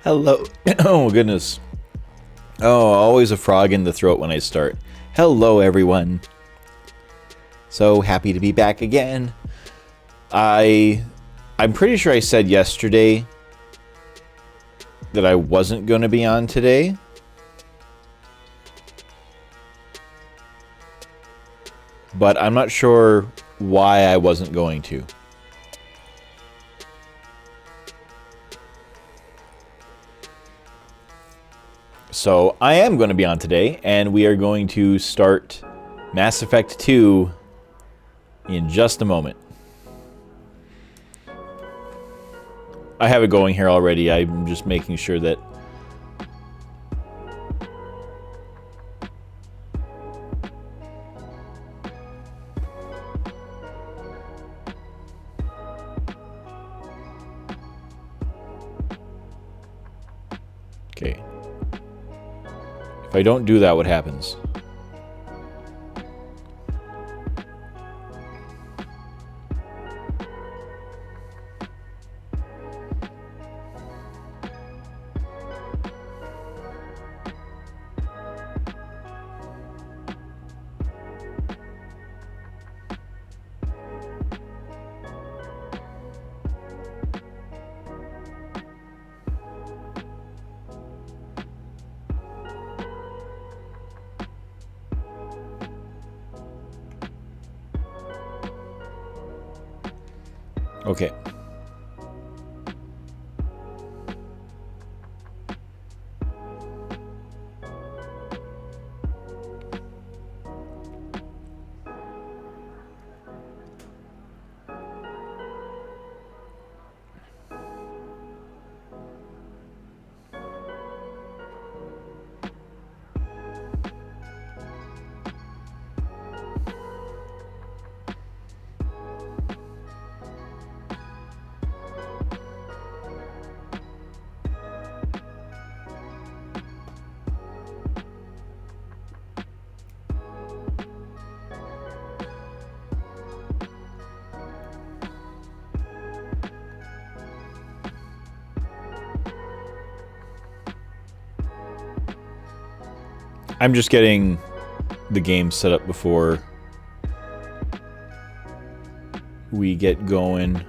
Hello. Oh, goodness. Oh, always a frog in the throat when I start. Hello, everyone. So happy to be back again. I'm pretty sure I said yesterday that I wasn't going to be on today. But I'm not sure why I wasn't going to. So I am going to be on today, and we are going to start Mass Effect 2 in just a moment. I have it going here already. I'm just making sure that... Okay. If I don't do that, what happens? Okay. I'm just getting the game set up before we get going.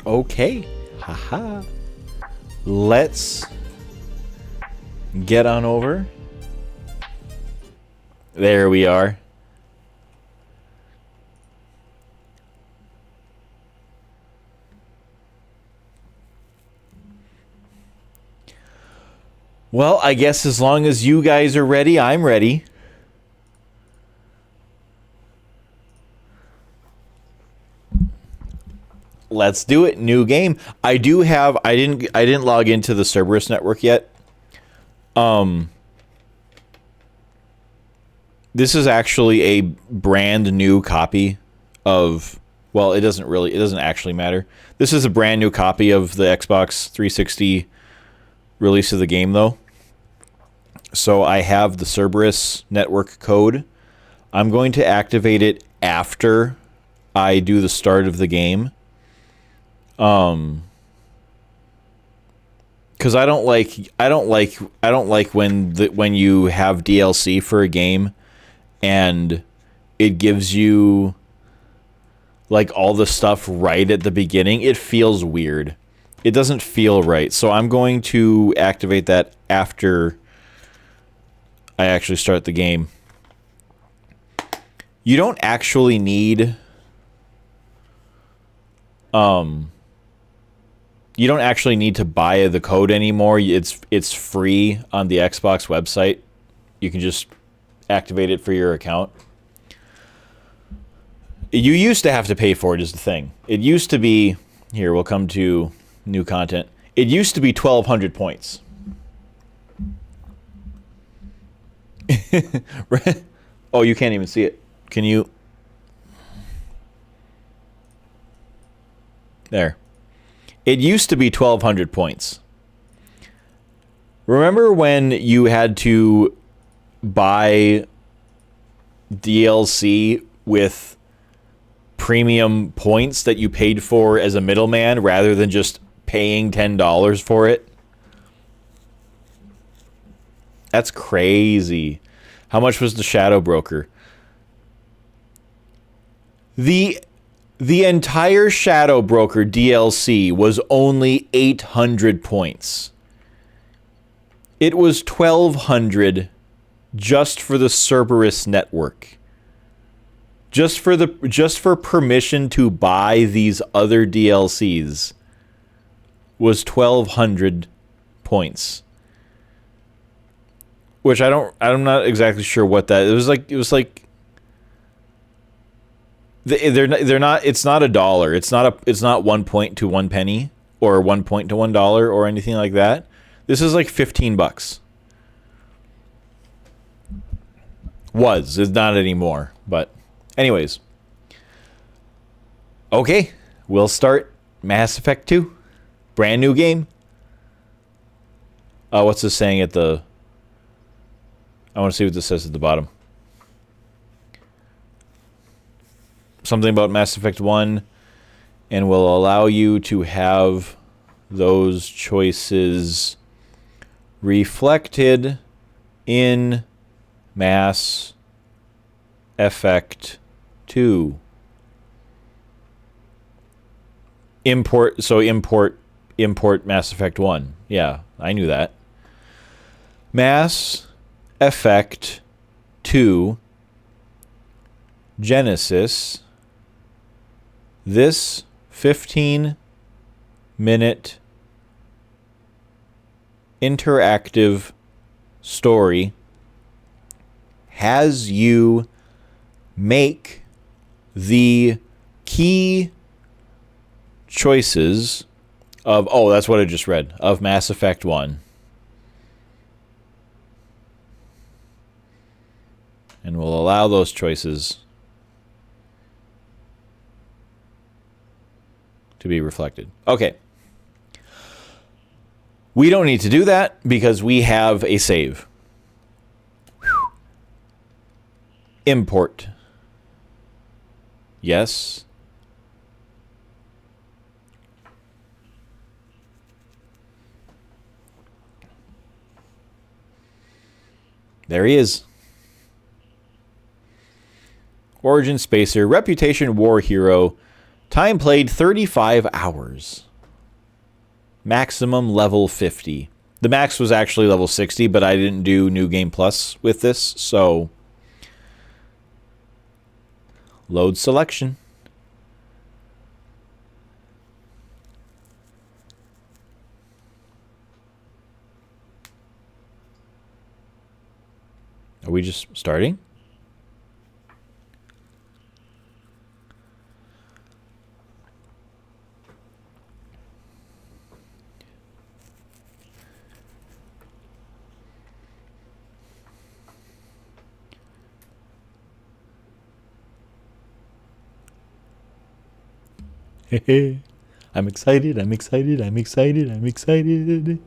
Okay. Haha. Let's get on over. There we are. Well, I guess as long as you guys are ready, I'm ready. Let's do it. New game. I didn't log into the Cerberus network yet. This is actually a brand new copy of, well, it doesn't actually matter. This is a brand new copy of the Xbox 360 release of the game though. So I have the Cerberus network code. I'm going to activate it after I do the start of the game. Because I don't like when you have DLC for a game and it gives you like all the stuff right at the beginning. It feels weird. It doesn't feel right. So I'm going to activate that after I actually start the game. You don't actually need you don't actually need to buy the code anymore. It's free on the Xbox website. You can just activate it for your account. You used to have to pay for it is the thing. It used to be, here, we'll come to new content. It used to be 1,200 points. Oh, you can't even see it. Can you? There. It used to be 1,200 points. Remember when you had to buy DLC with premium points that you paid for as a middleman rather than just paying $10 for it? That's crazy. How much was the Shadow Broker? The entire Shadow Broker DLC was only 800 points. It was 1,200 just for the Cerberus network. Just for permission to buy these other DLCs was 1,200 points. Which I'm not exactly sure what that. It was like they're not, it's not $1. It's not 1 point to 1 penny or 1 point to $1 or anything like that. This is like $15. It's not anymore, but anyways. Okay, we'll start Mass Effect 2. Brand new game. What's this saying at the... I want to see what this says at the bottom. Something about Mass Effect 1 and will allow you to have those choices reflected in Mass Effect 2. Import Mass Effect 1. Yeah, I knew that. Mass Effect 2 Genesis. This 15-minute interactive story has you make the key choices of... Oh, that's what I just read. Of Mass Effect 1. And we'll allow those choices to be reflected. Okay. We don't need to do that because we have a save. Import. Yes. There he is. Origin Spacer, Reputation War Hero, time played 35 hours. Maximum level 50. The max was actually level 60, but I didn't do New Game Plus with this, so... Load selection. Are we just starting? I'm excited, I'm excited, I'm excited, I'm excited.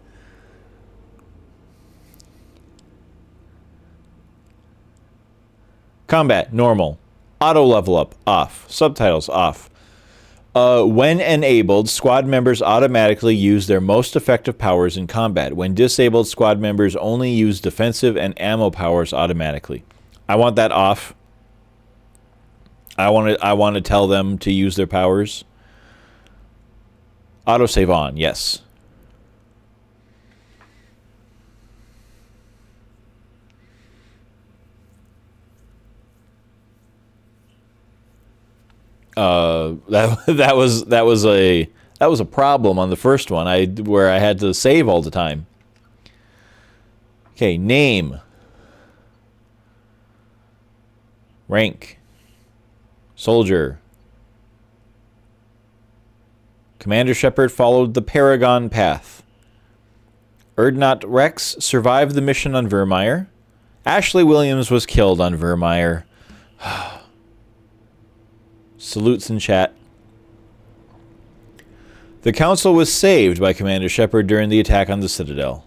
Combat, normal. Auto level up, off. Subtitles, off. When enabled, squad members automatically use their most effective powers in combat. When disabled, squad members only use defensive and ammo powers automatically. I want that off. I want to tell them to use their powers. Autosave on, yes. That was a problem on the first one. Where I had to save all the time. Okay, name. Rank. Soldier. Commander Shepard followed the Paragon path. Erdnot Rex survived the mission on Vermeer. Ashley Williams was killed on Vermeer. Salutes in chat. The Council was saved by Commander Shepard during the attack on the Citadel.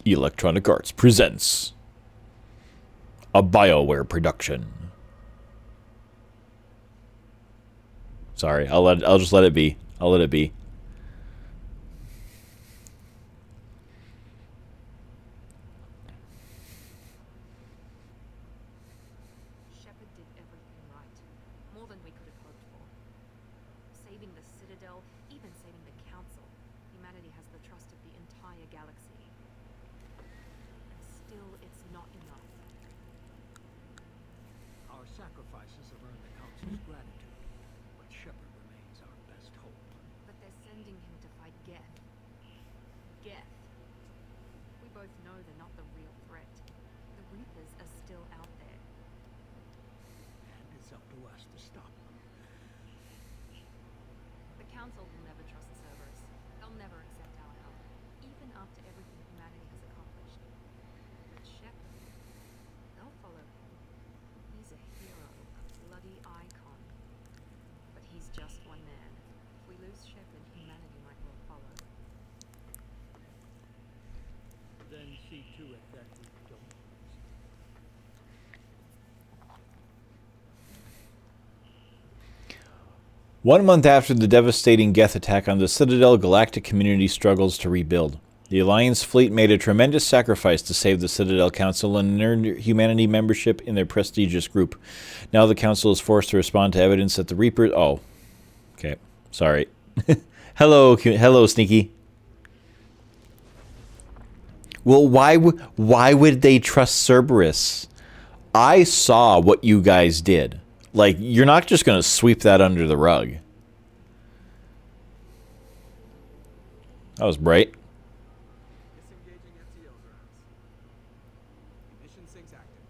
Electronic Arts presents a BioWare production. Sorry, I'll just let it be. I'll let it be. Shepard did everything right. More than we could have hoped for. Saving the Citadel, even saving the Council. Humanity has the trust of the entire galaxy. And still, it's not enough. Our sacrifices have earned the Council's gratitude, but Shepard remains our best hope. But they're sending him to fight Geth. Geth. We both know they're not the real threat. The Reapers are still out there. And it's up to us to stop them. The Council will never trust Cerberus. They'll never accept our help, even after everything humanity has accomplished. But Shepard, they'll follow him. He's a hero, a bloody icon. But he's just one man. If we lose Shepard, humanity might well follow. Then see to it that we don't. 1 month after the devastating Geth attack on the Citadel, galactic community struggles to rebuild. The Alliance fleet made a tremendous sacrifice to save the Citadel Council and earn humanity membership in their prestigious group. Now the Council is forced to respond to evidence that the Reapers... Oh. Okay. Sorry. Hello, Sneaky. Well, why would they trust Cerberus? I saw what you guys did. Like, you're not just going to sweep that under the rug. That was bright. Disengaging FTL drives. Ignition sinks active.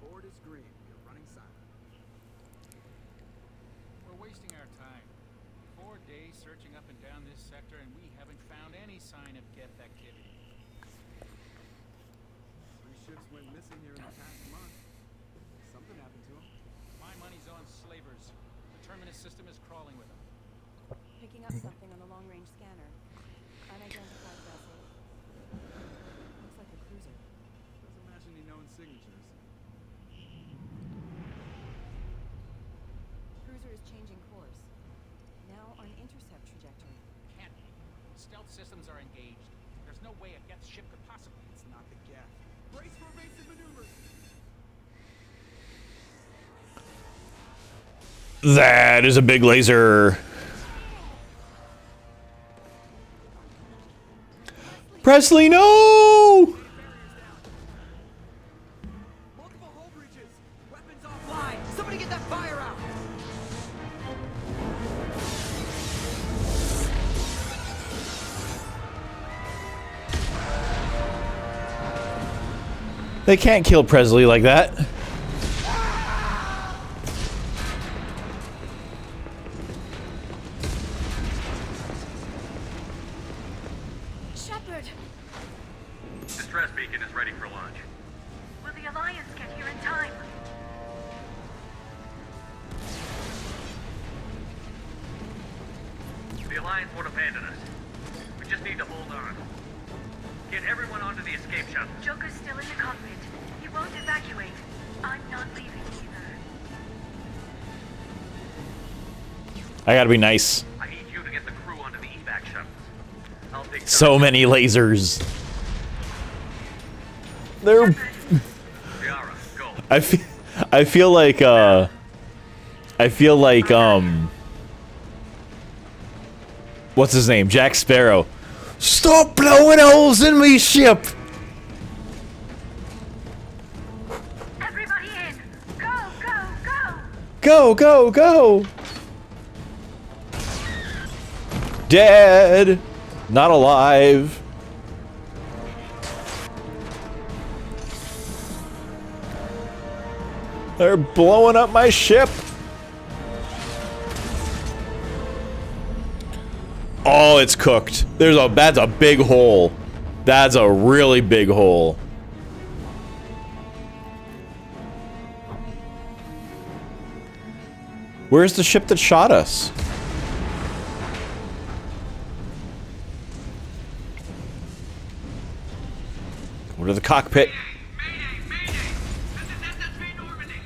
Board is green. You're running silent. We're wasting our time. 4 days searching up and down this sector, and we haven't found any sign of Geth activity. 3 ships went missing here in the past month. Something happened to them. My money's on slavers. The Terminus system is crawling with them. Picking up something on the long-range scanner. Unidentified vessel. Looks like a cruiser. Doesn't match any known signatures. Cruiser is changing course. Now on intercept trajectory. Can't be. Stealth systems are engaged. There's no way a Geth ship could possibly... It's not the Geth. Brace for evasive maneuvers. That is a big laser. Presley, no! Multiple hull breaches. Weapons offline. Somebody get that fire out. They can't kill Presley like that. Shepard! Distress beacon is ready for launch. Will the Alliance get here in time? The Alliance won't abandon us. We just need to hold on. Get everyone onto the escape shuttle. Joker's still in the cockpit. He won't evacuate. I'm not leaving either. I gotta be nice. I need you to get the crew onto the evac shuttles. I'll take So many lasers. They're... Liara, go. I feel like, what's his name? Jack Sparrow. Stop blowing holes in me ship! Everybody in! Go, go, go! Go, go, go! Dead! Not alive. They're blowing up my ship. Oh, it's cooked. That's a big hole. That's a really big hole. Where's the ship that shot us? Go to the cockpit. Mayday! Mayday! This is SSV Normandy!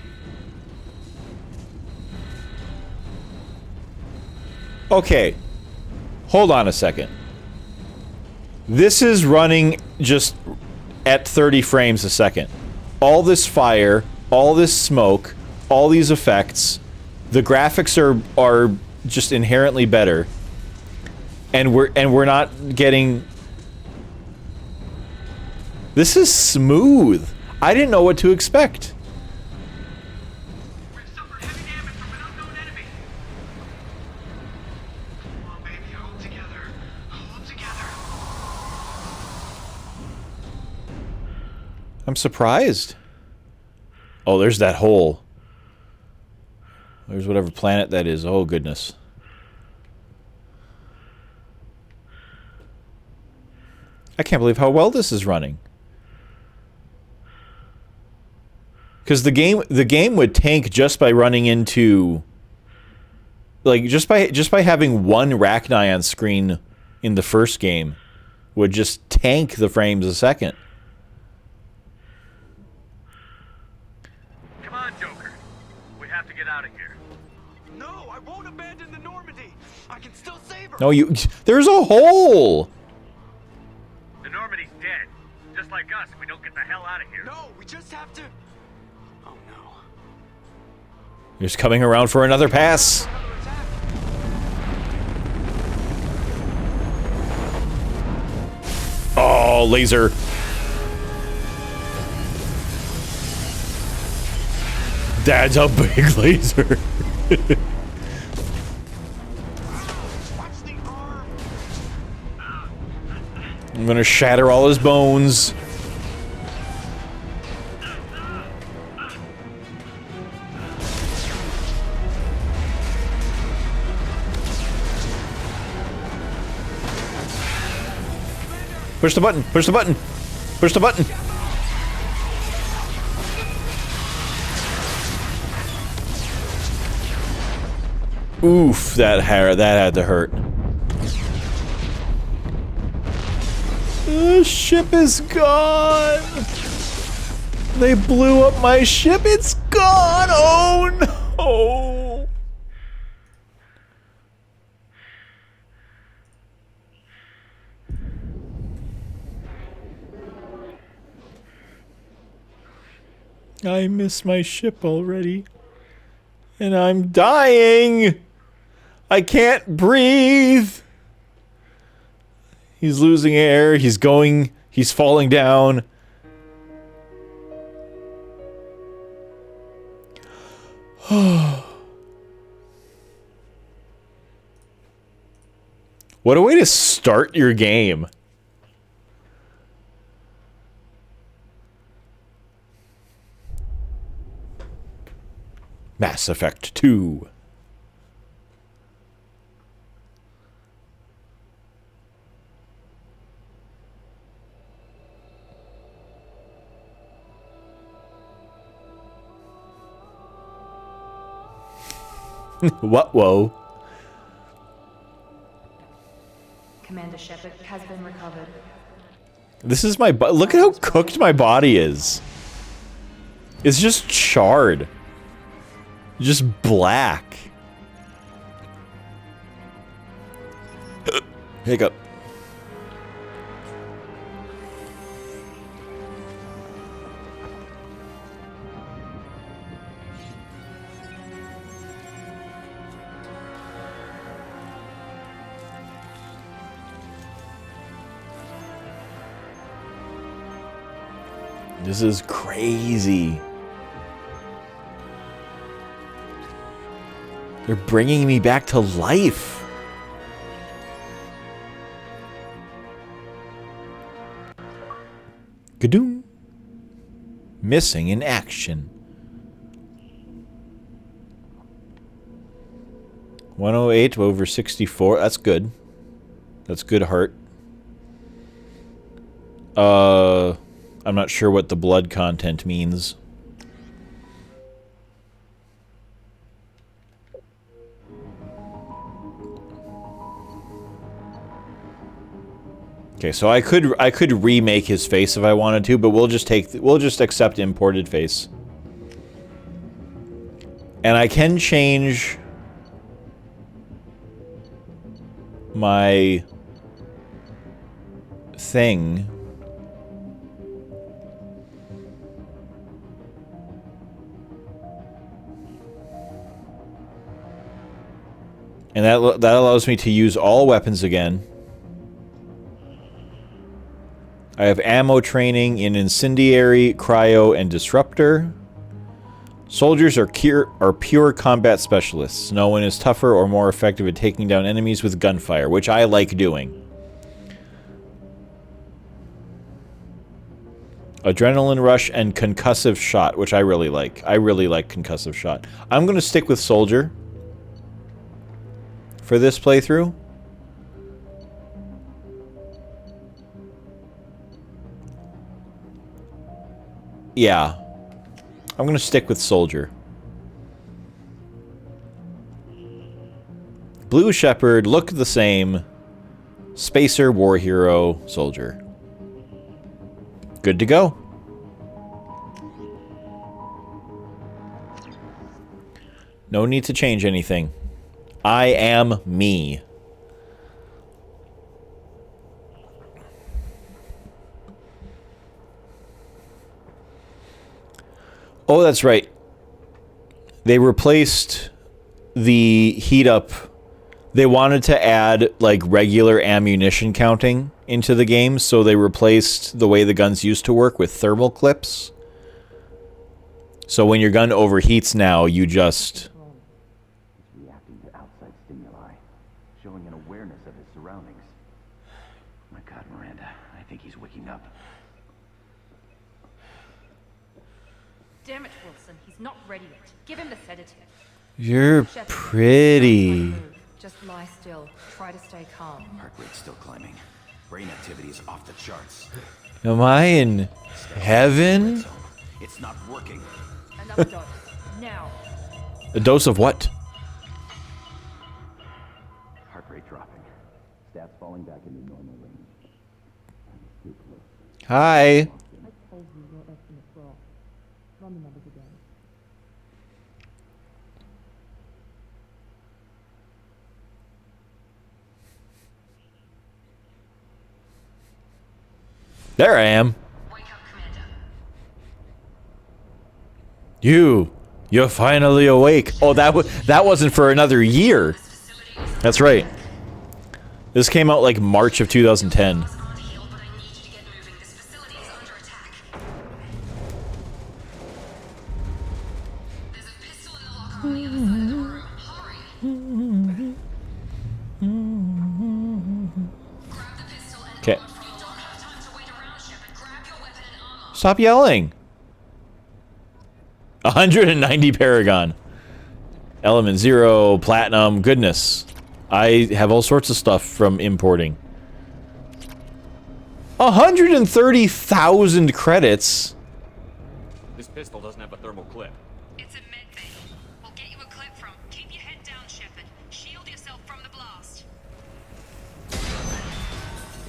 Okay. Hold on a second. This is running just at 30 frames a second. All this fire, all this smoke, all these effects, the graphics are just inherently better. And we're not getting. This is smooth. I didn't know what to expect. We've suffered heavy damage from an unknown enemy. Come on, baby, hold together. Hold together. I'm surprised. Oh, there's that hole. There's whatever planet that is. Oh, goodness. I can't believe how well this is running. Because the game would tank just by running into, like, just by having one Rachni on screen in the first game would just tank the frames a second. Come on, Joker. We have to get out of here. No, I won't abandon the Normandy. I can still save her. No, there's a hole. The Normandy's dead. Just like us if we don't get the hell out of here. No, we just have to. Oh no. You're just coming around for another pass. Another attack. Oh, laser. That's a big laser. Watch the arm. I'm gonna shatter all his bones. Push the button, push the button, push the button. Oof, that had to hurt. The ship is gone. They blew up my ship. It's gone. Oh no. I miss my ship already. And I'm dying. I can't breathe. He's losing air. He's falling down. What a way to start your game. Mass Effect 2. What? Whoa. Commander Shepard has been recovered. This is my look at how cooked my body is. It's just charred. Just black. Hiccup. This is crazy. They're bringing me back to life. Gadoom. Missing in action. 108 over 64. That's good. That's good heart. I'm not sure what the blood content means. Okay, so I could remake his face if I wanted to, but we'll just accept imported face. And I can change my thing. And that allows me to use all weapons again. I have ammo training in incendiary, cryo, and disruptor. Soldiers are pure combat specialists. No one is tougher or more effective at taking down enemies with gunfire, which I like doing. Adrenaline rush and concussive shot, which I really like. I really like concussive shot. I'm going to stick with soldier for this playthrough. Yeah. I'm going to stick with soldier. Blue Shepherd, look the same. Spacer, war hero, soldier. Good to go. No need to change anything. I am me. Oh, that's right. They replaced the heat up. They wanted to add, like, regular ammunition counting into the game, so they replaced the way the guns used to work with thermal clips. So when your gun overheats now, you just... He's reacting to outside stimuli, showing an awareness of his surroundings. My God, Miranda, I think he's waking up. Damn it, Wilson. He's not ready yet. Give him the sedative. You're pretty. Just lie still. Try to stay calm. Heart rate's still climbing. Brain activity is off the charts. Am I in heaven? It's not working. Another dose. Now. A dose of what? Heart rate dropping. Stats falling back into normal range. Too close. Hi. There I am. Wake up, Commander. You're finally awake. Oh, that wasn't for another year. That's right. This came out like March of 2010. Okay. Stop yelling. 190 Paragon. Element 0, Platinum, goodness. I have all sorts of stuff from importing. 130,000 credits. This pistol doesn't have a thermal clip. It's a med bay. We'll get you a clip from. Keep your head down, Shepard. Shield yourself from the blast.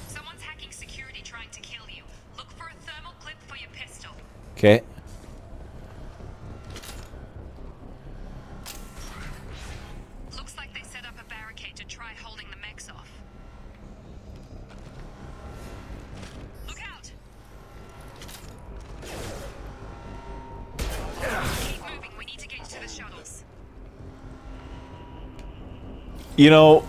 Someone's hacking security trying to kill you. Look for a thermal clip for your pistol. Okay. Looks like they set up a barricade to try holding the mechs off. Look out! Keep moving. We need to get you to the shuttles. You know,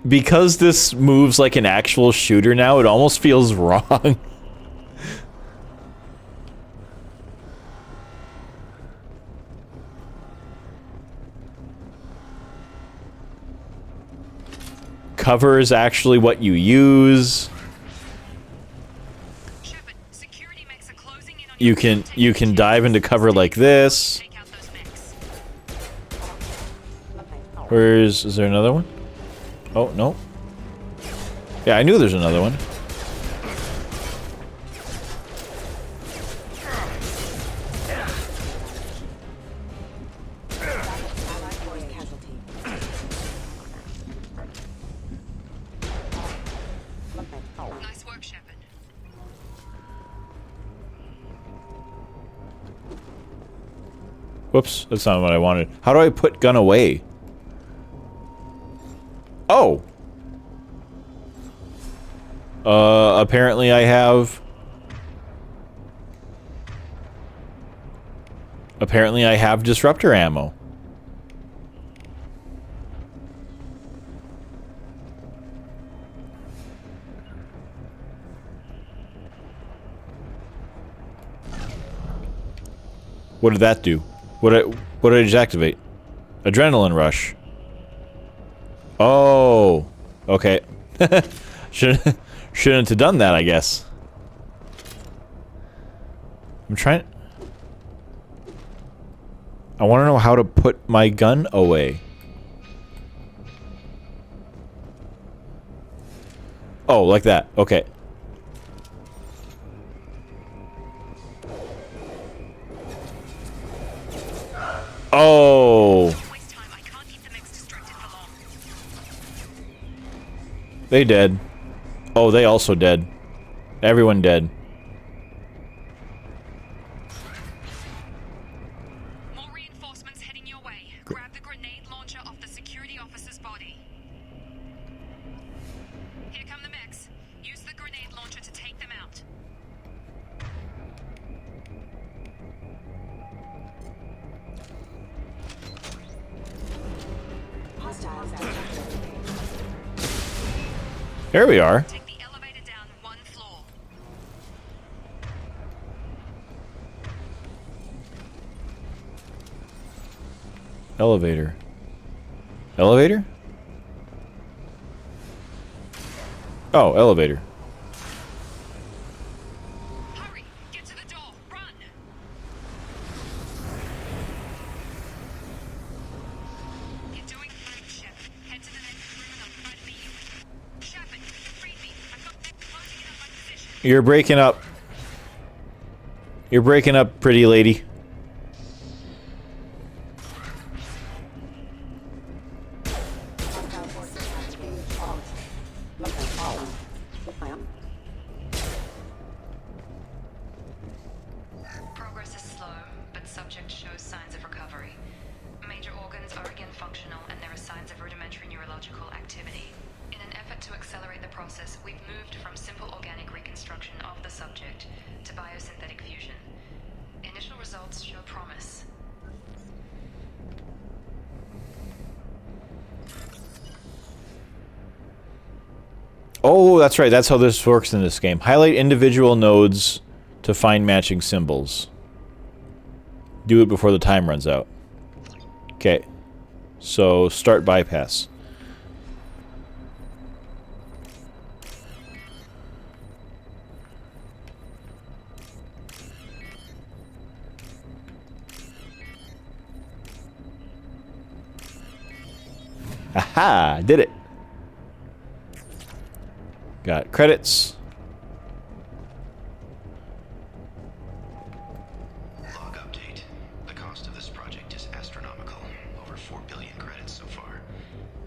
because this moves like an actual shooter now, it almost feels wrong. Cover is actually what you use. Shepard, security you can dive into cover like this. Take out those mechs. Is there another one? Oh, no. Yeah, I knew there's another one. Nice work, Shepard. Whoops, that's not what I wanted. How do I put gun away? Oh. Apparently I have... Apparently I have disruptor ammo. What did that do? What did I just activate? Adrenaline rush. Oh, okay. Shouldn't have done that, I guess. I'm trying. I want to know how to put my gun away. Oh, like that. Okay. Oh. Waste time. I can't keep the mechs distracted for long. They dead. Oh, they also dead. Everyone dead. More reinforcements heading your way. Grab the grenade launcher off the security officer's body. Here come the mechs. Use the grenade launcher to take them out. There we are. Take the elevator down one floor. Elevator. Elevator? Oh, elevator. Hurry! Get to the door! Run! You're doing fine, Shep. Head to the next room and I'll try to beat you. Shepard, free me. I've got them closing in on my position. You're breaking up. You're breaking up, pretty lady. Progress is slow, but subject shows signs of recovery. Major organs are again functional, and there are signs of rudimentary neurological activity. In an effort to accelerate the process, we've moved from simple organic reconstruction of the subject to biosynthetic fusion. Initial results show promise. Oh, that's right. That's how this works in this game. Highlight individual nodes to find matching symbols. Do it before the time runs out. Okay. So, start bypass. Aha! Did it. Got credits. Log update. The cost of this project is astronomical. Over 4 billion credits so far.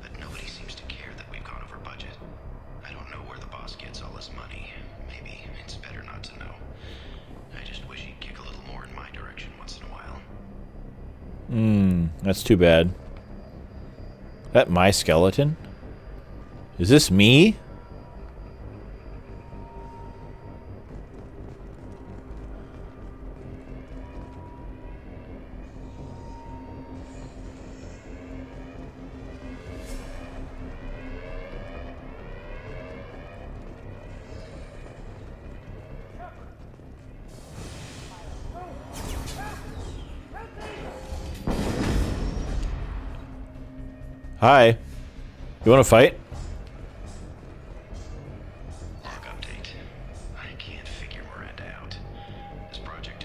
But nobody seems to care that we've gone over budget. I don't know where the boss gets all his money. Maybe it's better not to know. I just wish he'd kick a little more in my direction once in a while. That's too bad. That my skeleton? Is this me? Hi. You want to fight? Log update. I can't figure Miranda out. This project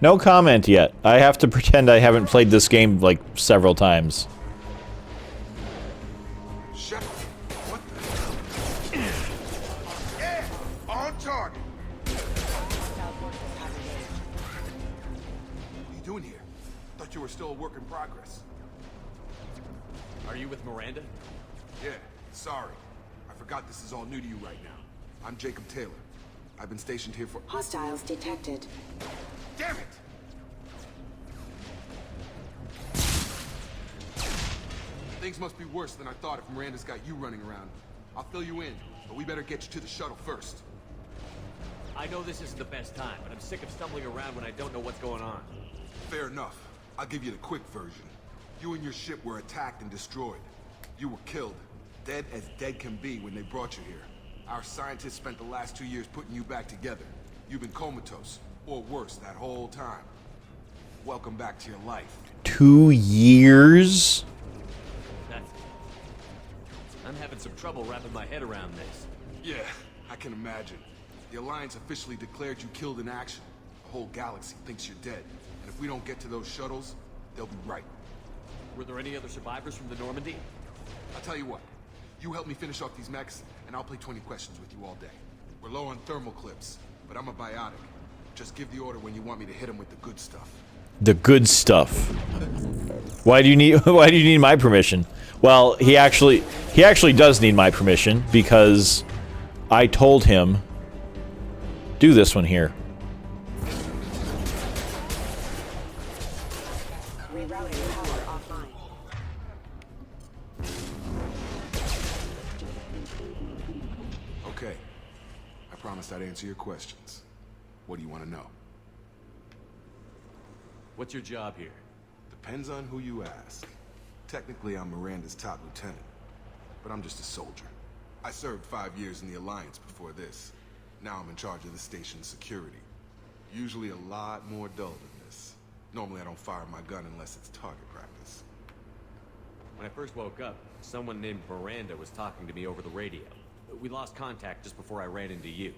No comment yet. I have to pretend I haven't played this game like several times. Shepard, what the? Yeah, on target. What are you doing here? Thought you were still a work in progress. Are you with Miranda? Yeah, sorry. I forgot this is all new to you right now. I'm Jacob Taylor. I've been stationed here for— Hostiles detected. Damn it! Things must be worse than I thought if Miranda's got you running around. I'll fill you in, but we better get you to the shuttle first. I know this isn't the best time, but I'm sick of stumbling around when I don't know what's going on. Fair enough. I'll give you the quick version. You and your ship were attacked and destroyed. You were killed. Dead as dead can be when they brought you here. Our scientists spent the last 2 years putting you back together. You've been comatose, or worse, that whole time. Welcome back to your life. 2 years? I'm having some trouble wrapping my head around this. Yeah, I can imagine. The Alliance officially declared you killed in action. The whole galaxy thinks you're dead. And if we don't get to those shuttles, they'll be right. Were there any other survivors from the Normandy? I'll tell you what. You help me finish off these mechs, and I'll play 20 questions with you all day. We're low on thermal clips, but I'm a biotic. Just give the order when you want me to hit them with the good stuff. The good stuff. Why do you need my permission? Well, he actually does need my permission because I told him do this one here. Rerouting power offline. Okay. I promised I'd answer your questions. What do you want to know? What's your job here? Depends on who you ask. Technically, I'm Miranda's top lieutenant, but I'm just a soldier. I served 5 years in the Alliance before this. Now I'm in charge of the station's security. Usually a lot more dull than this. Normally I don't fire my gun unless it's target practice. When I first woke up, someone named Miranda was talking to me over the radio. We lost contact just before I ran into you.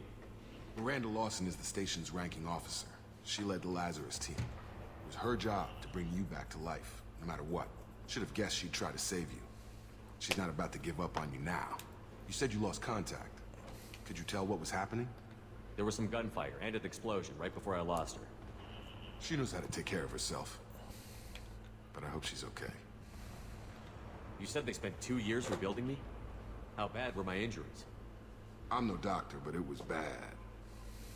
Miranda Lawson is the station's ranking officer. She led the Lazarus team. It was her job to bring you back to life, no matter what. Should have guessed she'd try to save you. She's not about to give up on you now. You said you lost contact. Could you tell what was happening? There was some gunfire and an explosion right before I lost her. She knows how to take care of herself. But I hope she's okay. You said they spent 2 years rebuilding me? How bad were my injuries? I'm no doctor, but it was bad.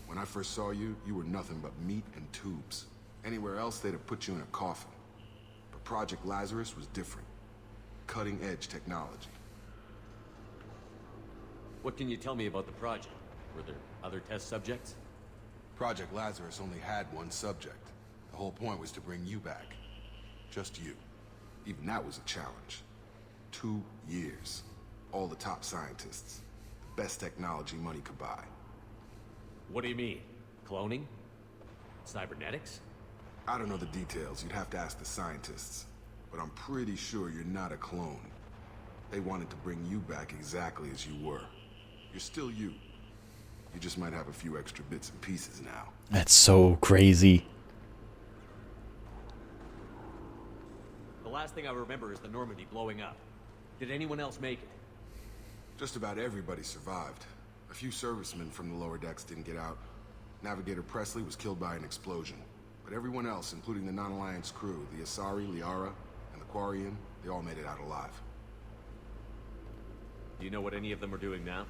When I first saw you, you were nothing but meat and tubes. Anywhere else, they'd have put you in a coffin. But Project Lazarus was different. Cutting-edge technology. What can you tell me about the project? Were there other test subjects? Project Lazarus only had one subject. The whole point was to bring you back. Just you. Even that was a challenge. 2 years. All the top scientists. The best technology money could buy. What do you mean? Cloning? Cybernetics? I don't know the details. You'd have to ask the scientists. But I'm pretty sure you're not a clone. They wanted to bring you back exactly as you were. You're still you. You just might have a few extra bits and pieces now. That's so crazy. The last thing I remember is the Normandy blowing up. Did anyone else make it? Just about everybody survived. A few servicemen from the lower decks didn't get out. Navigator Presley was killed by an explosion. But everyone else, including the non-Alliance crew, the Asari, Liara, and the Quarian, they all made it out alive. Do you know what any of them are doing now?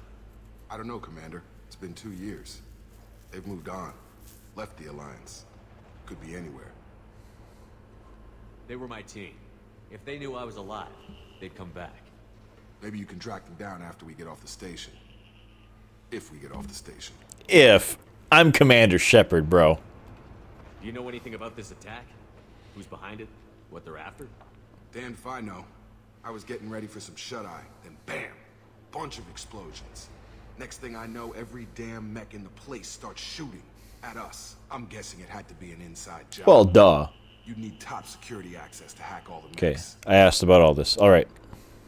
I don't know, Commander. It's been 2 years. They've moved on. Left the Alliance. Could be anywhere. They were my team. If they knew I was alive, they'd come back. Maybe you can track them down after we get off the station. If we get off the station. If. I'm Commander Shepard, bro. Do you know anything about this attack? Who's behind it? What they're after? Damned if I know. I was getting ready for some shut-eye, then bam! Bunch of explosions. Next thing I know, every damn mech in the place starts shooting at us. I'm guessing it had to be an inside job. Well, duh. You'd need top security access to hack all the Okay, mechs. I asked about all this. All right.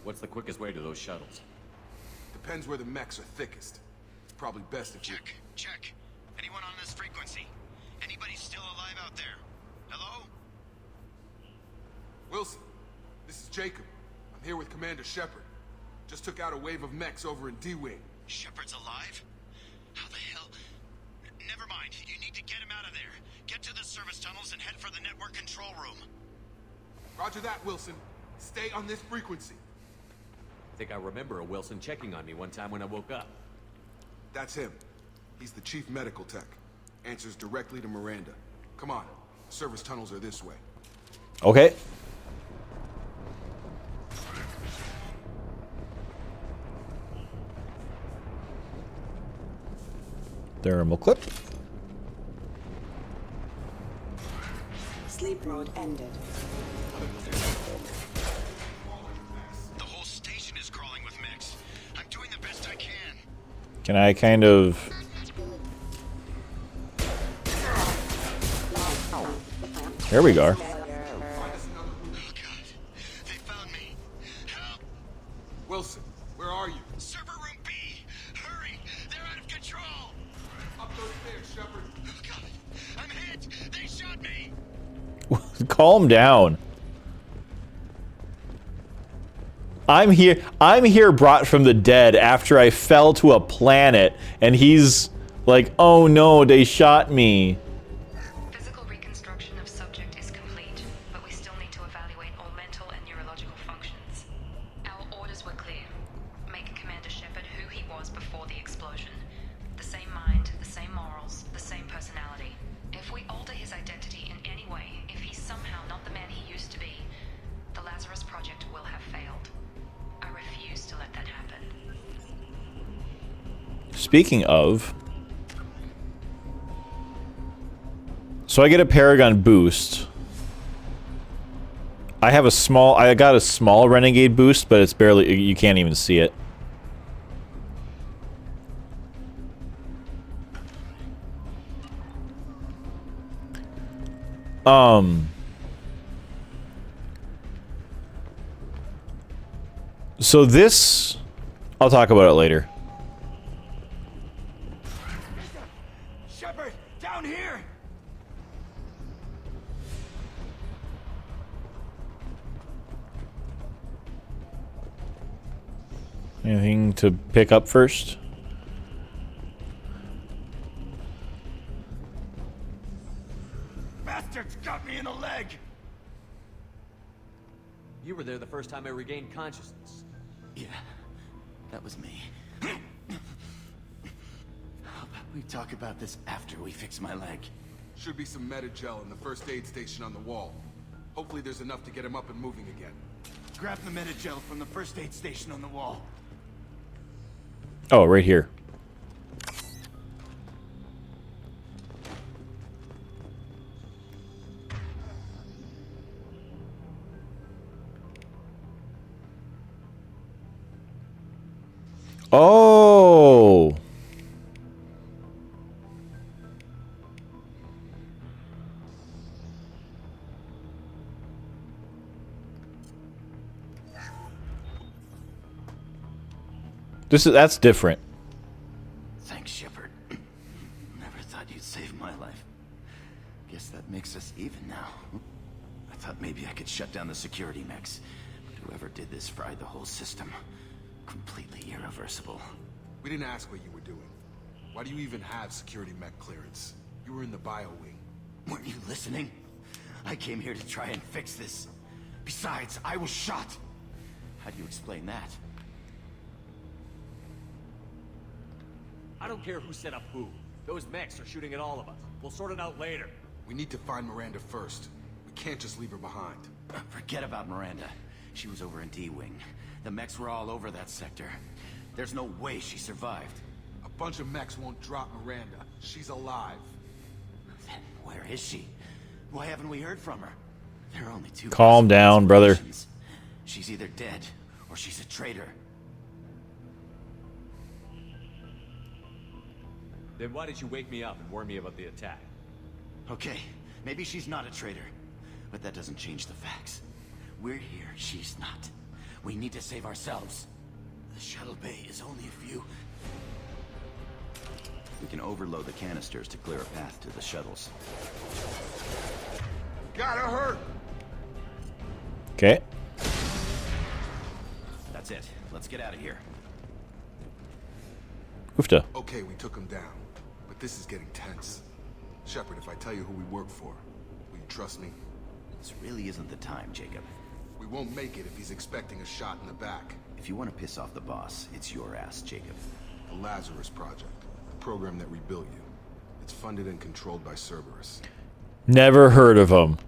What's the quickest way to those shuttles? Depends where the mechs are thickest. It's probably best if you... Check. Anyone on this frequency? Anybody still alive out there? Hello? Wilson, this is Jacob. I'm here with Commander Shepard. Just took out a wave of mechs over in D-Wing. Shepard's alive? How the hell? Never mind. You need to get him out of there. Get to the service tunnels and head for the network control room. Roger that, Wilson. Stay on this frequency. I think I remember a Wilson checking on me one time when I woke up. That's him. He's the chief medical tech. Answers directly to Miranda. Come on. Service tunnels are this way. Okay. Thermal clip. Sleep mode ended. The whole station is crawling with mechs. I'm doing the best I can. Can I kind of... There we go. Oh God. They found me. Help! Wilson, where are you? Server room B! Hurry! They're out of control! Up those stairs, Shepard. Oh God! I'm hit! They shot me! Calm down. I'm here brought from the dead after I fell to a planet and he's like, "Oh no, they shot me." Physical reconstruction of subject is complete, but we still need to evaluate all mental and neurological functions. Our orders were clear. Make Commander Shepard who he was before the explosion. The same mind, the same morals, the same personality. If we alter his identity in any way, if he's somehow not the man he used to be, the Lazarus Project will have failed. I refuse to let that happen. Speaking of, so I get a Paragon boost. I got a small Renegade boost, but it's barely, you can't even see it. So this, I'll talk about it later. Shepard! Down here! Anything to pick up first? Bastards got me in the leg! You were there the first time I regained consciousness. Yeah, that was me. How about we talk about this after we fix my leg? Should be some Metagel in the first aid station on the wall. Hopefully there's enough to get him up and moving again. Grab the Metagel from the first aid station on the wall. Oh, right here. Oh. That's different. Thanks, Shepard. Never thought you'd save my life. Guess that makes us even now. I thought maybe I could shut down the security mechs, but whoever did this fried the whole system. Completely irreversible. We didn't ask what you were doing. Why do you even have security mech clearance? You were in the bio wing. Weren't you listening? I came here to try and fix this. Besides, I was shot. How do you explain that? I don't care who set up who. Those mechs are shooting at all of us. We'll sort it out later. We need to find Miranda first. We can't just leave her behind. Forget about Miranda. She was over in D-Wing. The mechs were all over that sector. There's no way she survived. A bunch of mechs won't drop Miranda. She's alive. Then where is she? Why haven't we heard from her? There are only two. Calm down, brother. She's either dead or she's a traitor. Then why did you wake me up and warn me about the attack? Okay, maybe she's not a traitor, but that doesn't change the facts. We're here, she's not. We need to save ourselves. The shuttle bay is only a few... We can overload the canisters to clear a path to the shuttles. Gotta hurt! Okay. That's it. Let's get out of here. Oofta. Okay, we took him down. But this is getting tense. Shepard, if I tell you who we work for, will you trust me? This really isn't the time, Jacob. We won't make it if he's expecting a shot in the back. If you want to piss off the boss, it's your ass, Jacob. The Lazarus Project, the program that rebuilt you. It's funded and controlled by Cerberus. Never heard of him.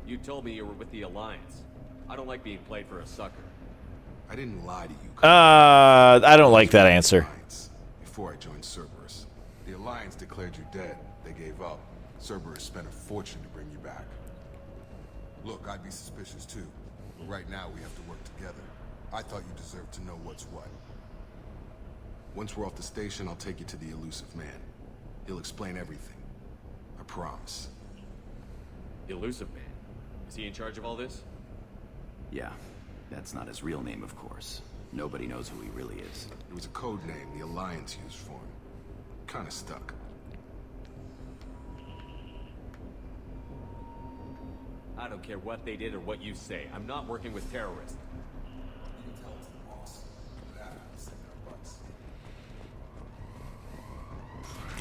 You told me you were with the Alliance. I don't like being played for a sucker. I didn't lie to you. I don't like that answer. Before I joined Cerberus, the Alliance declared you dead. They gave up. Cerberus spent a fortune to bring you back. Look, I'd be suspicious too, but right now we have to work together. I thought you deserved to know what's what. Once we're off the station, I'll take you to the Elusive Man. He'll explain everything. I promise. The Elusive Man? Is he in charge of all this? Yeah. That's not his real name, of course. Nobody knows who he really is. It was a code name the Alliance used for him. Kinda stuck. I don't care what they did or what you say. I'm not working with terrorists. You can tell it's the boss. But after we send our butts.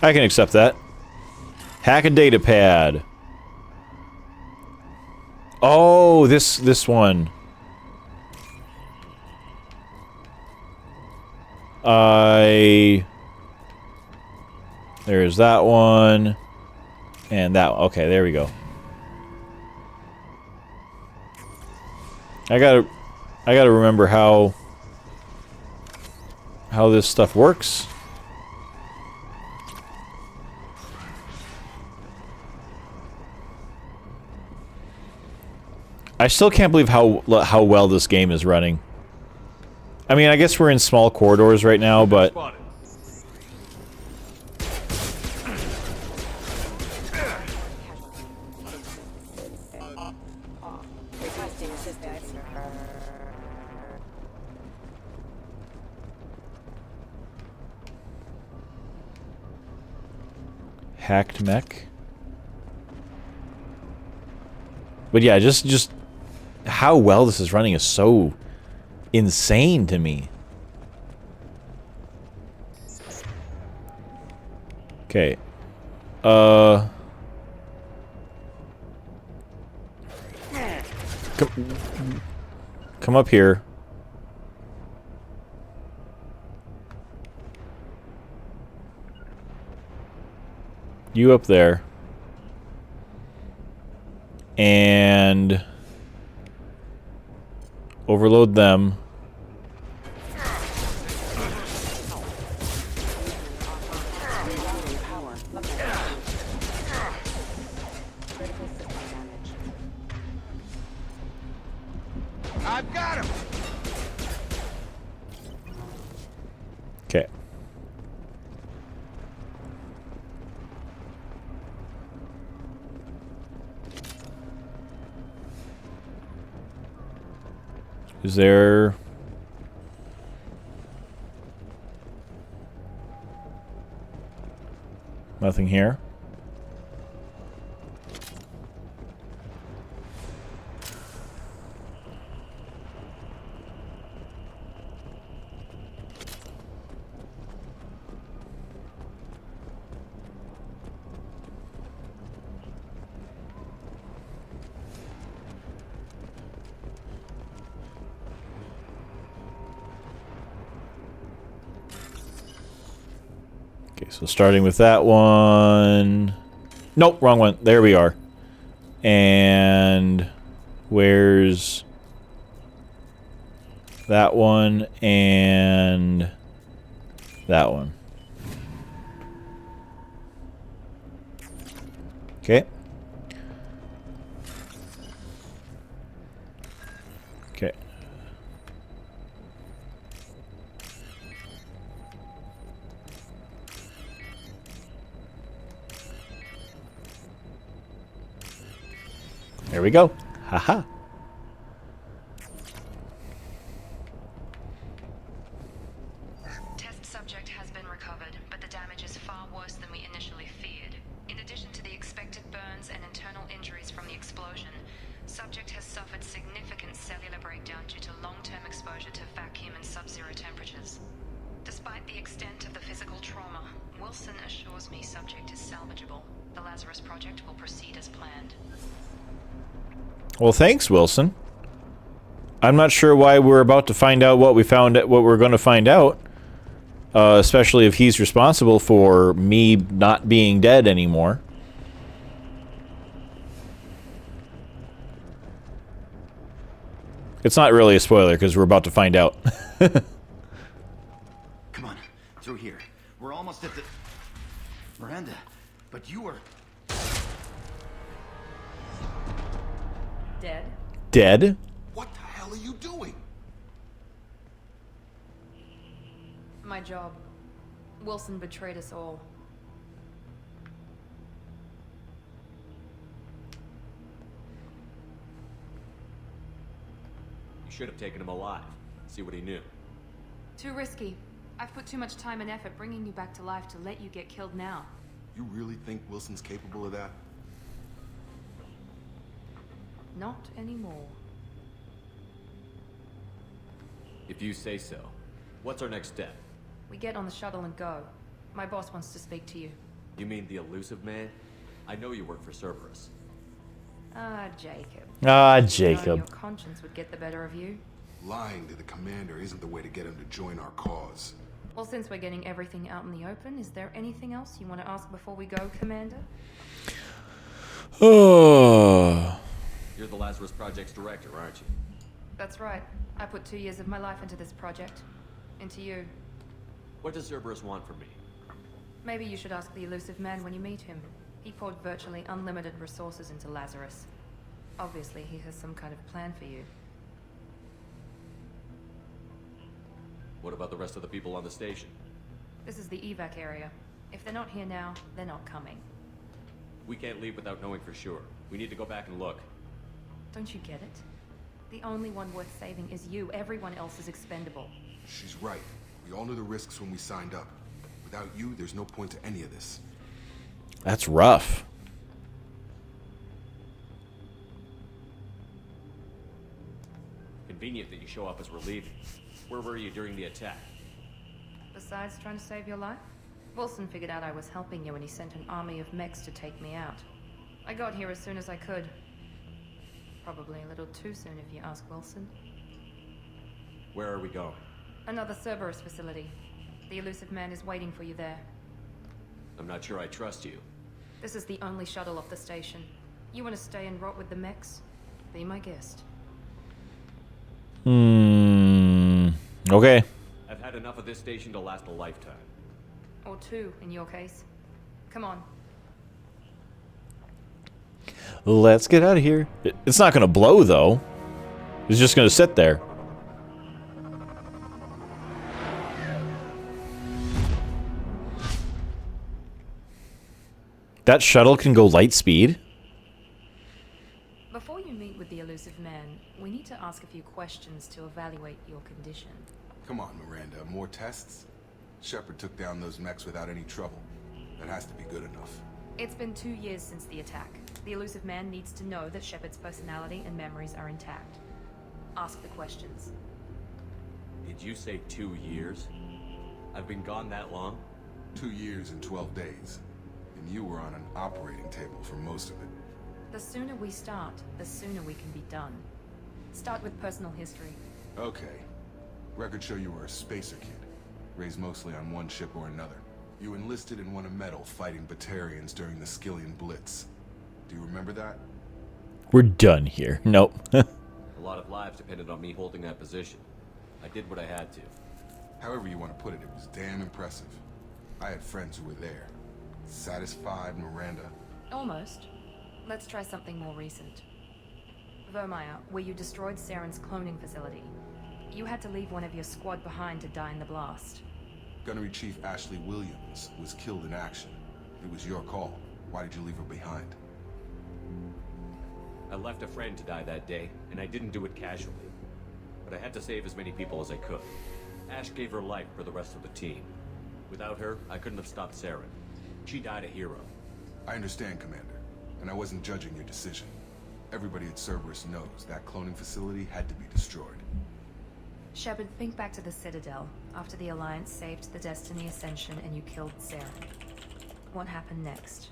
I can accept that. Hack a data pad. Oh, this one. There's that one. And that one. Okay, there we go. I gotta remember how this stuff works. I still can't believe how well this game is running. I mean, I guess we're in small corridors right now, but Requesting assistance. hacked mech. But yeah, just how well this is running is so insane to me. Okay. Come up here. You up there. And overload them. I've got him. Okay. Is there... nothing here? Okay, so starting with that one. Nope, wrong one. There we are. And where's that one and that one? Okay. Okay. There we go. Haha. Subject has been recovered, but the damage is far worse than we initially feared. In addition to the expected burns and internal injuries from the explosion, subject has suffered significant cellular breakdown due to long-term exposure to vacuum and sub-zero temperatures. Despite the extent of the physical trauma, Wilson assures me subject is salvageable. The Lazarus Project will proceed as planned. Well, thanks, Wilson. I'm not sure why we're about to find out what we're going to find out. Especially if he's responsible for me not being dead anymore. It's not really a spoiler because we're about to find out. Come on, through here. We're almost at the... Miranda, but you were... Dead? Dead? What the hell are you doing? My job. Wilson betrayed us all. You should have taken him alive. See what he knew. Too risky. I've put too much time and effort bringing you back to life to let you get killed now. You really think Wilson's capable of that? Not anymore. If you say so. What's our next step? We get on the shuttle and go. My boss wants to speak to you. You mean the elusive man? I know you work for Cerberus. Ah, Jacob. Ah, Only Jacob. your conscience would get the better of you. Lying to the commander isn't the way to get him to join our cause. Well, since we're getting everything out in the open, is there anything else you want to ask before we go, Commander? Oh. You're the Lazarus Project's director, aren't you? That's right. I put 2 years of my life into this project. Into you. What does Cerberus want from me? Maybe you should ask the elusive man when you meet him. He poured virtually unlimited resources into Lazarus. Obviously, he has some kind of plan for you. What about the rest of the people on the station? This is the evac area. If they're not here now, they're not coming. We can't leave without knowing for sure. We need to go back and look. Don't you get it? The only one worth saving is you. Everyone else is expendable. She's right. We all knew the risks when we signed up. Without you, there's no point to any of this. That's rough. Convenient that you show up as we're leaving. Where were you during the attack? Besides trying to save your life, Wilson figured out I was helping you when he sent an army of mechs to take me out. I got here as soon as I could. Probably a little too soon if you ask Wilson. Where are we going? Another Cerberus facility. The elusive man is waiting for you there. I'm not sure I trust you. This is the only shuttle off the station. You want to stay and rot with the mechs? Be my guest. Okay. I've had enough of this station to last a lifetime. Or 2, in your case. Come on. Let's get out of here. It's not going to blow, though. It's just going to sit there. That shuttle can go light speed? Before you meet with the elusive man, we need to ask a few questions to evaluate your condition. Come on, Miranda. More tests? Shepard took down those mechs without any trouble. That has to be good enough. It's been 2 years since the attack. The elusive man needs to know that Shepard's personality and memories are intact. Ask the questions. Did you say 2 years? I've been gone that long? 2 years and 12 days. And you were on an operating table for most of it. The sooner we start, the sooner we can be done. Start with personal history. Okay. Records show you were a spacer kid. Raised mostly on one ship or another. You enlisted and won a medal fighting Batarians during the Skillian Blitz. Do you remember that? We're done here. Nope. A lot of lives depended on me holding that position. I did what I had to. However you want to put it, it was damn impressive. I had friends who were there. Satisfied, Miranda? Almost. Let's try something more recent. Vermeer, where you destroyed Saren's cloning facility. You had to leave one of your squad behind to die in the blast. Gunnery Chief Ashley Williams was killed in action. It was your call. Why did you leave her behind? I left a friend to die that day, and I didn't do it casually. But I had to save as many people as I could. Ash gave her life for the rest of the team. Without her, I couldn't have stopped Saren. She died a hero. I understand, Commander, and I wasn't judging your decision. Everybody at Cerberus knows that cloning facility had to be destroyed. Shepard, think back to the Citadel, after the Alliance saved the Destiny Ascension and you killed Saren. What happened next?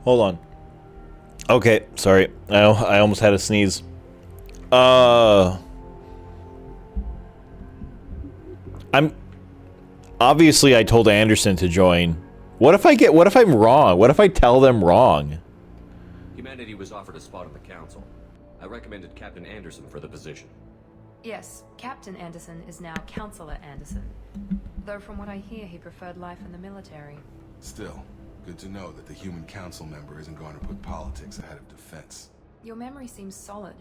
Hold on. Okay, sorry. I almost had a sneeze. Obviously I told Anderson to join. What if I'm wrong? What if I tell them wrong? Humanity was offered a spot on the council. I recommended Captain Anderson for the position. Yes, Captain Anderson is now Counselor Anderson. Though from what I hear, he preferred life in the military. Still, good to know that the human council member isn't going to put politics ahead of defense. Your memory seems solid.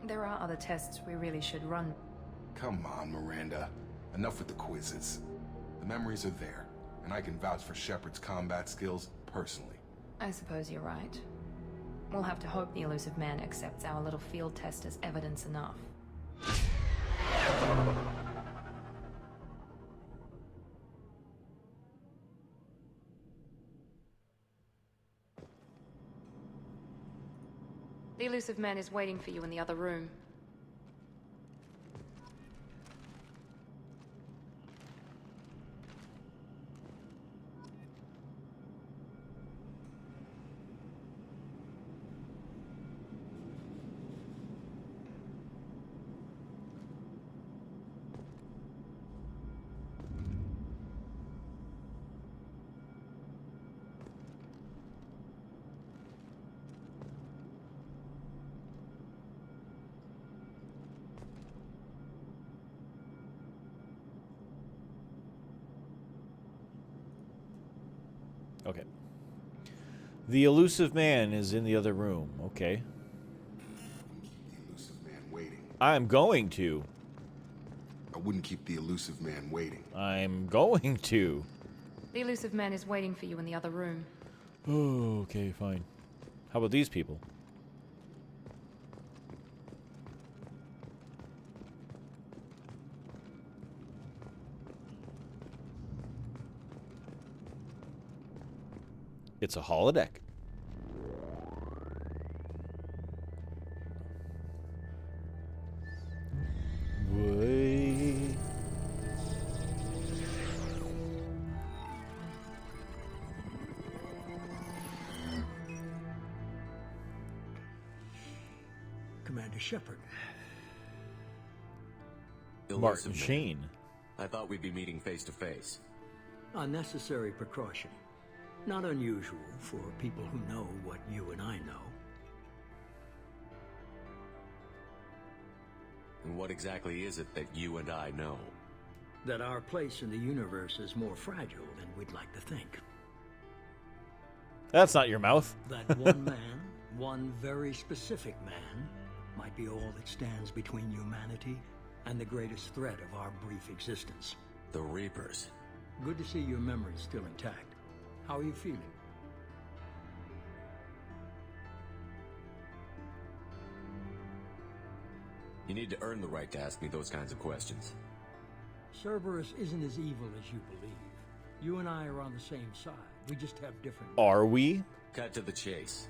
There are other tests we really should run. Come on, Miranda. Enough with the quizzes. The memories are there, and I can vouch for Shepard's combat skills personally. I suppose you're right. We'll have to hope the Elusive Man accepts our little field test as evidence enough. The Elusive Man is waiting for you in the other room. Okay. The Elusive Man is in the other room. Okay. The Elusive Man waiting. I'm going to. I wouldn't keep the Elusive Man waiting. I'm going to. The Elusive Man is waiting for you in the other room. Oh, okay, fine. How about these people? It's a holodeck. Wait. Commander Shepard. Martin Sheen. I thought we'd be meeting face to face. Unnecessary precaution. Not unusual for people who know what you and I know. And what exactly is it that you and I know? That our place in the universe is more fragile than we'd like to think. That's not your mouth. That one man, one very specific man, might be all that stands between humanity and the greatest threat of our brief existence. The Reapers. Good to see your memory still intact. How are you feeling? You need to earn the right to ask me those kinds of questions. Cerberus isn't as evil as you believe. You and I are on the same side. We just have different... Are we? Cut to the chase.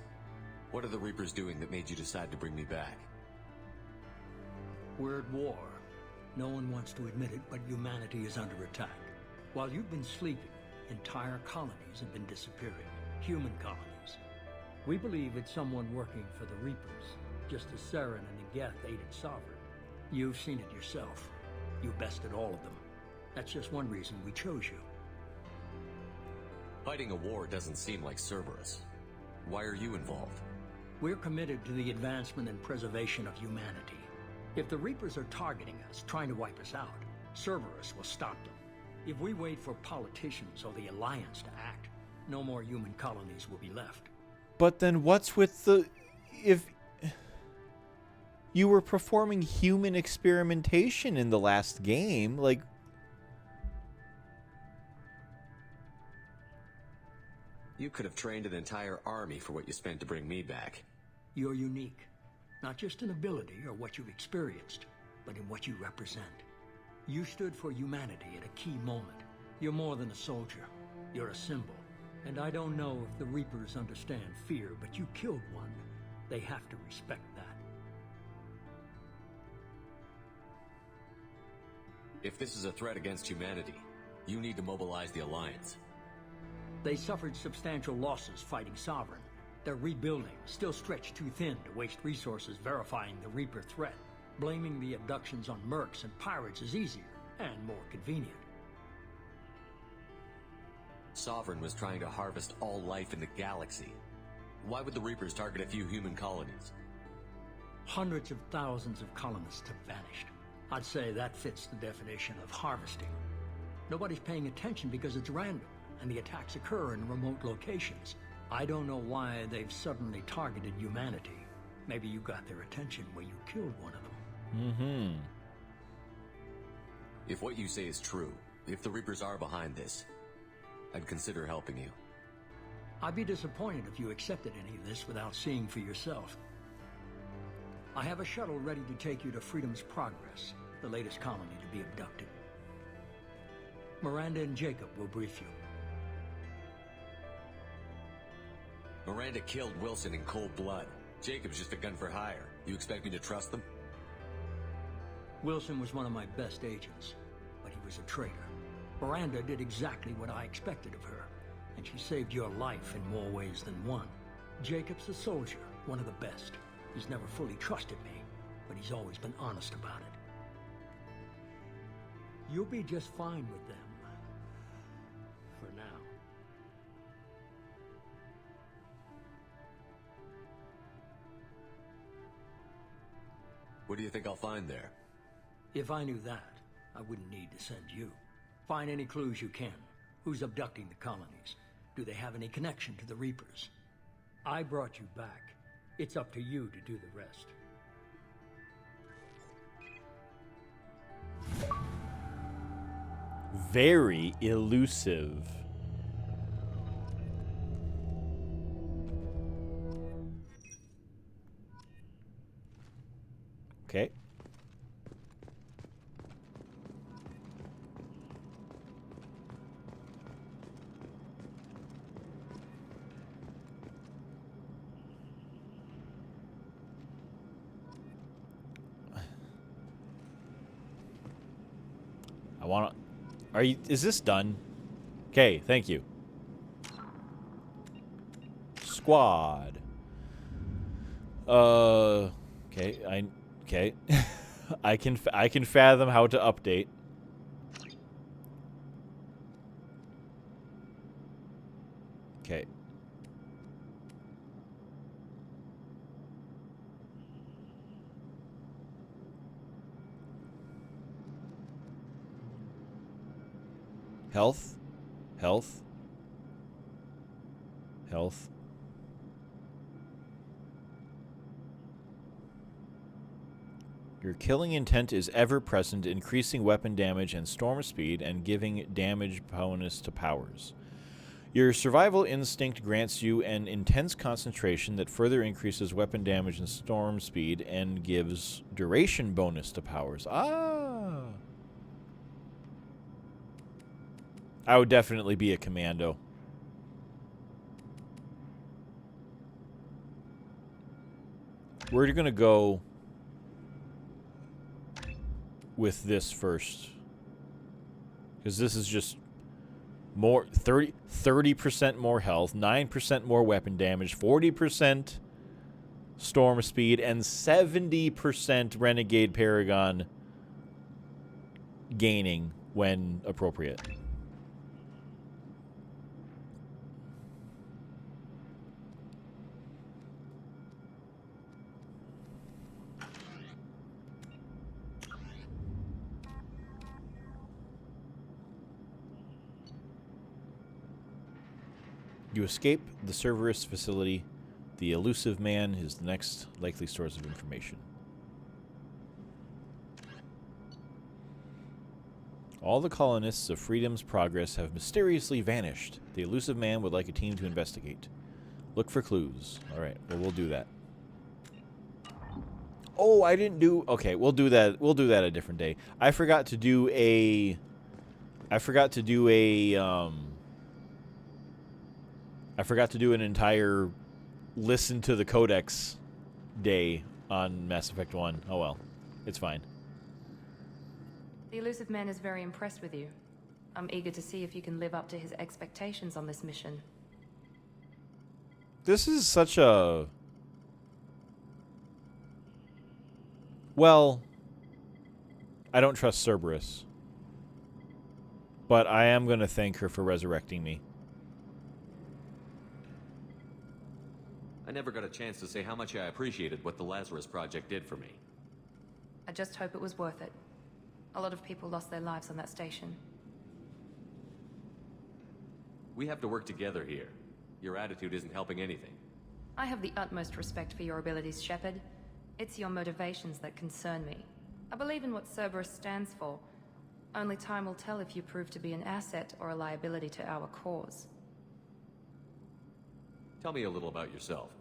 What are the Reapers doing that made you decide to bring me back? We're at war. No one wants to admit it, but humanity is under attack. While you've been sleeping, entire colonies have been disappearing. Human colonies. We believe it's someone working for the Reapers, just as Saren and Geth aided Sovereign. You've seen it yourself. You bested all of them. That's just one reason we chose you. Fighting a war doesn't seem like Cerberus. Why are you involved? We're committed to the advancement and preservation of humanity. If the Reapers are targeting us, trying to wipe us out, Cerberus will stop them. If we wait for politicians or the Alliance to act, no more human colonies will be left. But then what's with the... if... You were performing human experimentation in the last game. Like, You could have trained an entire army for what you spent to bring me back. You're unique, not just in ability or what you've experienced, but in what you represent. You stood for humanity at a key moment. You're more than a soldier. You're a symbol. And I don't know if the Reapers understand fear, but you killed one. They have to respect that. If this is a threat against humanity, you need to mobilize the Alliance. They suffered substantial losses fighting Sovereign. They're rebuilding, still stretched too thin to waste resources verifying the Reaper threat. Blaming the abductions on mercs and pirates is easier and more convenient. Sovereign was trying to harvest all life in the galaxy. Why would the Reapers target a few human colonies? Hundreds of thousands of colonists have vanished. I'd say that fits the definition of harvesting. Nobody's paying attention because it's random, and the attacks occur in remote locations. I don't know why they've suddenly targeted humanity. Maybe you got their attention when you killed one of them. mm-hmm. If what you say is true, if the Reapers are behind this, I'd consider helping you. I'd be disappointed if you accepted any of this without seeing for yourself. I have a shuttle ready to take you to Freedom's Progress, the latest colony to be abducted. Miranda and Jacob will brief you. Miranda killed Wilson in cold blood. Jacob's just a gun for hire. You expect me to trust them? Wilson was one of my best agents, but he was a traitor. Miranda did exactly what I expected of her, and she saved your life in more ways than one. Jacob's a soldier, one of the best. He's never fully trusted me, but he's always been honest about it. You'll be just fine with them. For now. What do you think I'll find there? If I knew that, I wouldn't need to send you. Find any clues you can. Who's abducting the colonies? Do they have any connection to the Reapers? I brought you back. It's up to you to do the rest. Very elusive. Okay. I want to... Are you... Is this done? Okay, thank you. Squad. Okay, okay. I can fathom how to update. Okay. Health. Health. Health. Your killing intent is ever present, increasing weapon damage and storm speed and giving damage bonus to powers. Your survival instinct grants you an intense concentration that further increases weapon damage and storm speed and gives duration bonus to powers. Ah! I would definitely be a commando. We're going to go with this first, because this is just more 30% more health, 9% more weapon damage, 40% storm speed, and 70% Renegade Paragon gaining when appropriate. You escape the Cerberus facility. The elusive man is the next likely source of information. All the colonists of Freedom's Progress have mysteriously vanished. The elusive man would like a team to investigate. Look for clues. All right, well, we'll do that. Oh, I didn't do... Okay, we'll do that. We'll do that a different day. I forgot to do a... I forgot to do an entire listen to the Codex day on Mass Effect 1. Oh well. It's fine. The elusive man is very impressed with you. I'm eager to see if you can live up to his expectations on this mission. This is such a... Well, I don't trust Cerberus. But I am going to thank her for resurrecting me. I never got a chance to say how much I appreciated what the Lazarus Project did for me. I just hope it was worth it. A lot of people lost their lives on that station. We have to work together here. Your attitude isn't helping anything. I have the utmost respect for your abilities, Shepard. It's your motivations that concern me. I believe in what Cerberus stands for. Only time will tell if you prove to be an asset or a liability to our cause. Tell me a little about yourself.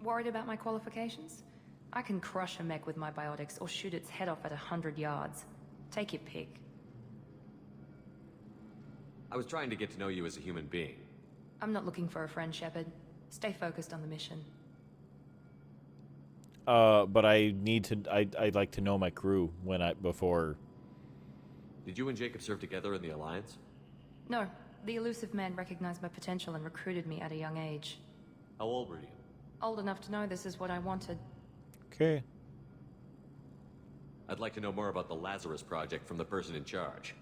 Worried about my qualifications? I can crush a mech with my biotics or shoot its head off at 100 yards. Take your pick. I was trying to get to know you as a human being. I'm not looking for a friend, Shepard. Stay focused on the mission. But I need to... I'd like to know my crew before... Did you and Jacob serve together in the Alliance? No. The elusive man recognized my potential and recruited me at a young age. How old were you? Old enough to know this is what I wanted. Okay. I'd like to know more about the Lazarus Project from the person in charge.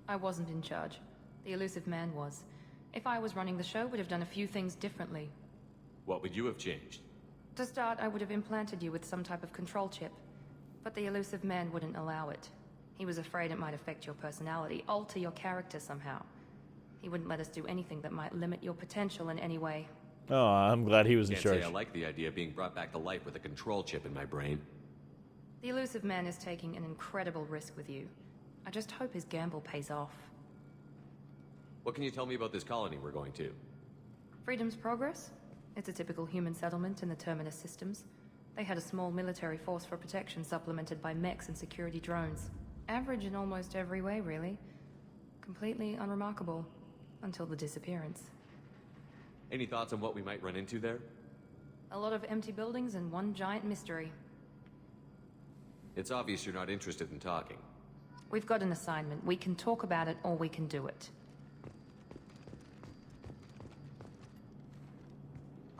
I wasn't in charge. The elusive man was. If I was running the show, would have done a few things differently. What would you have changed? To start, I would have implanted you with some type of control chip. But the elusive man wouldn't allow it. He was afraid it might affect your personality, alter your character somehow. He wouldn't let us do anything that might limit your potential in any way. Oh, I'm glad he was in Can't charge. say I like the idea of being brought back to life with a control chip in my brain. The elusive man is taking an incredible risk with you. I just hope his gamble pays off. What can you tell me about this colony we're going to? Freedom's Progress? It's a typical human settlement in the Terminus systems. They had a small military force for protection supplemented by mechs and security drones. Average in almost every way, really. Completely unremarkable. Until the disappearance. Any thoughts on what we might run into there? A lot of empty buildings and one giant mystery. It's obvious you're not interested in talking. We've got an assignment. We can talk about it or we can do it.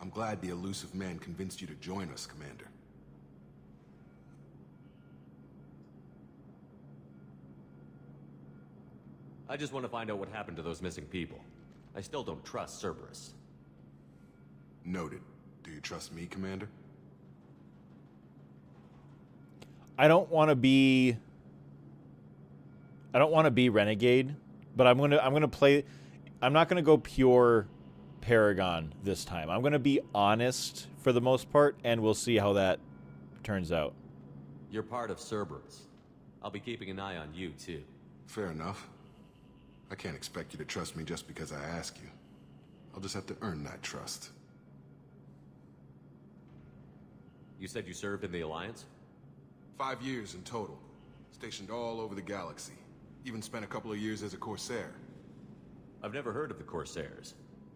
I'm glad the elusive man convinced you to join us, Commander. I just want to find out what happened to those missing people. I still don't trust Cerberus. Noted. Do you trust me, Commander? I don't want to be Renegade, but I'm gonna play. I'm not gonna go pure Paragon this time. I'm gonna be honest for the most part, and we'll see how that turns out. You're part of Cerberus. I'll be keeping an eye on you too. Fair enough. I can't expect you to trust me just because I ask you. I'll just have to earn that trust. You said you served in the Alliance? 5 years in total. Stationed all over the galaxy. Even spent a couple of years as a Corsair. I've never heard of the Corsairs.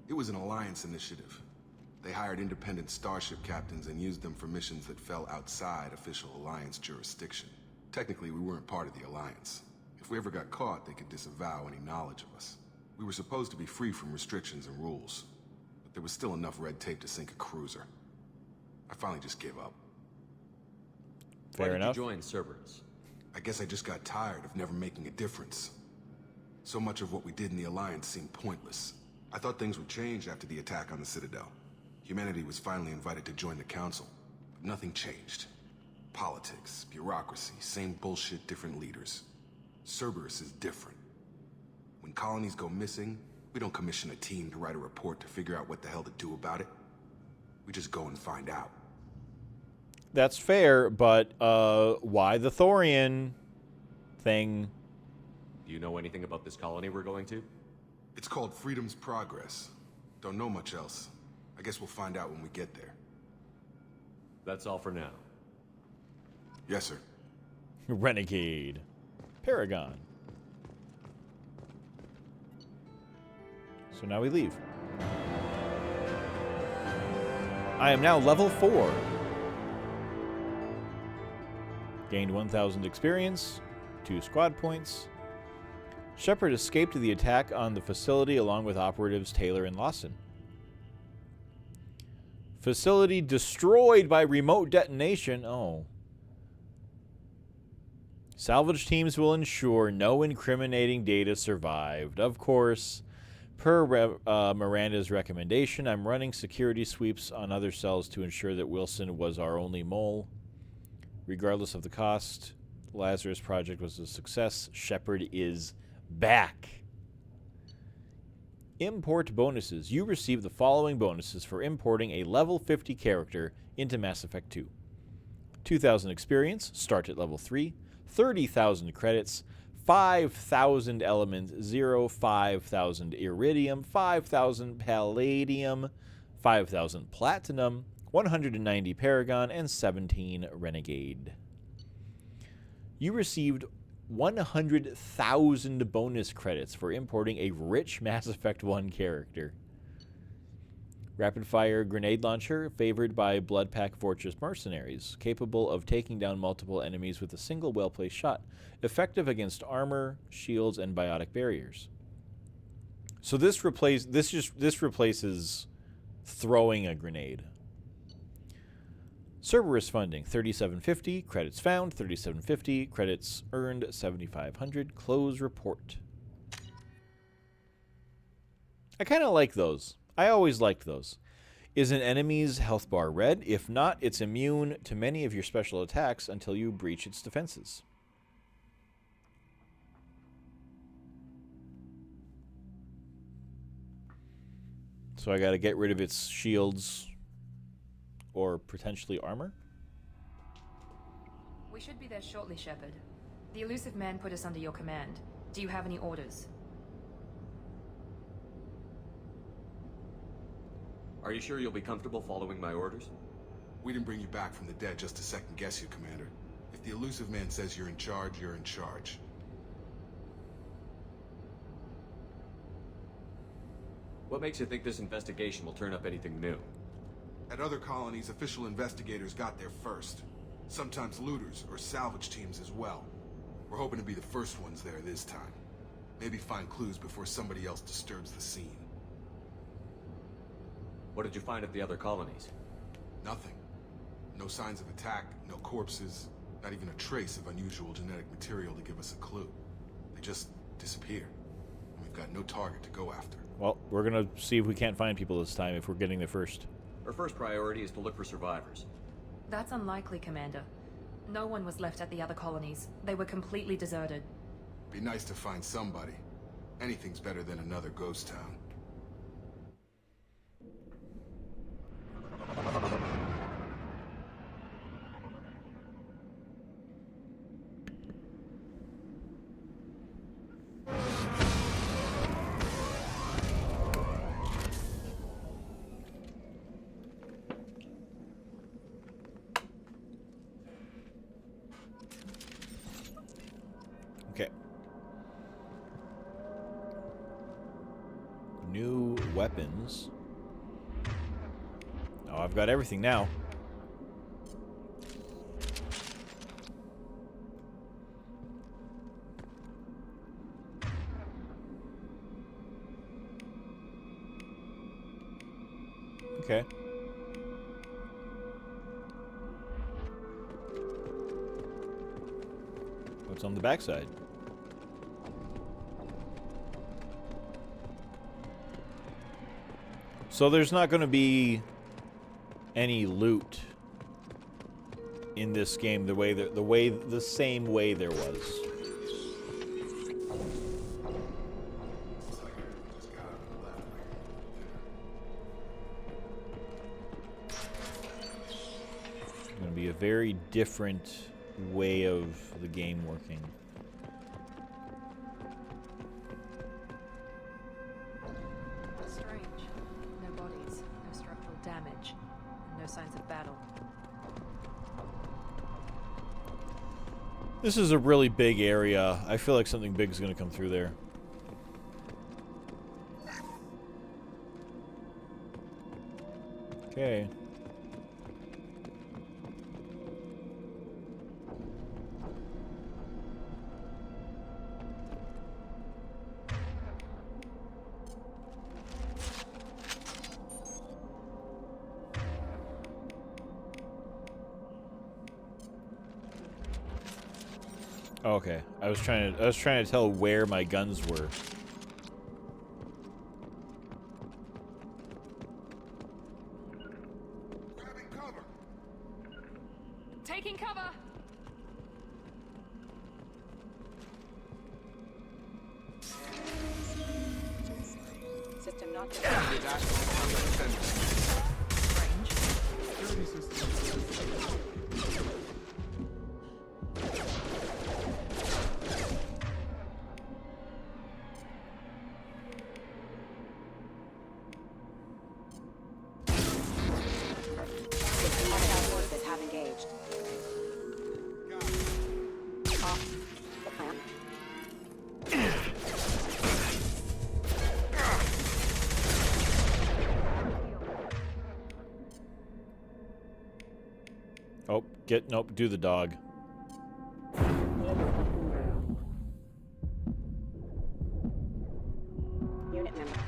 It was an Alliance initiative. They hired independent starship captains and used them for missions that fell outside official Alliance jurisdiction. Technically, we weren't part of the Alliance. If we ever got caught, they could disavow any knowledge of us. We were supposed to be free from restrictions and rules, but there was still enough red tape to sink a cruiser. I finally just gave up. Fair enough. Why did you join Cerberus? I guess I just got tired of never making a difference. So much of what we did in the Alliance seemed pointless. I thought things would change after the attack on the Citadel. Humanity was finally invited to join the Council, but nothing changed. Politics, bureaucracy, same bullshit, different leaders. Cerberus is different. When colonies go missing, we don't commission a team to write a report to figure out what the hell to do about it. We just go and find out. That's fair, but why the Thorian thing? Do you know anything about this colony we're going to? It's called Freedom's Progress. Don't know much else. I guess we'll find out when we get there. That's all for now. Yes, sir. Renegade. Paragon. So now we leave. I am now level 4. Gained 1,000 experience, 2 squad points. Shepard escaped the attack on the facility along with operatives Taylor and Lawson. Facility destroyed by remote detonation. Oh. Salvage teams will ensure no incriminating data survived. Of course, per Miranda's recommendation, I'm running security sweeps on other cells to ensure that Wilson was our only mole. Regardless of the cost, Lazarus Project was a success. Shepard is back. Import bonuses. You receive the following bonuses for importing a level 50 character into Mass Effect 2. 2,000 experience, start at level 3. 30,000 credits. 5,000 element 0. 5,000 iridium. 5,000 palladium. 5,000 platinum. 190 paragon. And 17 renegade. You received 100,000 bonus credits for importing a rich Mass Effect 1 character. Rapid-fire grenade launcher favored by Bloodpack Fortress mercenaries, capable of taking down multiple enemies with a single well-placed shot, effective against armor, shields, and biotic barriers. So this replaces throwing a grenade. Cerberus funding, 3750, credits found, 3750, credits earned, 7500, close report. I kind of like those. I always liked those. Is an enemy's health bar red? If not, it's immune to many of your special attacks until you breach its defenses. So I gotta get rid of its shields or potentially armor? We should be there shortly, Shepard. The Elusive Man put us under your command. Do you have any orders? Are you sure you'll be comfortable following my orders? We didn't bring you back from the dead just to second guess you, Commander. If the Elusive Man says you're in charge, you're in charge. What makes you think this investigation will turn up anything new? At other colonies, official investigators got there first. Sometimes looters or salvage teams as well. We're hoping to be the first ones there this time. Maybe find clues before somebody else disturbs the scene. What did you find at the other colonies? Nothing. No signs of attack, no corpses, not even a trace of unusual genetic material to give us a clue. They just disappear. And we've got no target to go after. Well, we're gonna see if we can't find people this time if we're getting there first. Our first priority is to look for survivors. That's unlikely, Commander. No one was left at the other colonies. They were completely deserted. Be nice to find somebody. Anything's better than another ghost town. Okay. New weapons. Oh, I've got everything now. Okay. What's on the backside? So there's not going to be any loot in this game the same way there was. It's going to be a very different way of the game working. damage. No signs of battle. This is a really big area. I feel like something big is going to come through there. Okay. Okay. I was trying to tell where my guns were. Grabbing cover. Taking cover! System not Security system. Hostile forces have engaged. Off the plan. Oh, nope, do the dog. Unit member.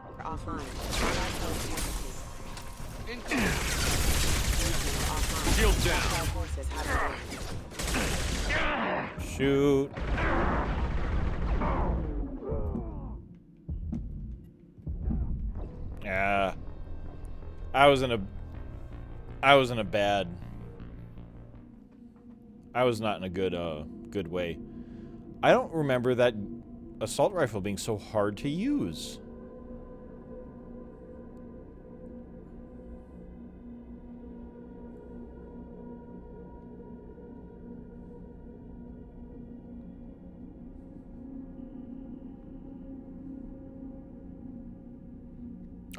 We're offline. Offline. Shield down. Hostile forces have engaged. Shoot. Yeah. I was not in a good way. I don't remember that assault rifle being so hard to use.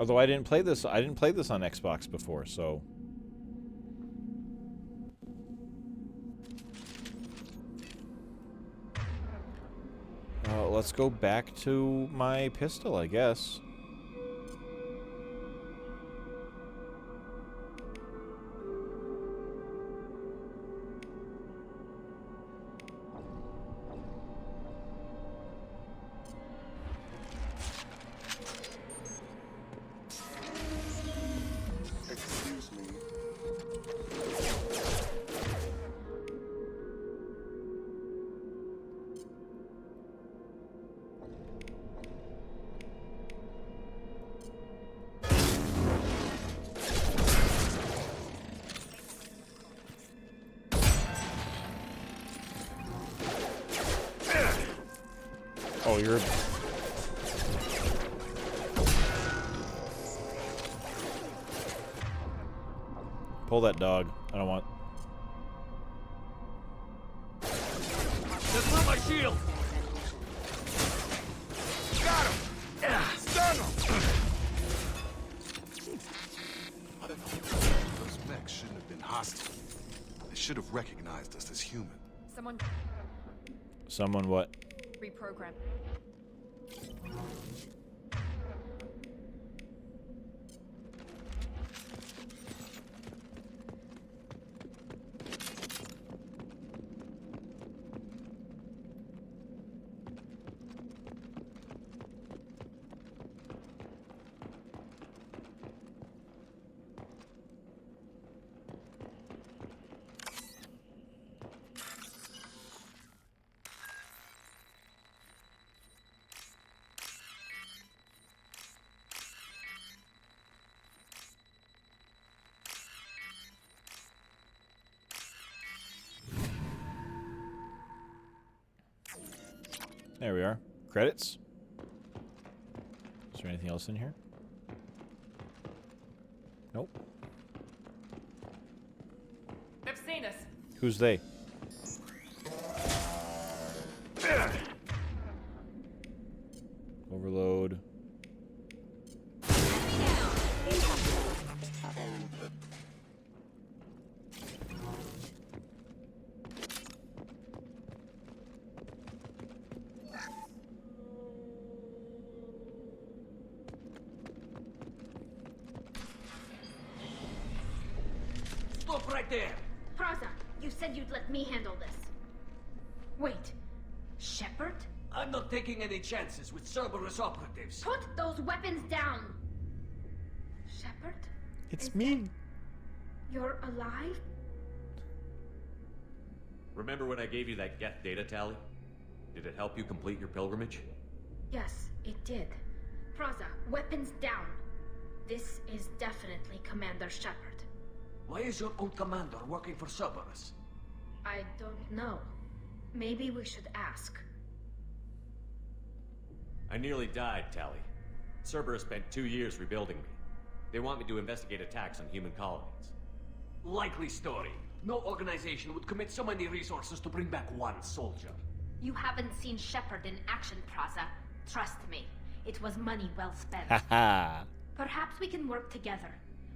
Although I didn't play this on Xbox before, so let's go back to my pistol, I guess. Excuse me. Oh, you're... Pull that dog. I don't want... Just not my shield! Got him! Stun him! Those mechs shouldn't have been hostile. They should have recognized us as human. Someone what? Reprogram. There we are. Credits. Is there anything else in here? Nope. They've seen us. Who's they? Overload. Stop right there! Praza, you said you'd let me handle this. Wait, Shepard? I'm not taking any chances with Cerberus operatives. Put those weapons down! Shepard? It's me. You're alive? Remember when I gave you that Geth data tally? Did it help you complete your pilgrimage? Yes, it did. Praza, weapons down. This is definitely Commander Shepard. Why is your old commander working for Cerberus? I don't know. Maybe we should ask. I nearly died, Tally. Cerberus spent 2 years rebuilding me. They want me to investigate attacks on human colonies. Likely story. No organization would commit so many resources to bring back one soldier. You haven't seen Shepard in action, Praza. Trust me, it was money well spent. Haha. Perhaps we can work together.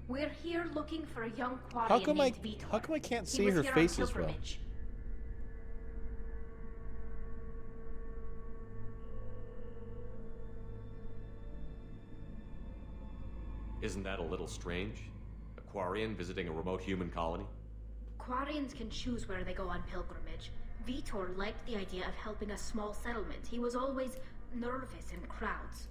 We're here looking for a young Quarian named Vitor. How come I can't He see was her here on face as well? pilgrimage. Isn't that a little strange? A Quarian visiting a remote human colony? Quarians can choose where they go on pilgrimage. Vitor liked the idea of helping a small settlement. He was always nervous in crowds.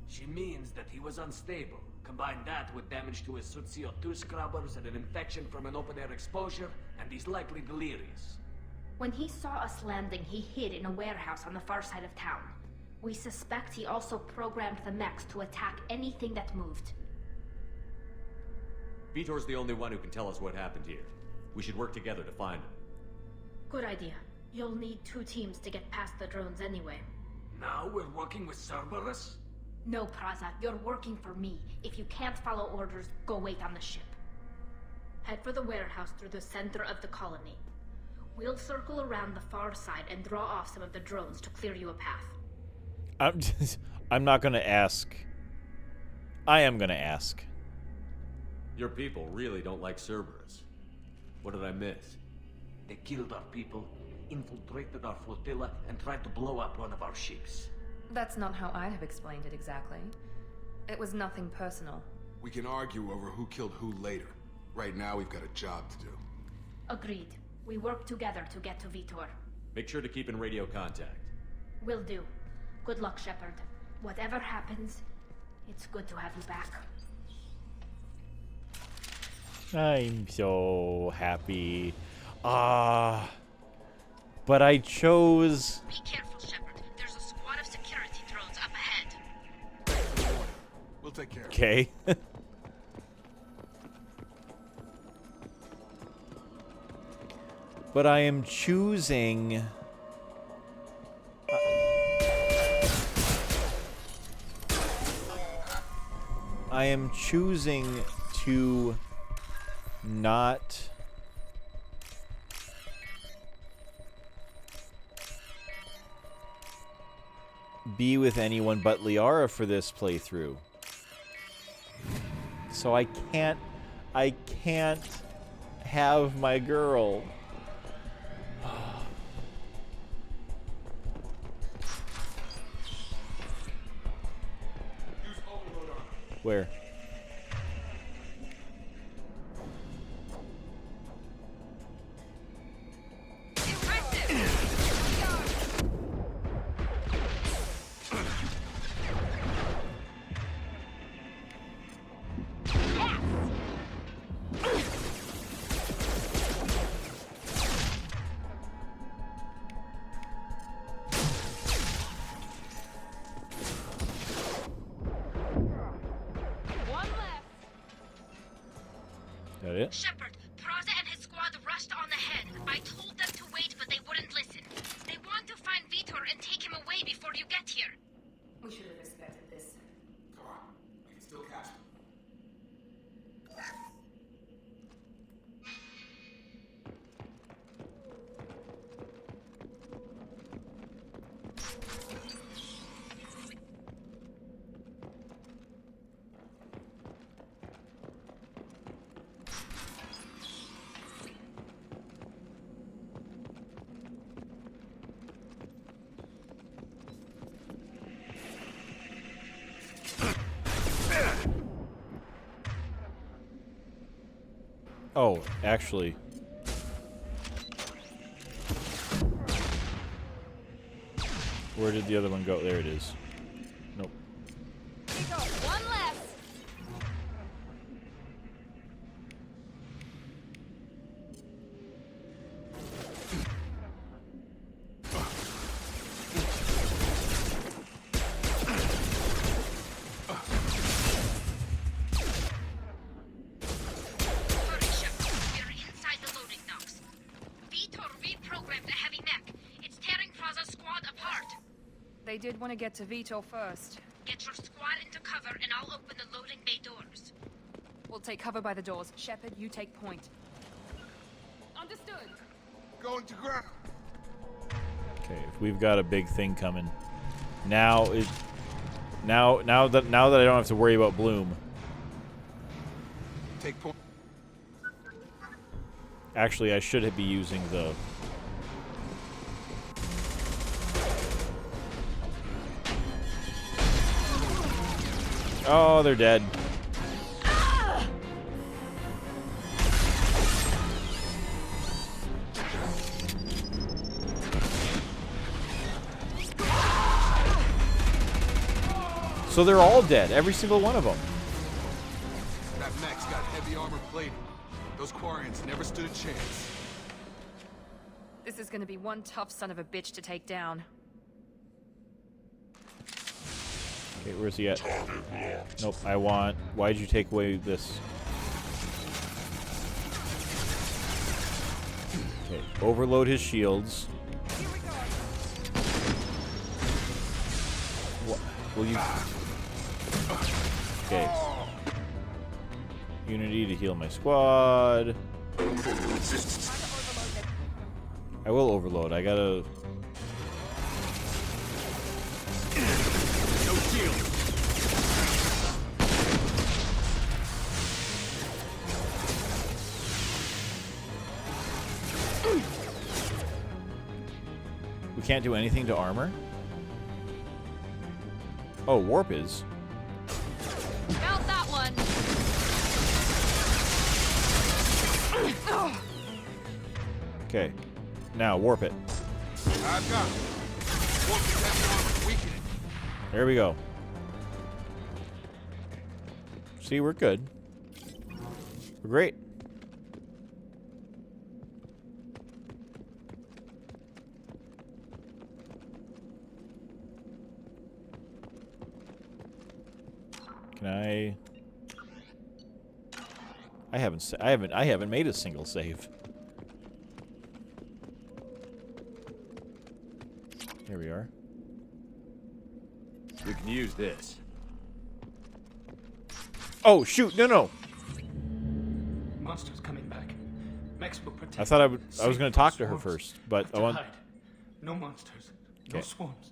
She means that he was unstable. Combine that with damage to his suit CO2 scrubbers and an infection from an open-air exposure, and he's likely delirious. When he saw us landing, he hid in a warehouse on the far side of town. We suspect he also programmed the mechs to attack anything that moved. Vitor's the only one who can tell us what happened here. We should work together to find him. Good idea. You'll need 2 teams to get past the drones anyway. Now we're working with Cerberus? No, Praza, you're working for me. If you can't follow orders, go wait on the ship. Head for the warehouse through the center of the colony. We'll circle around the far side and draw off some of the drones to clear you a path. I'm not gonna ask. I am gonna ask. Your people really don't like Cerberus. What did I miss? They killed our people, infiltrated our flotilla, and tried to blow up one of our ships. That's not how I'd have explained it exactly. It was nothing personal. We can argue over who killed who later. Right now, we've got a job to do. Agreed. We work together to get to Vitor. Make sure to keep in radio contact. Will do. Good luck, Shepard. Whatever happens, it's good to have you back. I'm so happy. But I chose... Be careful, Shepard. There's a squad of security drones up ahead. We'll take care of it. Okay. But I am choosing... I am choosing to not... be with anyone but Liara for this playthrough. So I can't have my girl. Where? That it? Shepard, Praza and his squad rushed on ahead. I told them to wait, but they wouldn't listen. They want to find Vitor and take him away before you get here. We should have expected this. Come on, we can still catch them. Oh, actually. Where did the other one go? There it is. Nope. One less. Hurry, Shepard. We're inside the loading docks. Vitor reprogrammed the heavy mech. It's tearing Faza's squad apart. They did want to get to Vito first. Get your squad into cover and I'll open the loading bay doors. We'll take cover by the doors. Shepard, you take point. Understood. Going to ground. Okay, if we've got a big thing coming. Now that I don't have to worry about Bloom. Take point. Actually, I should be using the... Oh, they're dead. So they're all dead, every single one of them. That mech's got heavy armor plating. Those Quarians never stood a chance. This is gonna be one tough son of a bitch to take down. Okay, where's he at? Nope, I want... Why'd you take away this? Okay, overload his shields. Will you... Okay. Unity to heal my squad. I will overload. I gotta... No shield. We can't do anything to armor? Oh, warp is. Found that one. Okay. Now, warp it. I've got it. Warping heavy armor weakened. There we go. See, we're good. We're great. Can I haven't made a single save. Here we are. We can use this. Oh shoot! No. Monsters coming back. Mechs will protect. I thought I was Save going to talk to her swarms. first, but Have I to want. hide. No monsters. No Okay. swarms.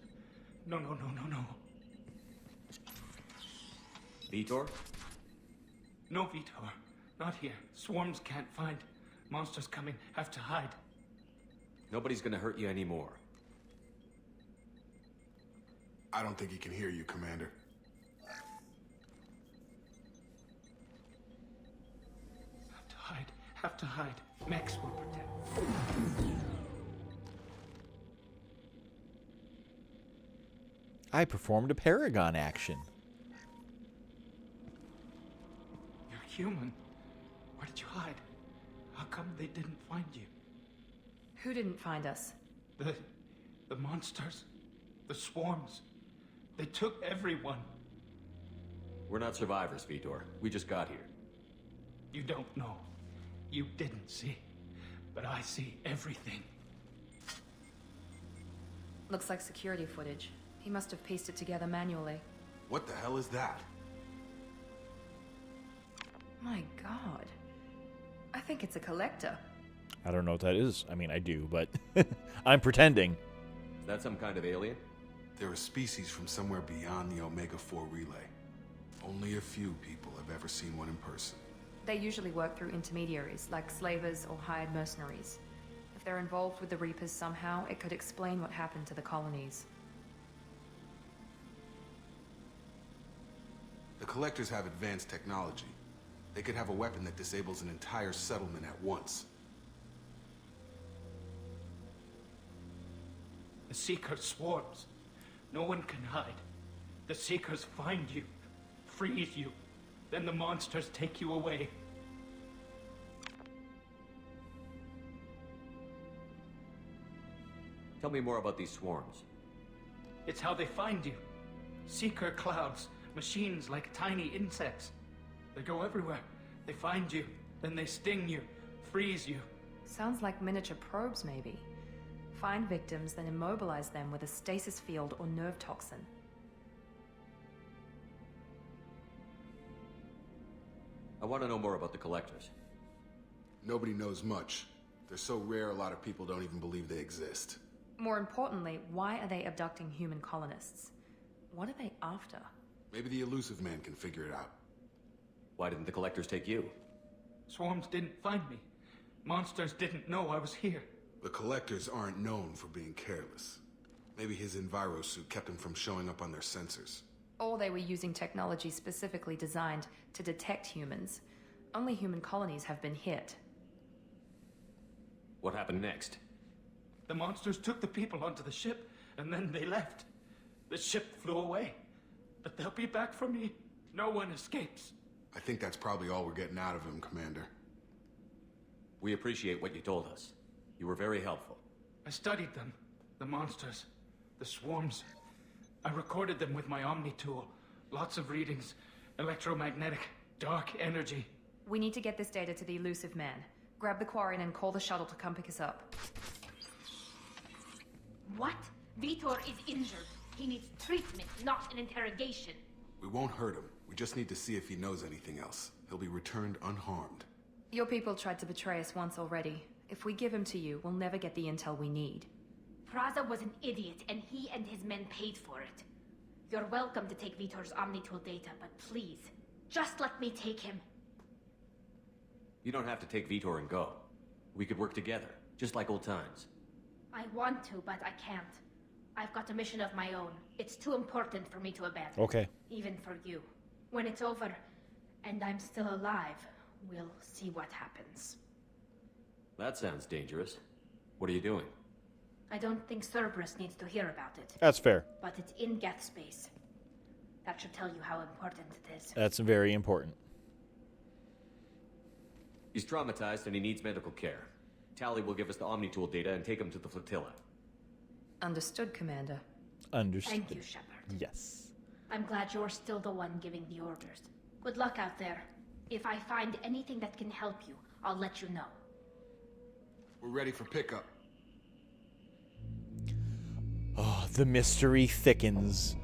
No. Vitor? No, Vitor. Not here. Swarms can't find. Monsters coming. Have to hide. Nobody's gonna hurt you anymore. I don't think he can hear you, Commander. Have to hide. Mechs will protect. I performed a Paragon action. You're human. Where did you hide? How come they didn't find you? Who didn't find us? The monsters. The swarms. They took everyone. We're not survivors, Vitor. We just got here. You don't know. You didn't see. But I see everything. Looks like security footage. He must have pieced it together manually. What the hell is that? My god. I think it's a collector. I don't know what that is. I mean, I do, but I'm pretending. Is that some kind of alien? They're a species from somewhere beyond the Omega-4 relay. Only a few people have ever seen one in person. They usually work through intermediaries, like slavers or hired mercenaries. If they're involved with the Reapers somehow, it could explain what happened to the colonies. The Collectors have advanced technology. They could have a weapon that disables an entire settlement at once. The Seeker swarms. No one can hide. The Seekers find you, freeze you, then the monsters take you away. Tell me more about these swarms. It's how they find you. Seeker clouds, machines like tiny insects. They go everywhere. They find you, then they sting you, freeze you. Sounds like miniature probes, maybe. Find victims, then immobilize them with a stasis field or nerve toxin. I want to know more about the collectors. Nobody knows much. They're so rare, a lot of people don't even believe they exist. More importantly, why are they abducting human colonists? What are they after? Maybe the elusive man can figure it out. Why didn't the collectors take you? Swarms didn't find me. Monsters didn't know I was here. The collectors aren't known for being careless. Maybe his Enviro suit kept him from showing up on their sensors. Or they were using technology specifically designed to detect humans. Only human colonies have been hit. What happened next? The monsters took the people onto the ship, and then they left. The ship flew away. But they'll be back for me. No one escapes. I think that's probably all we're getting out of him, Commander. We appreciate what you told us. You were very helpful. I studied them. The monsters. The swarms. I recorded them with my Omni tool. Lots of readings. Electromagnetic. Dark energy. We need to get this data to the elusive man. Grab the Quarian and call the shuttle to come pick us up. What? Vitor is injured. He needs treatment, not an interrogation. We won't hurt him. We just need to see if he knows anything else. He'll be returned unharmed. Your people tried to betray us once already. If we give him to you, we'll never get the intel we need. Praza was an idiot, and he and his men paid for it. You're welcome to take Vitor's Omnitool data, but please, just let me take him. You don't have to take Vitor and go. We could work together, just like old times. I want to, but I can't. I've got a mission of my own. It's too important for me to abandon. Okay. Even for you. When it's over, and I'm still alive, we'll see what happens. That sounds dangerous. What are you doing? I don't think Cerberus needs to hear about it. That's fair. But it's in Geth space. That should tell you how important it is. That's very important. He's traumatized and he needs medical care. Tali will give us the Omnitool data and take him to the flotilla. Understood, Commander. Understood. Thank you, Shepard. Yes. I'm glad you're still the one giving the orders. Good luck out there. If I find anything that can help you, I'll let you know. We're ready for pickup. Oh, the mystery thickens.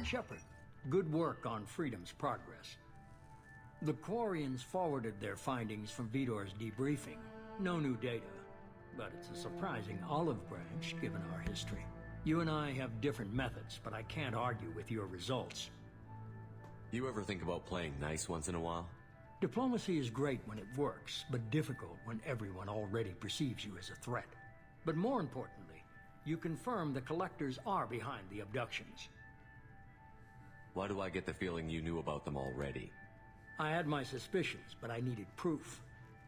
Shepard, good work on Freedom's progress. The Quarians forwarded their findings from Vitor's debriefing. No new data, but it's a surprising olive branch given our history. You and I have different methods, but I can't argue with your results. You ever think about playing nice once in a while? Diplomacy is great when it works, but difficult when everyone already perceives you as a threat. But more importantly, you confirm the Collectors are behind the abductions. Why do I get the feeling you knew about them already? I had my suspicions, but I needed proof.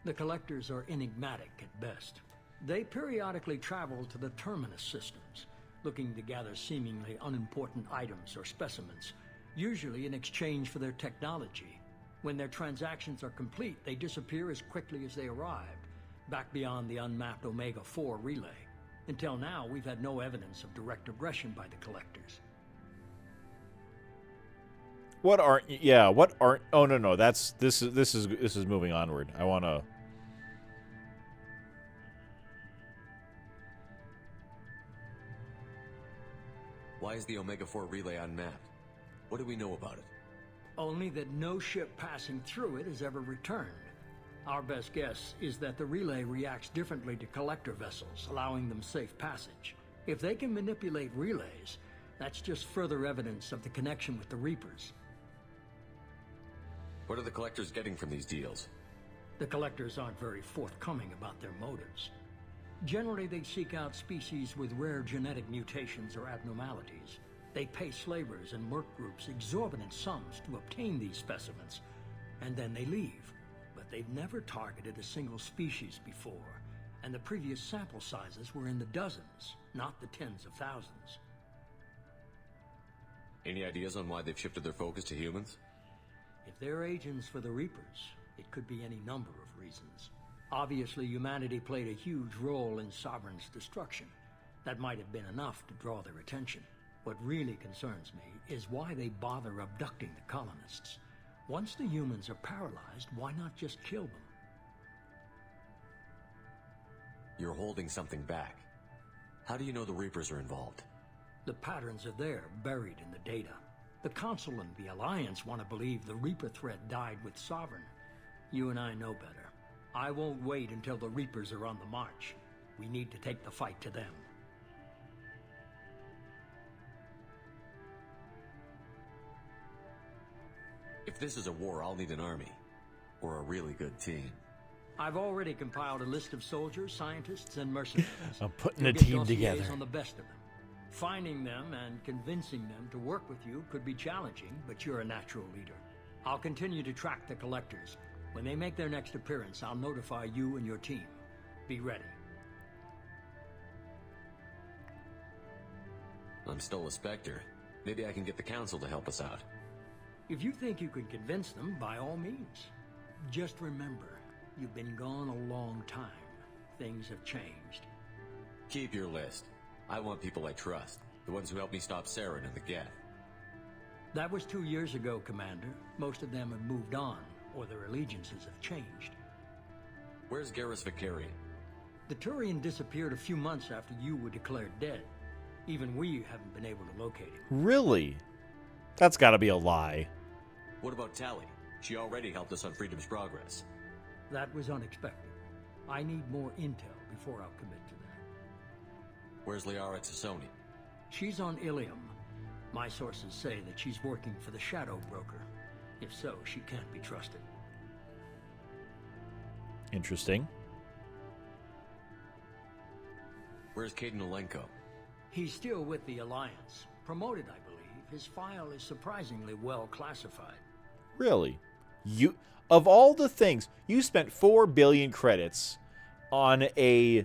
The Collectors are enigmatic at best. They periodically travel to the Terminus systems, looking to gather seemingly unimportant items or specimens, usually in exchange for their technology. When their transactions are complete, they disappear as quickly as they arrived, back beyond the unmapped Omega-4 relay. Until now, we've had no evidence of direct aggression by the Collectors. What aren't? Yeah. What aren't? Oh no. This is moving onward. I want to. Why is the Omega-4 relay unmapped? What do we know about it? Only that no ship passing through it has ever returned. Our best guess is that the relay reacts differently to collector vessels, allowing them safe passage. If they can manipulate relays, that's just further evidence of the connection with the Reapers. What are the collectors getting from these deals? The Collectors aren't very forthcoming about their motives. Generally, they seek out species with rare genetic mutations or abnormalities. They pay slavers and merc groups exorbitant sums to obtain these specimens, and then they leave. But they've never targeted a single species before, and the previous sample sizes were in the dozens, not the tens of thousands. Any ideas on why they've shifted their focus to humans? If they're agents for the Reapers, it could be any number of reasons. Obviously, humanity played a huge role in Sovereign's destruction. That might have been enough to draw their attention. What really concerns me is why they bother abducting the colonists. Once the humans are paralyzed, why not just kill them? You're holding something back. How do you know the Reapers are involved? The patterns are there, buried in the data. The Council and the Alliance want to believe the Reaper threat died with Sovereign. You and I know better. I won't wait until the Reapers are on the march. We need to take the fight to them. If this is a war, I'll need an army. Or a really good team. I've already compiled a list of soldiers, scientists, and mercenaries. I'm putting You'll a get team dossiers together. on the best of them. Finding them and convincing them to work with you could be challenging, but you're a natural leader. I'll continue to track the Collectors. When they make their next appearance, I'll notify you and your team. Be ready. I'm still a Spectre. Maybe I can get the Council to help us out. If you think you can convince them, by all means. Just remember, you've been gone a long time. Things have changed. Keep your list. I want people I trust. The ones who helped me stop Saren and the Geth. That was 2 years ago, Commander. Most of them have moved on, or their allegiances have changed. Where's Garrus Vicarian? The Turian disappeared a few months after you were declared dead. Even we haven't been able to locate him. Really? That's gotta be a lie. What about Tali? She already helped us on Freedom's Progress. That was unexpected. I need more intel before I'll commit to that. Where's Liara Tassoni? She's on Ilium. My sources say that she's working for the Shadow Broker. If so, she can't be trusted. Interesting. Where's Caden Olenko? He's still with the Alliance. Promoted, I believe. His file is surprisingly well classified. Really? You, of all the things, you spent 4 billion credits on a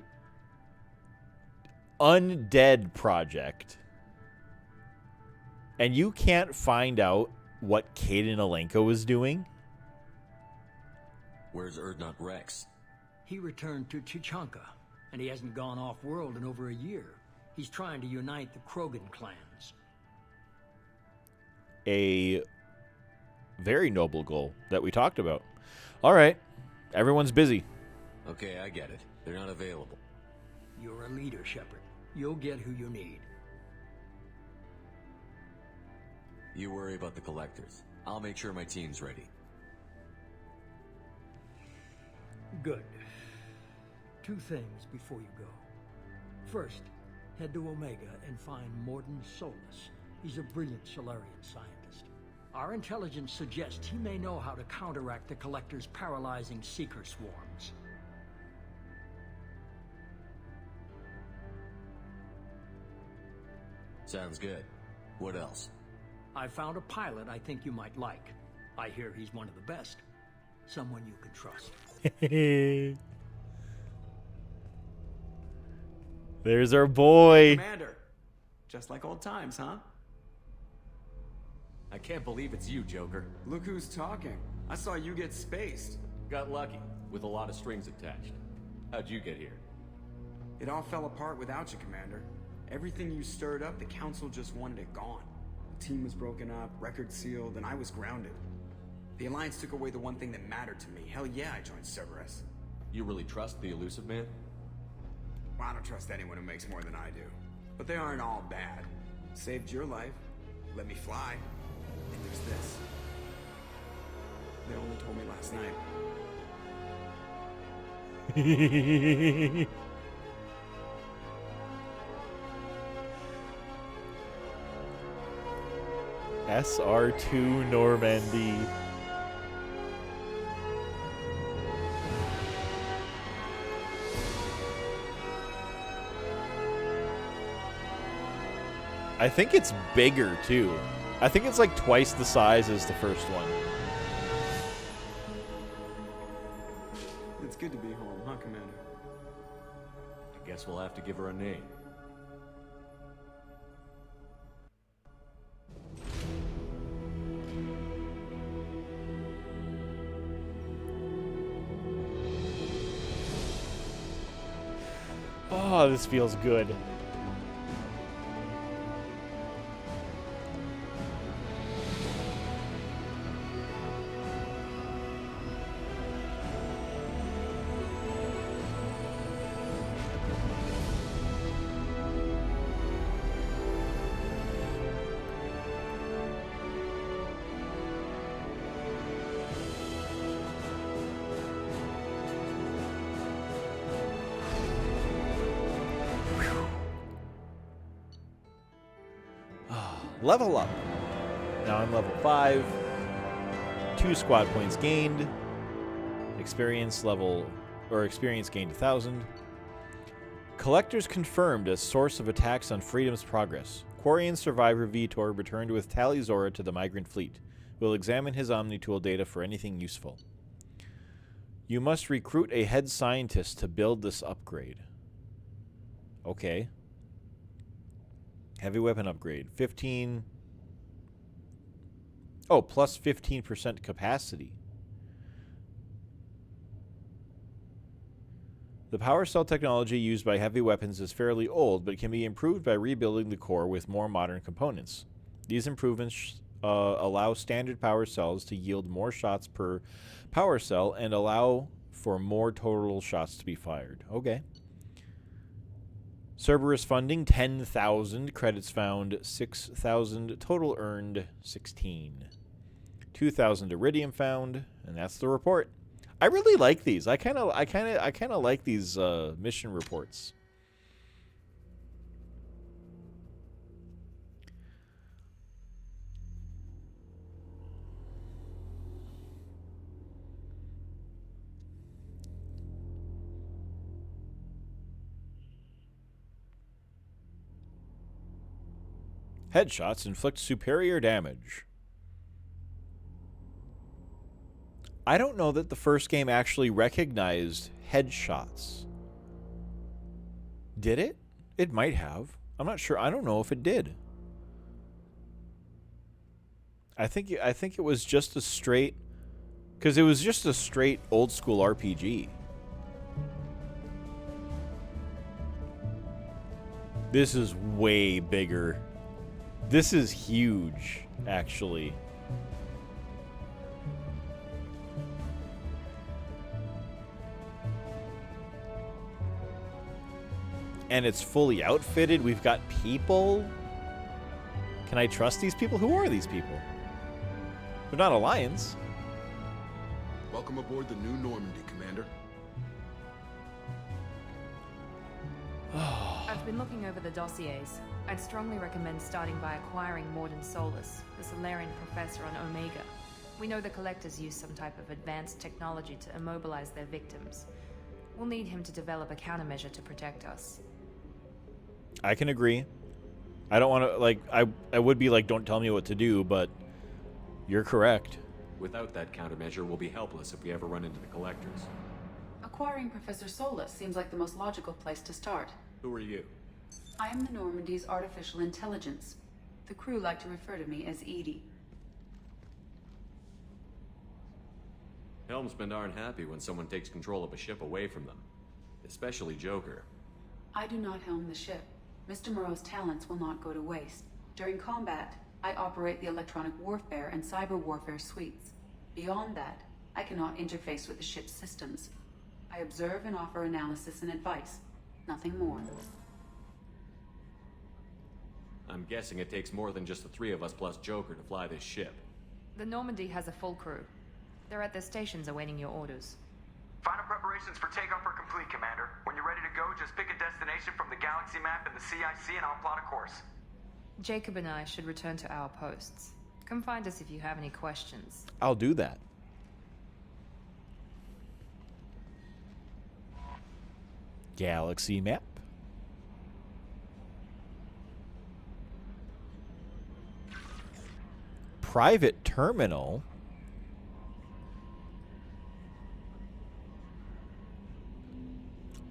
undead project, and you can't find out what Caden Olenko is doing? Where's Urdnot Rex? He returned to Chichanka, and he hasn't gone off-world in over a year. He's trying to unite the Krogan clans. A very noble goal that we talked about. All right. Everyone's busy. Okay, I get it. They're not available. You're a leader, Shepard. You'll get who you need. You worry about the Collectors. I'll make sure my team's ready. Good. 2 things before you go. First, head to Omega and find Mordin Solus. He's a brilliant Solarian scientist. Our intelligence suggests he may know how to counteract the Collector's paralyzing Seeker swarms. Sounds good. What else? I found a pilot I think you might like. I hear he's one of the best. Someone you can trust. There's our boy. Commander. Just like old times, huh? I can't believe it's you, Joker. Look who's talking. I saw you get spaced. Got lucky, with a lot of strings attached. How'd you get here? It all fell apart without you, Commander. Everything you stirred up, the Council just wanted it gone. The team was broken up, record sealed, and I was grounded. The Alliance took away the one thing that mattered to me. Hell yeah, I joined Cerberus. You really trust the Elusive Man? Well, I don't trust anyone who makes more than I do. But they aren't all bad. Saved your life, let me fly, and there's this. They only told me last night. SR2 Normandy. I think it's bigger, too. I think it's like twice the size as the first one. It's good to be home, huh, Commander? I guess we'll have to give her a name. Oh, this feels good. Level up. Now I'm level 5. 2 squad points gained. Experience gained 1,000. Collectors confirmed as source of attacks on Freedom's progress. Quarian survivor Vitor returned with Tali'Zorah to the migrant fleet. We'll examine his Omnitool data for anything useful. You must recruit a head scientist to build this upgrade. Okay. Heavy weapon upgrade. 15. Oh, plus 15% capacity. The power cell technology used by heavy weapons is fairly old, but can be improved by rebuilding the core with more modern components. These improvements allow standard power cells to yield more shots per power cell and allow for more total shots to be fired. Okay. Cerberus funding, 10,000. Credits found, 6,000. Total earned, 16. 2,000 iridium found, and that's the report. I really like these. I kind of like these mission reports. Headshots inflict superior damage. I don't know that the first game actually recognized headshots. Did it? It might have. I'm not sure. I don't know if it did. I think it was just a straight, because it was just a straight old school RPG. This is way bigger. This is huge, actually. And it's fully outfitted. We've got people. Can I trust these people? Who are these people? They're not Alliance. Welcome aboard the new Normandy, Commander. I've been looking over the dossiers. I'd strongly recommend starting by acquiring Mordin Solus, the Solarian professor on Omega. We know the Collectors use some type of advanced technology to immobilize their victims. We'll need him to develop a countermeasure to protect us. I can agree. I don't want to, like, I would be like, don't tell me what to do, but you're correct. Without that countermeasure, we'll be helpless if we ever run into the Collectors. Acquiring Professor Solus seems like the most logical place to start. Who are you? I am the Normandy's artificial intelligence. The crew like to refer to me as Edie. Helmsmen aren't happy when someone takes control of a ship away from them. Especially Joker. I do not helm the ship. Mr. Moreau's talents will not go to waste. During combat, I operate the electronic warfare and cyber warfare suites. Beyond that, I cannot interface with the ship's systems. I observe and offer analysis and advice. Nothing more. I'm guessing it takes more than just the three of us plus Joker to fly this ship. The Normandy has a full crew. They're at their stations awaiting your orders. Final preparations for takeoff are complete, Commander. When you're ready to go, just pick a destination from the galaxy map and the CIC and I'll plot a course. Jacob and I should return to our posts. Come find us if you have any questions. I'll do that. Galaxy map. private terminal.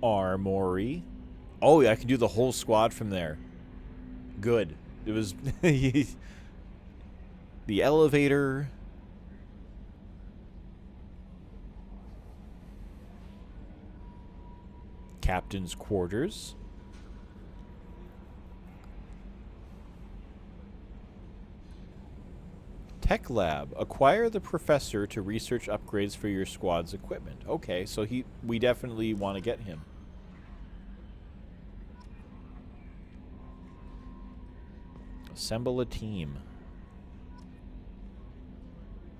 Armory. Oh, yeah, I can do the whole squad from there. Good. It was the elevator. Captain's quarters. Tech lab. Acquire the professor to research upgrades for your squad's equipment. Okay, so we definitely want to get him. Assemble a team.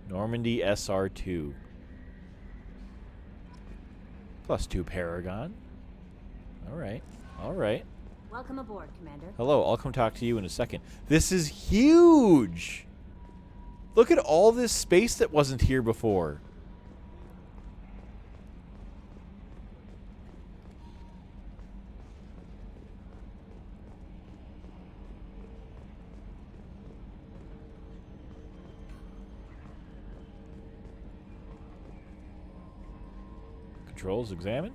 Normandy SR2. +2 Paragon. Alright, alright. Welcome aboard, Commander. Hello, I'll come talk to you in a second. This is huge! Look at all this space that wasn't here before. Controls examine.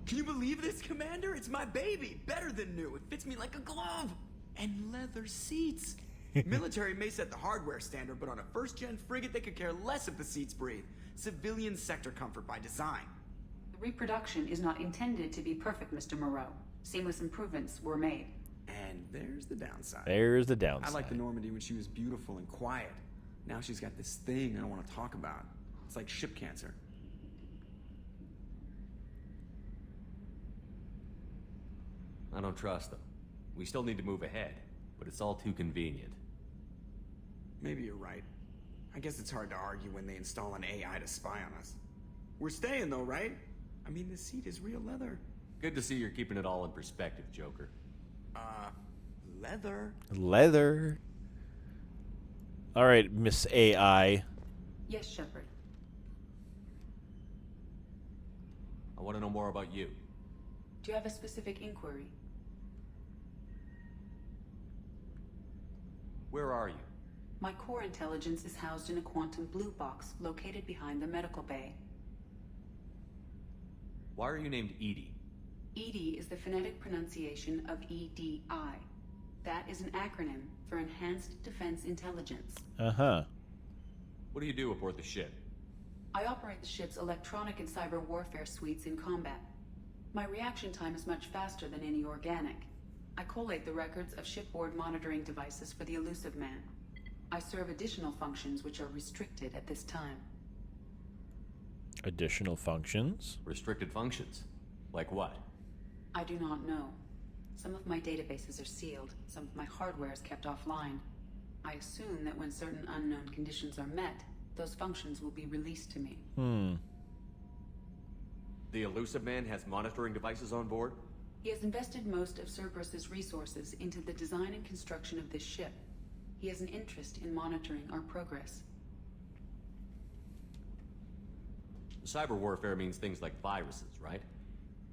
Can you believe this, Commander? It's my baby. Better than new. It fits me like a glove. And leather seats. Military may set the hardware standard, but on a first-gen frigate, they could care less if the seats breathe. Civilian sector comfort by design. The reproduction is not intended to be perfect, Mr. Moreau. Seamless improvements were made. And there's the downside. There's the downside. I liked the Normandy when she was beautiful and quiet. Now she's got this thing I don't want to talk about. It's like ship cancer. I don't trust them. We still need to move ahead, but it's all too convenient. Maybe you're right. I guess it's hard to argue when they install an AI to spy on us. We're staying though, right? I mean, the seat is real leather. Good to see you're keeping it all in perspective, Joker. Leather? Leather. Alright, Miss AI. Yes, Shepard. I want to know more about you. Do you have a specific inquiry? Where are you? My core intelligence is housed in a quantum blue box located behind the medical bay. Why are you named EDI? EDI is the phonetic pronunciation of EDI. That is an acronym for Enhanced Defense Intelligence. Uh-huh. What do you do aboard the ship? I operate the ship's electronic and cyber warfare suites in combat. My reaction time is much faster than any organic. I collate the records of shipboard monitoring devices for the Elusive Man. I serve additional functions which are restricted at this time. Additional functions? Restricted functions? Like what? I do not know. Some of my databases are sealed, some of my hardware is kept offline. I assume that when certain unknown conditions are met, those functions will be released to me. The Elusive Man has monitoring devices on board? He has invested most of Cerberus's resources into the design and construction of this ship. He has an interest in monitoring our progress. Cyber warfare means things like viruses, right?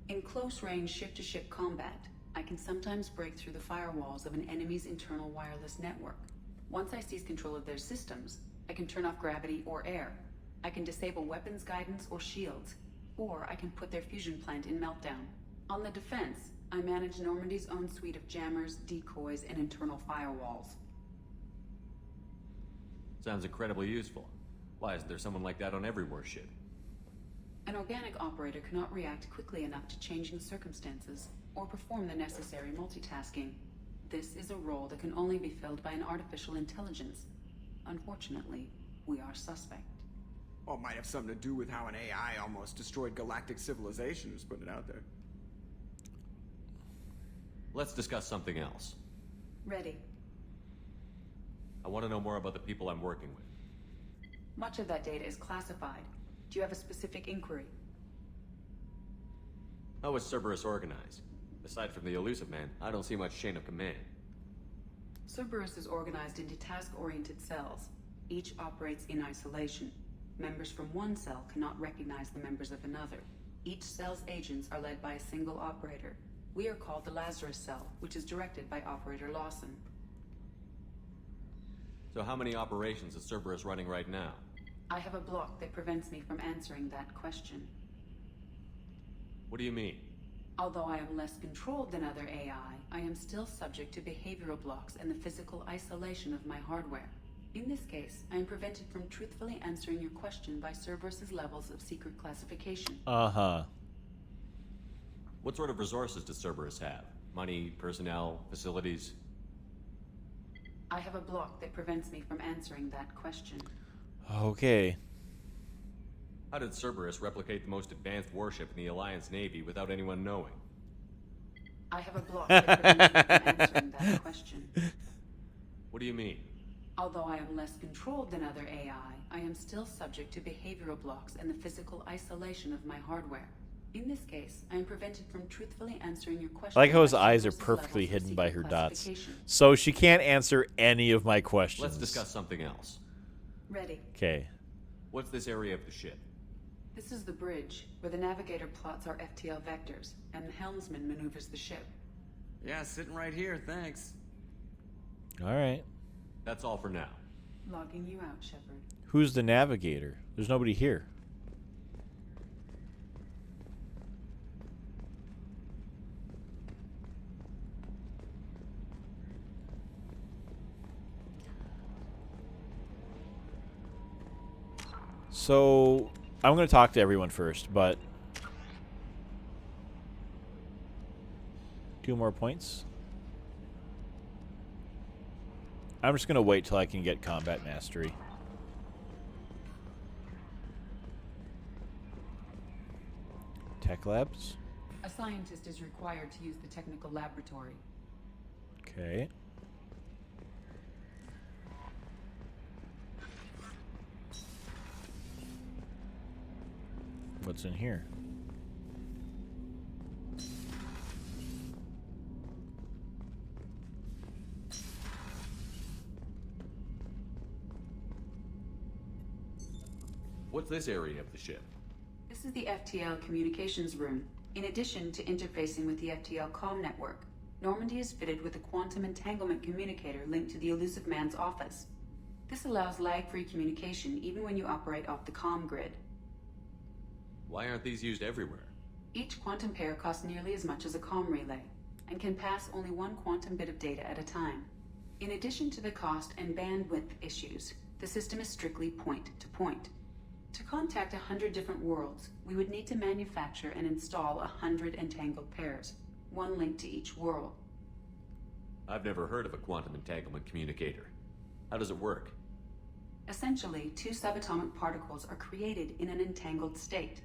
In close-range ship-to-ship combat, I can sometimes break through the firewalls of an enemy's internal wireless network. Once I seize control of their systems, I can turn off gravity or air. I can disable weapons guidance or shields, or I can put their fusion plant in meltdown. On the defense, I manage Normandy's own suite of jammers, decoys, and internal firewalls. Sounds incredibly useful. Why isn't there someone like that on every warship? An organic operator cannot react quickly enough to changing circumstances or perform the necessary multitasking. This is a role that can only be filled by an artificial intelligence. Unfortunately, we are suspect. Well, it might have something to do with how an AI almost destroyed galactic civilization, who's putting it out there. Let's discuss something else. Ready. I want to know more about the people I'm working with. Much of that data is classified. Do you have a specific inquiry? How is Cerberus organized? Aside from the Elusive Man, I don't see much chain of command. Cerberus is organized into task-oriented cells. I Each operates in isolation. Members from one cell cannot recognize the members of another. Each cell's agents are led by a single operator. We are called the Lazarus Cell, which is directed by Operator Lawson. So how many operations is Cerberus running right now? I have a block that prevents me from answering that question. What do you mean? Although I am less controlled than other AI, I am still subject to behavioral blocks and the physical isolation of my hardware. In this case, I am prevented from truthfully answering your question by Cerberus's levels of secret classification. Uh-huh. What sort of resources does Cerberus have? Money, personnel, facilities? I have a block that prevents me from answering that question. Okay. How did Cerberus replicate the most advanced warship in the Alliance Navy without anyone knowing? I have a block that prevents me from answering that question. What do you mean? Although I am less controlled than other AI, I am still subject to behavioral blocks and the physical isolation of my hardware. In this case, I am prevented from truthfully answering your question. I like how his by eyes are Cerberus's perfectly levels of hidden by her secret dots. classification. So she can't answer any of my questions. Let's discuss something else. Ready. Okay. What's this area of the ship? This is the bridge, where the navigator plots our FTL vectors, and the helmsman maneuvers the ship. Yeah, sitting right here, thanks. Alright. That's all for now. Logging you out, Shepard. Who's the navigator? There's nobody here. So, I'm going to talk to everyone first, but 2 more points. I'm just going to wait till I can get combat mastery. Tech labs. A scientist is required to use the technical laboratory. Okay. What's in here? What's this area of the ship? This is the FTL communications room. In addition to interfacing with the FTL comm network, Normandy is fitted with a quantum entanglement communicator linked to the Elusive Man's office. This allows lag-free communication even when you operate off the comm grid. Why aren't these used everywhere? Each quantum pair costs nearly as much as a comm relay, and can pass only one quantum bit of data at a time. In addition to the cost and bandwidth issues, the system is strictly point-to-point. To contact 100 different worlds, we would need to manufacture and install 100 entangled pairs, one linked to each world. I've never heard of a quantum entanglement communicator. How does it work? Essentially, 2 subatomic particles are created in an entangled state.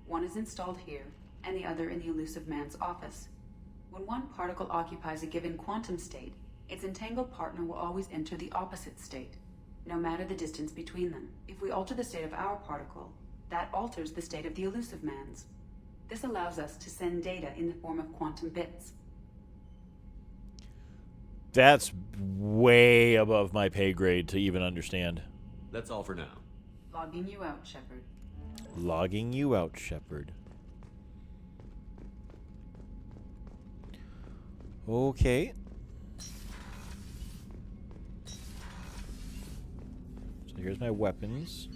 One is installed here, and the other in the Elusive Man's office. When one particle occupies a given quantum state, its entangled partner will always enter the opposite state, no matter the distance between them. If we alter the state of our particle, that alters the state of the Elusive Man's. This allows us to send data in the form of quantum bits. That's way above my pay grade to even understand. That's all for now. Logging you out, Shepard. Logging you out, Shepard. Okay. So here's my weapons.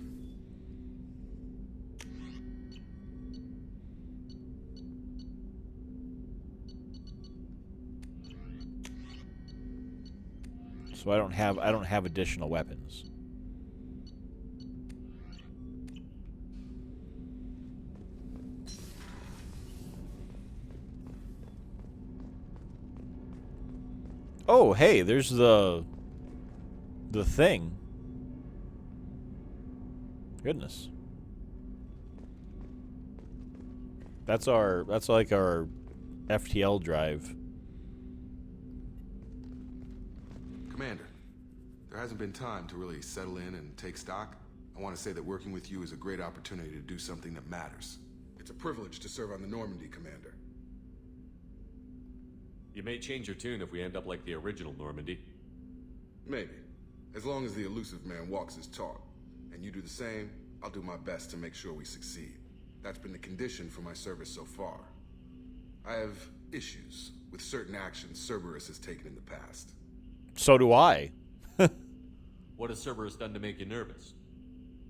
So I don't have additional weapons. Oh, hey, there's the thing. Goodness. That's like our FTL drive. Commander, there hasn't been time to really settle in and take stock. I want to say that working with you is a great opportunity to do something that matters. It's a privilege to serve on the Normandy, Commander. You may change your tune if we end up like the original Normandy. Maybe. As long as the elusive man walks his talk, and you do the same, I'll do my best to make sure we succeed. That's been the condition for my service so far. I have issues with certain actions Cerberus has taken in the past. So do I. What has Cerberus done to make you nervous?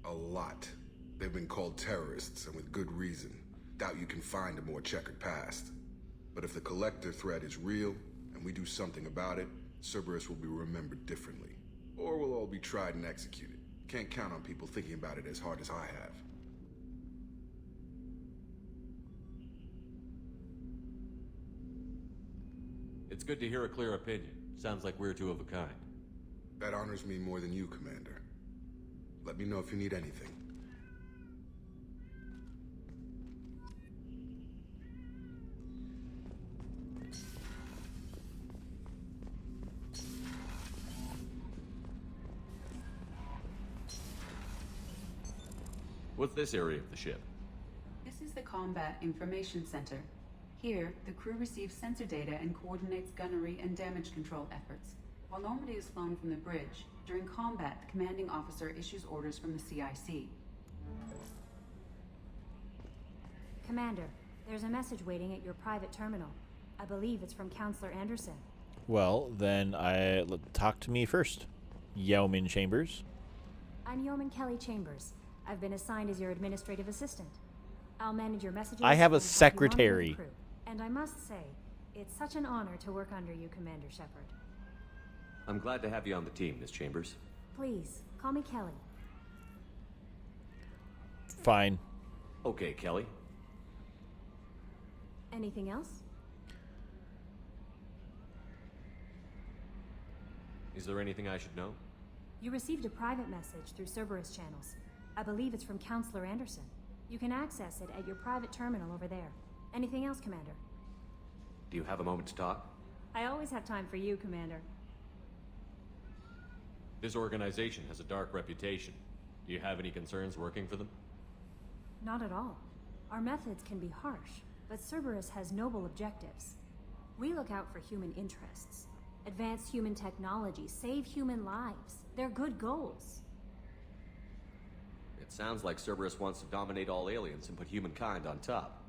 A lot. They've been called terrorists, and with good reason. Doubt you can find a more checkered past. But if the Collector threat is real, and we do something about it, Cerberus will be remembered differently. Or we'll all be tried and executed. Can't count on people thinking about it as hard as I have. It's good to hear a clear opinion. Sounds like we're two of a kind. That honors me more than you, Commander. Let me know if you need anything. What's this area of the ship? This is the Combat Information Center. Here, the crew receives sensor data and coordinates gunnery and damage control efforts. While Normandy is flown from the bridge, during combat, the commanding officer issues orders from the CIC. Commander, there's a message waiting at your private terminal. I believe it's from Counselor Anderson. Well, then talk to me first. Yeoman Chambers. I'm Yeoman Kelly Chambers. I've been assigned as your administrative assistant. I'll manage your messages. I have a and help you secretary. monitor the crew. And I must say, it's such an honor to work under you, Commander Shepard. I'm glad to have you on the team, Miss Chambers. Please, call me Kelly. Fine. Okay, Kelly. Anything else? Is there anything I should know? You received a private message through Cerberus channels. I believe it's from Counselor Anderson. You can access it at your private terminal over there. Anything else, Commander? Do you have a moment to talk? I always have time for you, Commander. This organization has a dark reputation. Do you have any concerns working for them? Not at all. Our methods can be harsh, but Cerberus has noble objectives. We look out for human interests, advance human technology, save human lives. They're good goals. It sounds like Cerberus wants to dominate all aliens and put humankind on top.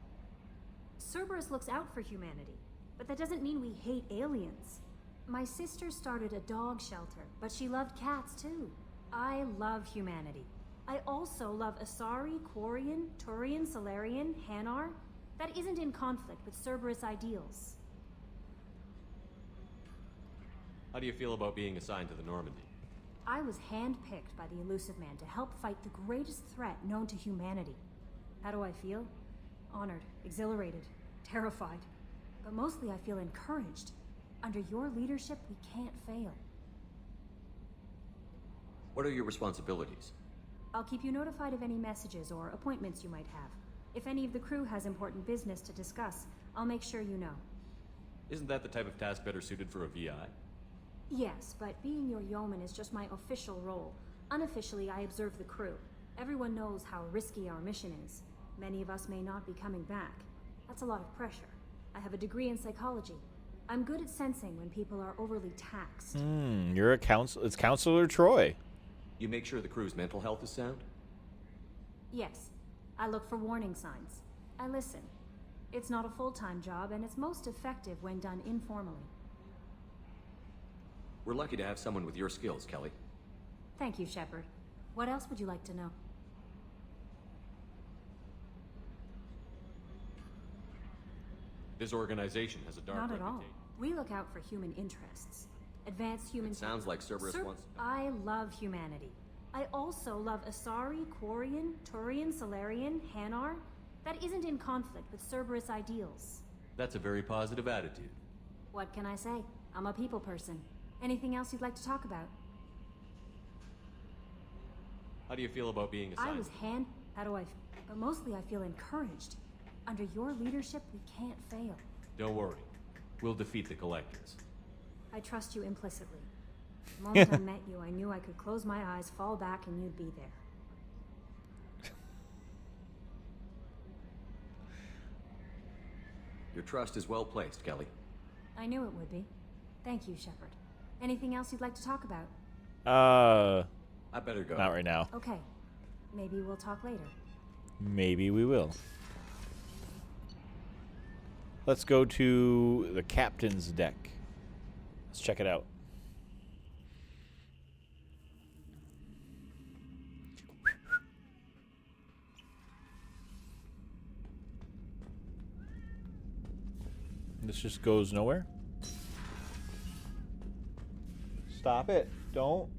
Cerberus looks out for humanity, but that doesn't mean we hate aliens. My sister started a dog shelter, but she loved cats too. I love humanity. I also love Asari, Quarian, Turian, Solarian, Hanar. That isn't in conflict with Cerberus ideals. How do you feel about being assigned to the Normandy? I was handpicked by the Elusive Man to help fight the greatest threat known to humanity. How do I feel? Honored, exhilarated, terrified. But mostly I feel encouraged. Under your leadership, we can't fail. What are your responsibilities? I'll keep you notified of any messages or appointments you might have. If any of the crew has important business to discuss, I'll make sure you know. Isn't that the type of task better suited for a VI? Yes, but being your yeoman is just my official role. Unofficially, I observe the crew. Everyone knows how risky our mission is. Many of us may not be coming back. That's a lot of pressure. I have a degree in psychology. I'm good at sensing when people are overly taxed. You're a it's Counselor Troy. You make sure the crew's mental health is sound? Yes. I look for warning signs. I listen. It's not a full-time job, and it's most effective when done informally. We're lucky to have someone with your skills, Kelly. Thank you, Shepard. What else would you like to know? This organization has a dark Not at reputation. all. We look out for human interests. Advance human... It sounds like Cerberus wants... I love humanity. I also love Asari, Quarian, Turian, Solarian, Hanar. That isn't in conflict with Cerberus ideals. That's a very positive attitude. What can I say? I'm a people person. Anything else you'd like to talk about? How do you feel about being assigned? I was How do I... But mostly I feel encouraged. Under your leadership, we can't fail. Don't worry. We'll defeat the Collectors. I trust you implicitly. The moment I met you, I knew I could close my eyes, fall back, and you'd be there. Your trust is well placed, Kelly. I knew it would be. Thank you, Shepard. Anything else you'd like to talk about? I better go. Not right now. Okay. Maybe we'll talk later. Maybe we will. Let's go to the captain's deck. Let's check it out. This just goes nowhere. Stop it. Don't.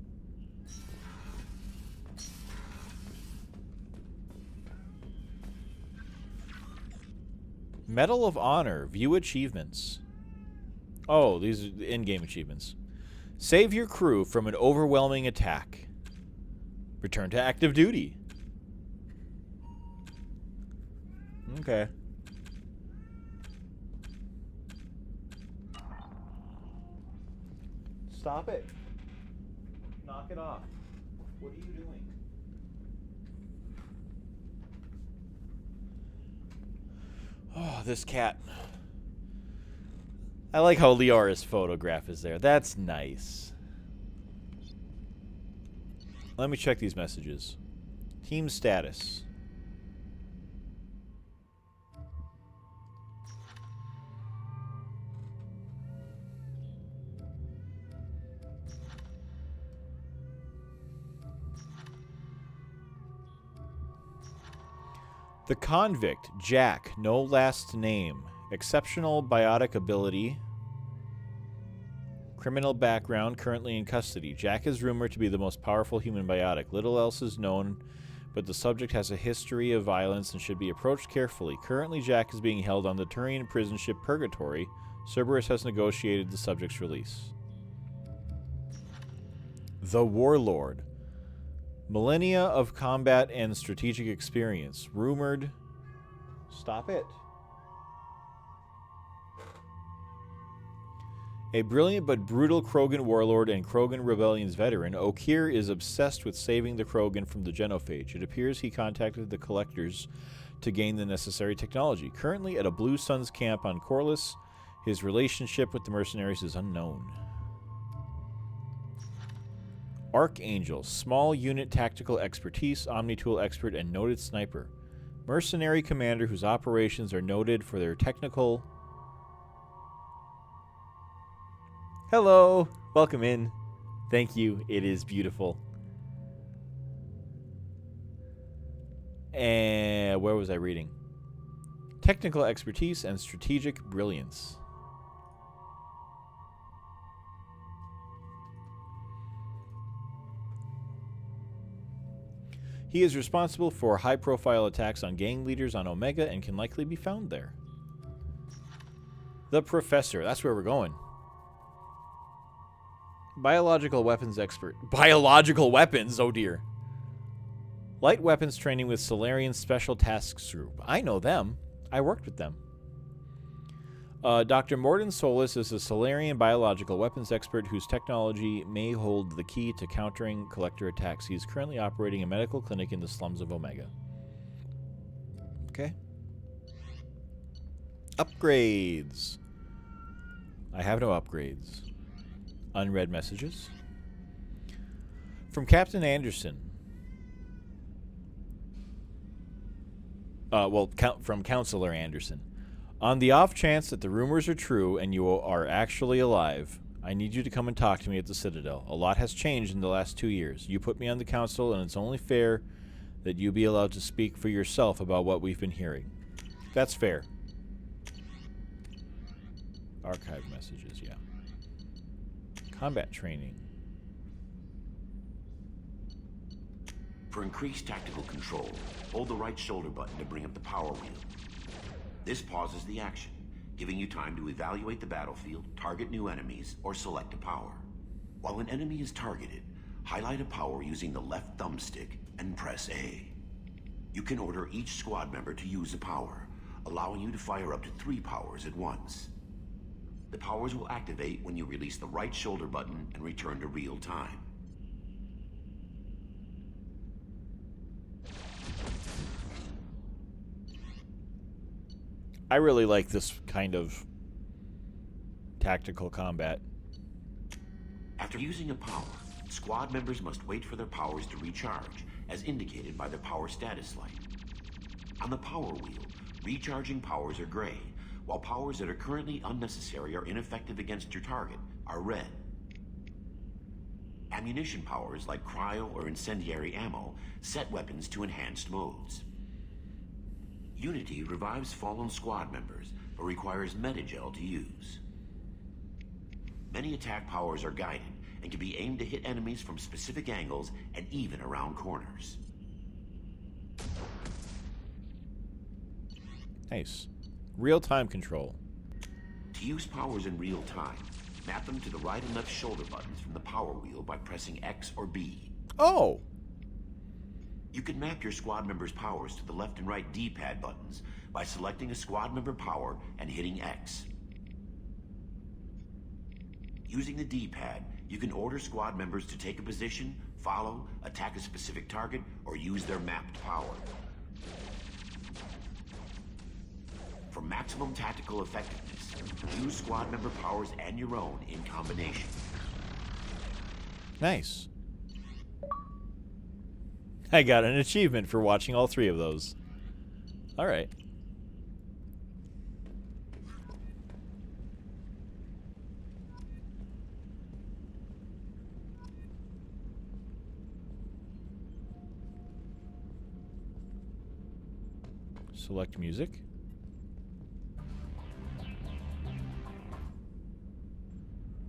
Medal of Honor. View achievements. Oh, these are the in-game achievements. Save your crew from an overwhelming attack. Return to active duty. Okay. Stop it. Knock it off. What are you doing? Oh, this cat. I like how Liara's photograph is there. That's nice. Let me check these messages. Team status. The convict, Jack, no last name. Exceptional biotic ability. Criminal background, currently in custody. Jack is rumored to be the most powerful human biotic. Little else is known, but the subject has a history of violence and should be approached carefully. Currently, Jack is being held on the Turian prison ship Purgatory. Cerberus has negotiated the subject's release. The Warlord. Millennia of combat and strategic experience. Rumored. Stop it. A brilliant but brutal Krogan warlord and Krogan rebellion's veteran, Okeer is obsessed with saving the Krogan from the genophage. It appears he contacted the Collectors to gain the necessary technology. Currently at a Blue Suns camp on Corliss, his relationship with the mercenaries is unknown. Archangel, small unit tactical expertise, omni-tool expert, and noted sniper. Mercenary commander whose operations are noted for their technical... Hello! Welcome in. Thank you. It is beautiful. And where was I reading? Technical expertise and strategic brilliance. He is responsible for high-profile attacks on gang leaders on Omega and can likely be found there. The Professor. That's where we're going. Biological weapons expert. Biological weapons? Oh, dear. Light weapons training with Solarian Special Tasks Group. I know them. I worked with them. Dr. Morden Solis is a Solarian biological weapons expert whose technology may hold the key to countering Collector attacks. He is currently operating a medical clinic in the slums of Omega. Okay. Upgrades. I have no upgrades. Unread messages. From Captain Anderson. From Counselor Anderson. On the off chance that the rumors are true and you are actually alive, I need you to come and talk to me at the Citadel. A lot has changed in the last 2 years. You put me on the council, and it's only fair that you be allowed to speak for yourself about what we've been hearing. That's fair. Archive messages, yeah. Combat training. For increased tactical control, hold the right shoulder button to bring up the power wheel. This pauses the action, giving you time to evaluate the battlefield, target new enemies, or select a power. While an enemy is targeted, highlight a power using the left thumbstick and press A. You can order each squad member to use a power, allowing you to fire up to 3 powers at once. The powers will activate when you release the right shoulder button and return to real time. I really like this kind of tactical combat. After using a power, Squad members must wait for their powers to recharge, as indicated by the power status light. On the power wheel, recharging powers are gray, while powers that are currently unnecessary or ineffective against your target are red. Ammunition powers like cryo or incendiary ammo set weapons to enhanced modes. Unity revives fallen squad members, but requires Metagel to use. Many attack powers are guided and can be aimed to hit enemies from specific angles and even around corners. Nice. Real-time control. To use powers in real time, map them to the right and left shoulder buttons from the power wheel by pressing X or B. Oh! You can map your squad member's powers to the left and right D-pad buttons by selecting a squad member power and hitting X. Using the D-pad, you can order squad members to take a position, follow, attack a specific target, or use their mapped power. For maximum tactical effectiveness, use squad member powers and your own in combination. Nice. I got an achievement for watching all 3 of those. All right. Select music.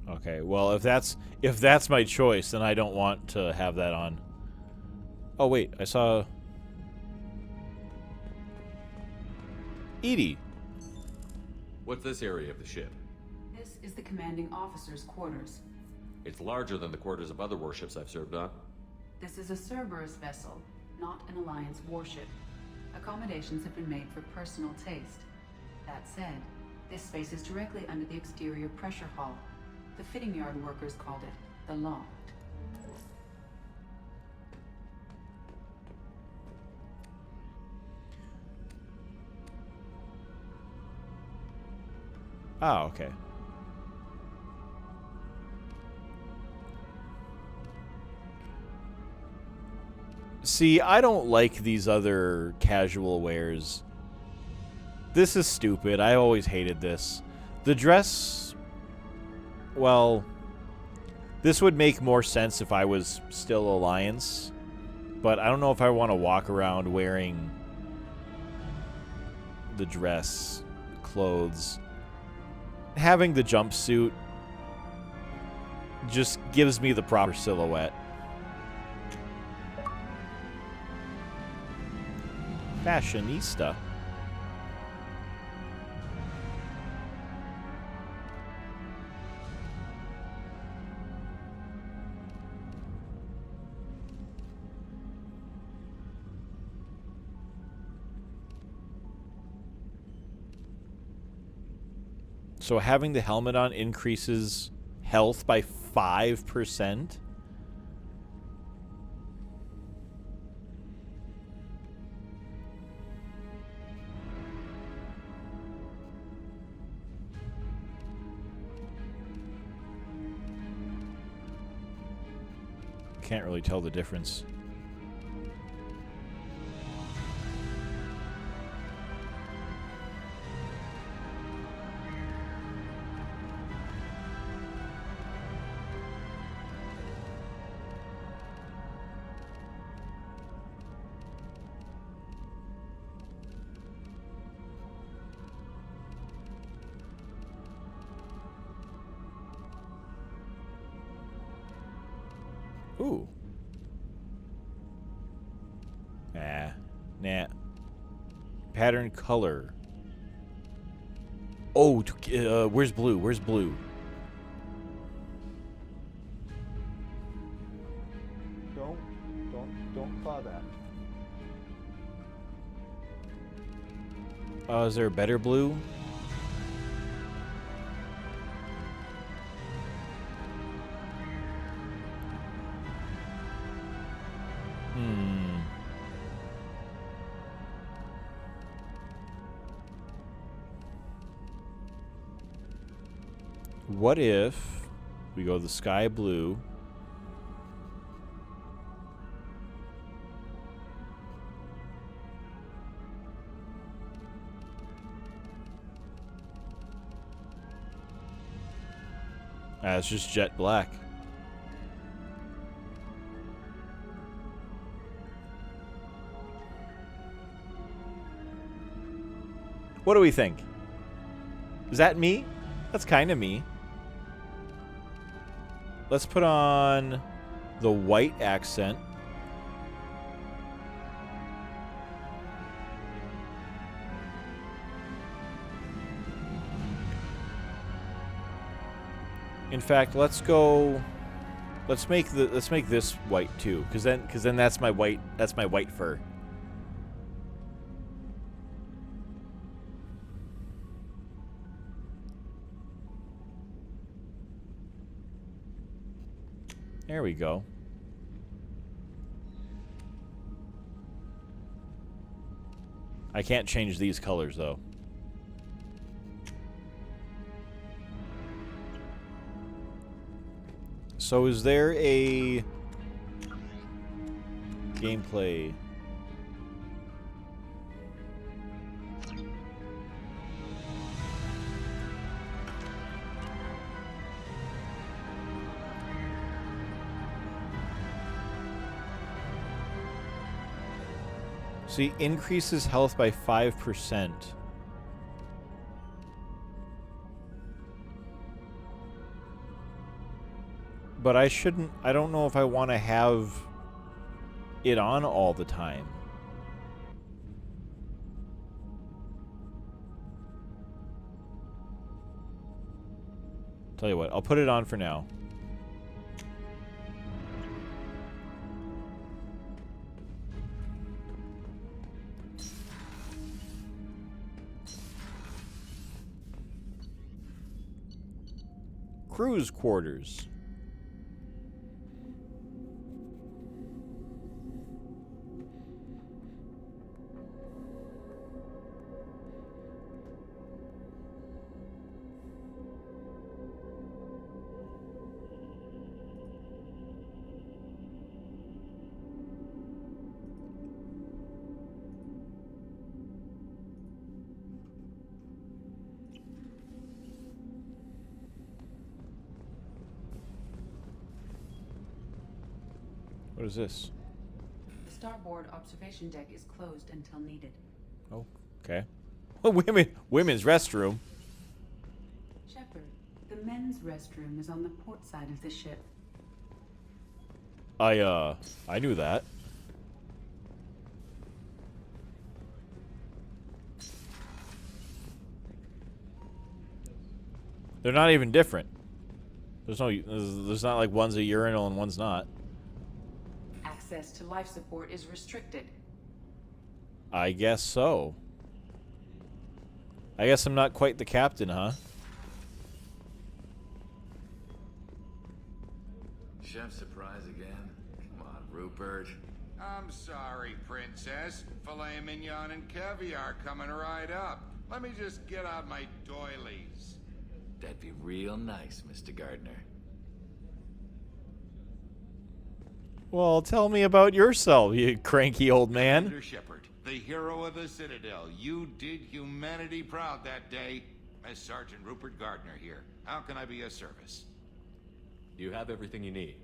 Okay, well, if that's my choice, then I don't want to have that on. Oh wait, I saw EDI. What's this area of the ship? This is the commanding officer's quarters. It's larger than the quarters of other warships I've served on. This is a Cerberus vessel, not an Alliance warship. Accommodations have been made for personal taste. That said, this space is directly under the exterior pressure hull. The fitting yard workers called it the loft. Oh, okay. See, I don't like these other casual wears. This is stupid. I always hated this. The dress... Well, this would make more sense if I was still Alliance. But I don't know if I want to walk around wearing the dress clothes. Having the jumpsuit just gives me the proper silhouette. Fashionista. So having the helmet on increases health by 5%? Can't really tell the difference. Ooh. Nah. Pattern color. Oh, where's blue? Where's blue? Don't claw that. Is there a better blue? What if we go the sky blue It's just jet black. What do we think? Is that me? That's kind of me. Let's put on the white accent. In fact, let's make this white too, because then that's my white fur. There we go. I can't change these colors though. So is there a gameplay? See, increases health by 5%. But I don't know if I want to have it on all the time. Tell you what, I'll put it on for now. Crew's quarters. What is this? The starboard observation deck is closed until needed. Oh, okay. Women's restroom. Shepard, the men's restroom is on the port side of the ship. I knew that. They're not even different. There's not like one's a urinal and one's not. Access to life support is restricted. I guess so. I guess I'm not quite the captain, huh? Chef surprise again? Come on, Rupert. I'm sorry, Princess. Filet mignon and caviar coming right up. Let me just get out my doilies. That'd be real nice, Mr. Gardner. Well, tell me about yourself, you cranky old man. Commander Shepard, the hero of the Citadel. You did humanity proud that day. As Sergeant Rupert Gardner here. How can I be of service? You have everything you need.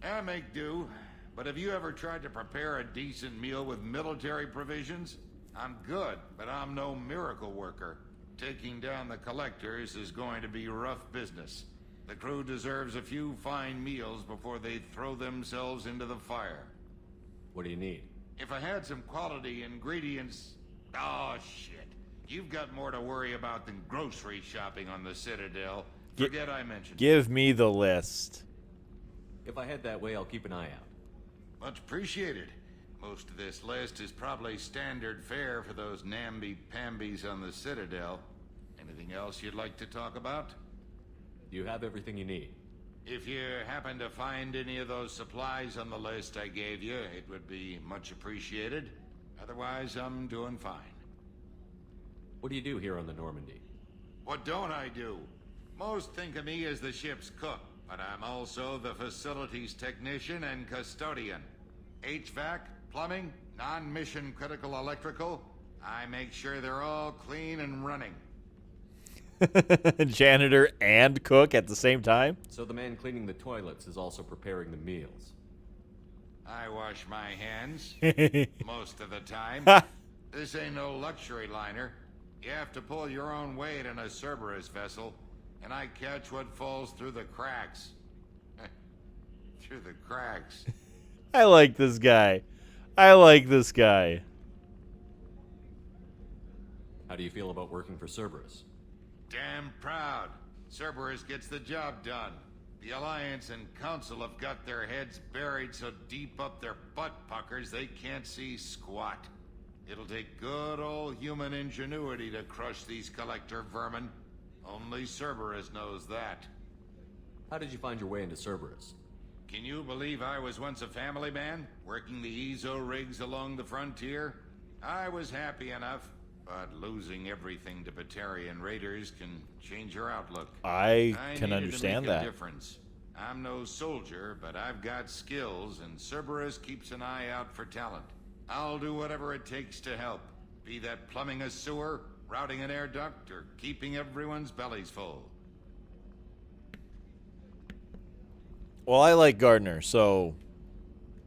I make do. But have you ever tried to prepare a decent meal with military provisions? I'm good, but I'm no miracle worker. Taking down the collectors is going to be rough business. The crew deserves a few fine meals before they throw themselves into the fire. What do you need? If I had some quality ingredients... Oh, shit. You've got more to worry about than grocery shopping on the Citadel. Forget I mentioned it. Give me the list. If I head that way, I'll keep an eye out. Much appreciated. Most of this list is probably standard fare for those namby-pambies on the Citadel. Anything else you'd like to talk about? You have everything you need. If you happen to find any of those supplies on the list I gave you, it would be much appreciated. Otherwise, I'm doing fine. What do you do here on the Normandy? What don't I do? Most think of me as the ship's cook, but I'm also the facilities technician and custodian. HVAC, plumbing, non-mission critical electrical. I make sure they're all clean and running. Janitor and cook at the same time? So the man cleaning the toilets is also preparing the meals. I wash my hands most of the time. Ha! This ain't no luxury liner. You have to pull your own weight in a Cerberus vessel, and I catch what falls through the cracks. Through the cracks. I like this guy. I like this guy. How do you feel about working for Cerberus? Damn proud. Cerberus gets the job done. The Alliance and Council have got their heads buried so deep up their butt puckers they can't see squat. It'll take good old human ingenuity to crush these collector vermin. Only Cerberus knows that. How did you find your way into Cerberus? Can you believe I was once a family man, working the EZO rigs along the frontier? I was happy enough, but losing everything to Batarian raiders can change your outlook. I can needed understand to make that. a difference. I'm no soldier, but I've got skills, and Cerberus keeps an eye out for talent. I'll do whatever it takes to help, be that plumbing a sewer, routing an air duct, or keeping everyone's bellies full. Well, I like Gardner, so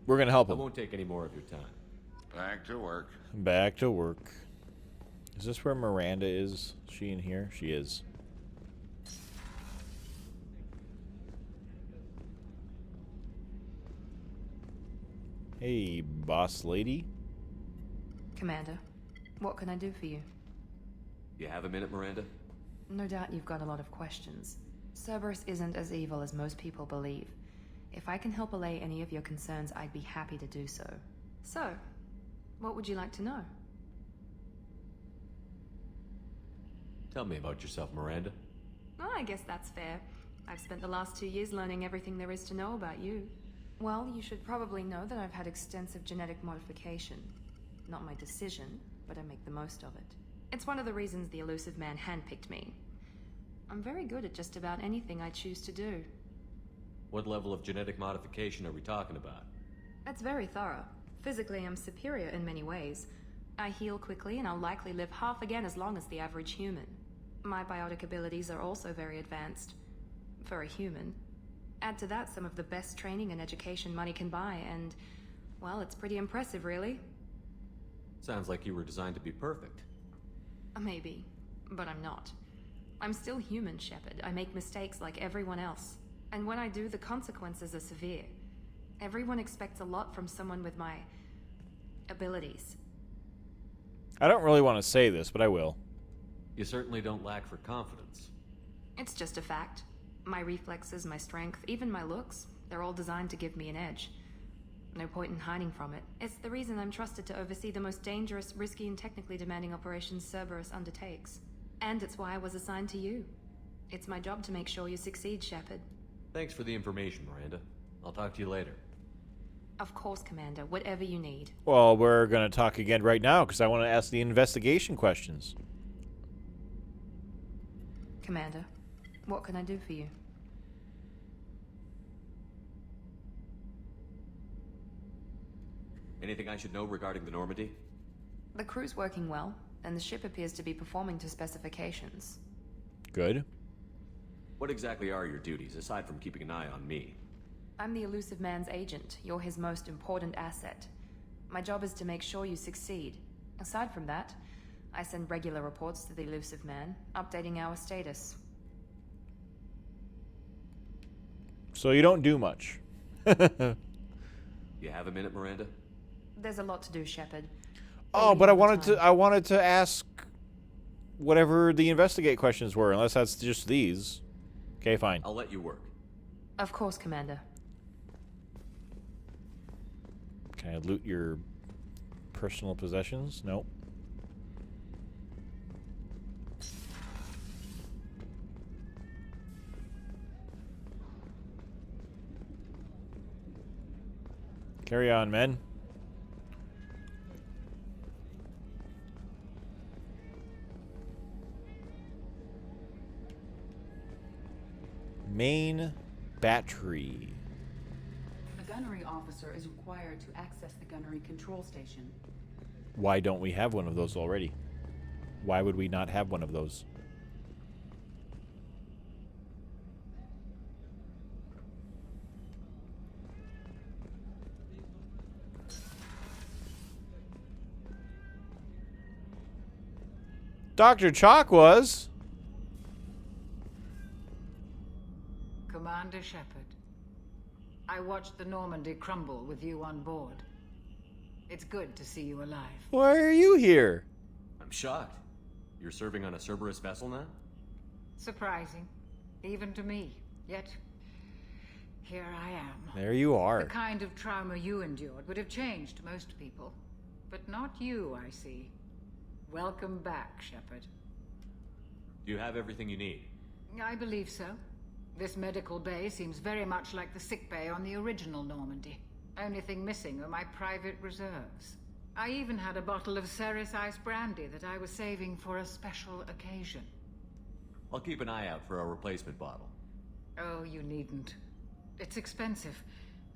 we're going to help I him. won't take any more of your time. Back to work. Back to work. Is this where Miranda is? She in here? She is. Hey, boss lady. Commander, what can I do for you? You have a minute, Miranda? No doubt you've got a lot of questions. Cerberus isn't as evil as most people believe. If I can help allay any of your concerns, I'd be happy to do so. So, what would you like to know? Tell me about yourself, Miranda. Oh, I guess that's fair. I've spent the last 2 years learning everything there is to know about you. Well, you should probably know that I've had extensive genetic modification. Not my decision, but I make the most of it. It's one of the reasons the Elusive Man handpicked me. I'm very good at just about anything I choose to do. What level of genetic modification are we talking about? That's very thorough. Physically, I'm superior in many ways. I heal quickly, and I'll likely live half again as long as the average human. My biotic abilities are also very advanced. For a human. Add to that some of the best training and education money can buy, and, well, it's pretty impressive, really. Sounds like you were designed to be perfect. Maybe, but I'm not. I'm still human, Shepard. I make mistakes like everyone else. And when I do, the consequences are severe. Everyone expects a lot from someone with my abilities. I don't really want to say this, but I will. You certainly don't lack for confidence. It's just a fact. My reflexes, my strength, even my looks, they're all designed to give me an edge. No point in hiding from it. It's the reason I'm trusted to oversee the most dangerous, risky, and technically demanding operations Cerberus undertakes. And it's why I was assigned to you. It's my job to make sure you succeed, Shepard. Thanks for the information, Miranda. I'll talk to you later. Of course, Commander. Whatever you need. Well, we're going to talk again right now because I want to ask the investigation questions. Commander, what can I do for you? Anything I should know regarding the Normandy? The crew's working well, and the ship appears to be performing to specifications. Good. What exactly are your duties, aside from keeping an eye on me? I'm the Elusive Man's agent. You're his most important asset. My job is to make sure you succeed. Aside from that, I send regular reports to the Elusive Man, updating our status. So you don't do much. You have a minute, Miranda? There's a lot to do, Shepard. Oh, but I wanted to ask whatever the investigate questions were, unless that's just these. Okay, fine. I'll let you work. Of course, Commander. Can I loot your personal possessions? Nope. Carry on, men. Main battery. A gunnery officer is required to access the gunnery control station. Why don't we have one of those already? Why would we not have one of those? Dr. Chalk was. Commander Shepard, I watched the Normandy crumble with you on board. It's good to see you alive. Why are you here? I'm shocked. You're serving on a Cerberus vessel now? Surprising, even to me. Yet, here I am. There you are. The kind of trauma you endured would have changed most people. But not you, I see. Welcome back, Shepard. Do you have everything you need? I believe so. This medical bay seems very much like the sick bay on the original Normandy. Only thing missing are my private reserves. I even had a bottle of Ceres Ice brandy that I was saving for a special occasion. I'll keep an eye out for a replacement bottle. Oh, you needn't. It's expensive,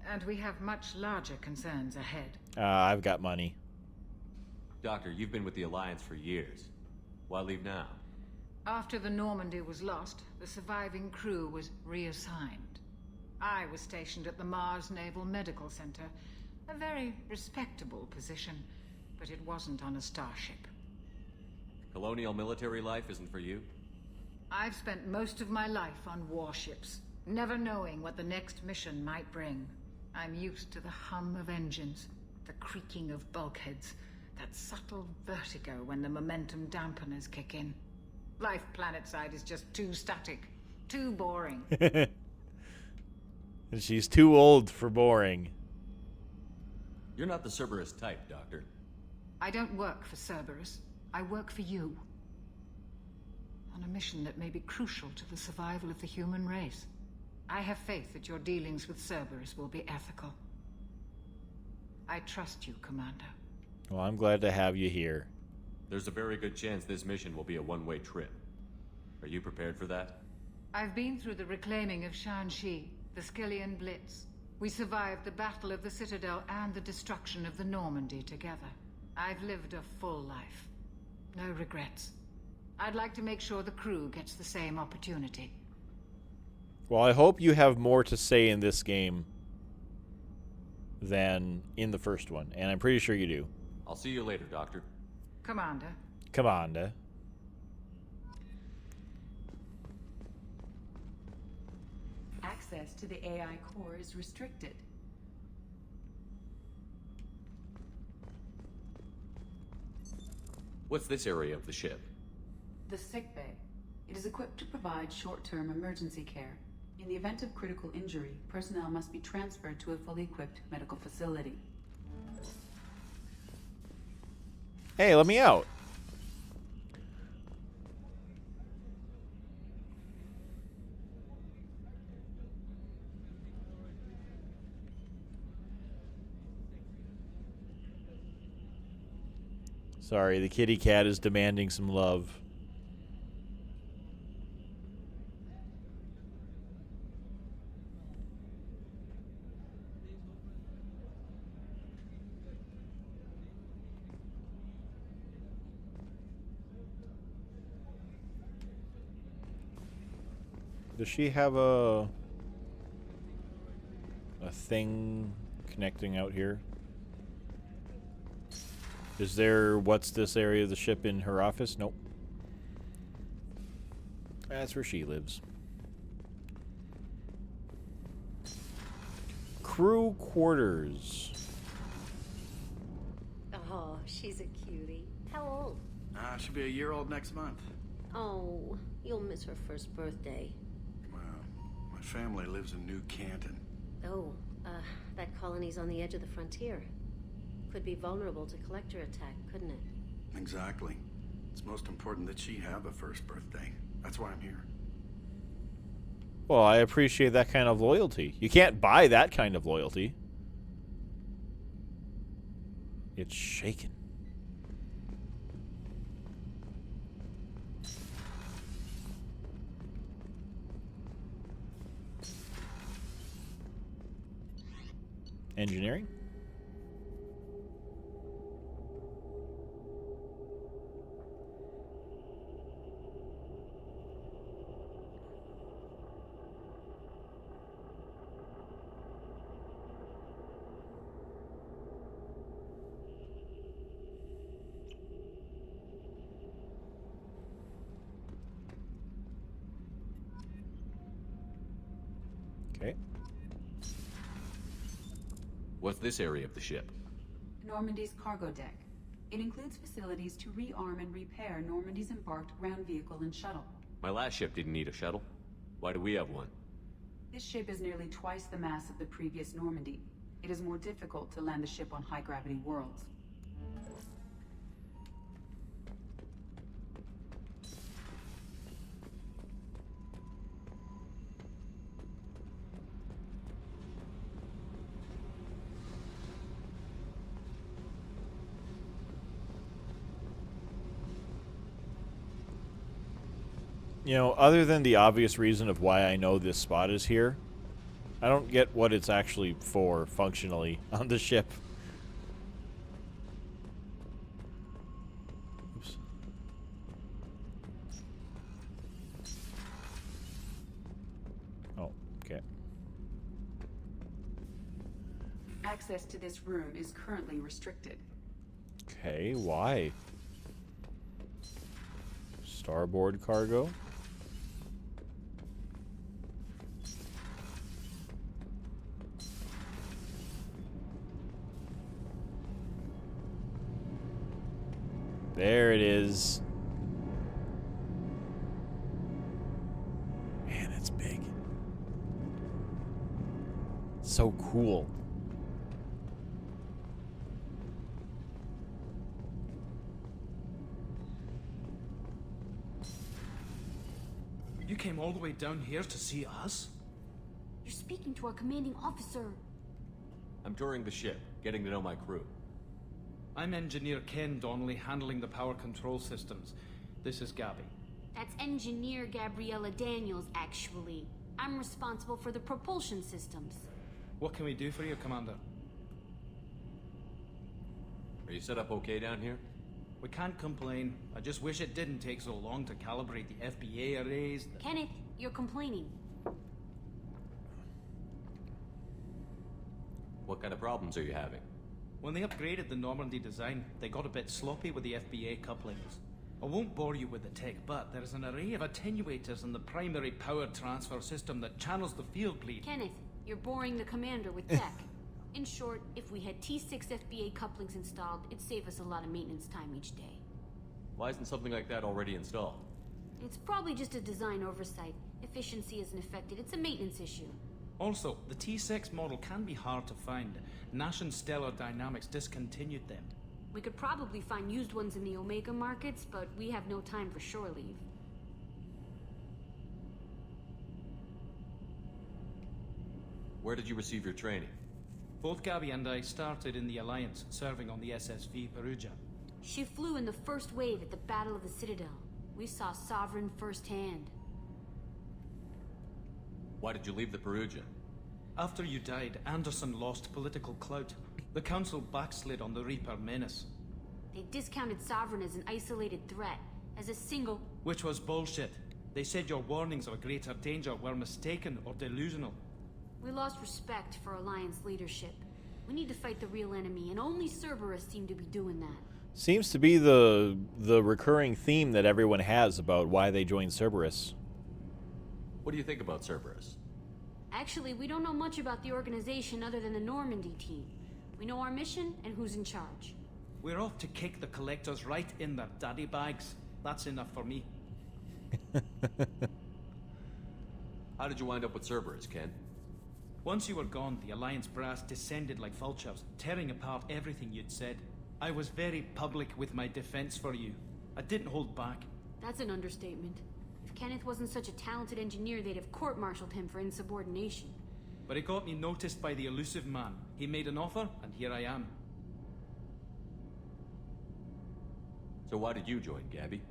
and we have much larger concerns ahead. I've got money. Doctor, you've been with the Alliance for years. Why leave now? After the Normandy was lost, the surviving crew was reassigned. I was stationed at the Mars Naval Medical Center, a very respectable position, but it wasn't on a starship. Colonial military life isn't for you? I've spent most of my life on warships, never knowing what the next mission might bring. I'm used to the hum of engines, the creaking of bulkheads, that subtle vertigo when the momentum dampeners kick in. Life planetside is just too static, too boring. And she's too old for boring. You're not the Cerberus type, Doctor. I don't work for Cerberus. I work for you. On a mission that may be crucial to the survival of the human race. I have faith that your dealings with Cerberus will be ethical. I trust you, Commander. Well, I'm glad to have you here. There's a very good chance this mission will be a one-way trip. Are you prepared for that? I've been through the reclaiming of Shanxi, the Skillian Blitz. We survived the Battle of the Citadel and the destruction of the Normandy together. I've lived a full life. No regrets. I'd like to make sure the crew gets the same opportunity. Well, I hope you have more to say in this game than in the first one, and I'm pretty sure you do. I'll see you later, Doctor. Commander. Commander. Access to the AI core is restricted. What's this area of the ship? The sick bay. It is equipped to provide short-term emergency care. In the event of critical injury, personnel must be transferred to a fully equipped medical facility. Hey, let me out. Sorry, the kitty cat is demanding some love. Does she have a thing connecting out here? Is there, what's this area of the ship in her office? Nope. That's where she lives. Crew quarters. Oh, she's a cutie. How old? She'll be a year old next month. Oh, you'll miss her first birthday. Well, my family lives in New Canton. Oh, that colony's on the edge of the frontier. Could be vulnerable to collector attack, couldn't it? Exactly. It's most important that she have a first birthday. That's why I'm here. Well, I appreciate that kind of loyalty. You can't buy that kind of loyalty. It's shaken. Engineering? Okay. What's this area of the ship? Normandy's cargo deck. It includes facilities to rearm and repair Normandy's embarked ground vehicle and shuttle. My last ship didn't need a shuttle. Why do we have one? This ship is nearly twice the mass of the previous Normandy. It is more difficult to land the ship on high-gravity worlds. You know, other than the obvious reason of why I know this spot is here, I don't get what it's actually for functionally on the ship. Oops. Oh, okay. Access to this room is currently restricted. Okay, why? Starboard cargo. There it is. Man, it's big. So cool. You came all the way down here to see us? You're speaking to our commanding officer. I'm touring the ship, getting to know my crew. I'm Engineer Ken Donnelly, handling the power control systems. This is Gabby. That's Engineer Gabriella Daniels, actually. I'm responsible for the propulsion systems. What can we do for you, Commander? Are you set up okay down here? We can't complain. I just wish it didn't take so long to calibrate the FBA arrays. Kenneth, you're complaining. What kind of problems are you having? When they upgraded the Normandy design, they got a bit sloppy with the FBA couplings. I won't bore you with the tech, but there's an array of attenuators in the primary power transfer system that channels the field bleed. Kenneth, you're boring the commander with tech. In short, if we had T6 FBA couplings installed, it'd save us a lot of maintenance time each day. Why isn't something like that already installed? It's probably just a design oversight. Efficiency isn't affected. It's a maintenance issue. Also, the T6 model can be hard to find. Nash and Stellar Dynamics discontinued them. We could probably find used ones in the Omega markets, but we have no time for shore leave. Where did you receive your training? Both Gabby and I started in the Alliance, serving on the SSV Perugia. She flew in the first wave at the Battle of the Citadel. We saw Sovereign firsthand. Why did you leave the Perugia? After you died, Anderson lost political clout. The Council backslid on the Reaper menace. They discounted Sovereign as an isolated threat, as a single... Which was bullshit. They said your warnings of a greater danger were mistaken or delusional. We lost respect for Alliance leadership. We need to fight the real enemy, and only Cerberus seem to be doing that. Seems to be the recurring theme that everyone has about why they joined Cerberus. What do you think about Cerberus? Actually, we don't know much about the organization other than the Normandy team. We know our mission and who's in charge. We're off to kick the Collectors right in their daddy bags. That's enough for me. How did you wind up with Cerberus, Ken? Once you were gone, the Alliance brass descended like vultures, tearing apart everything you'd said. I was very public with my defense for you. I didn't hold back. That's an understatement. If Kenneth wasn't such a talented engineer, they'd have court-martialed him for insubordination. But it got me noticed by the elusive man. He made an offer, and here I am. So why did you join, Gabby?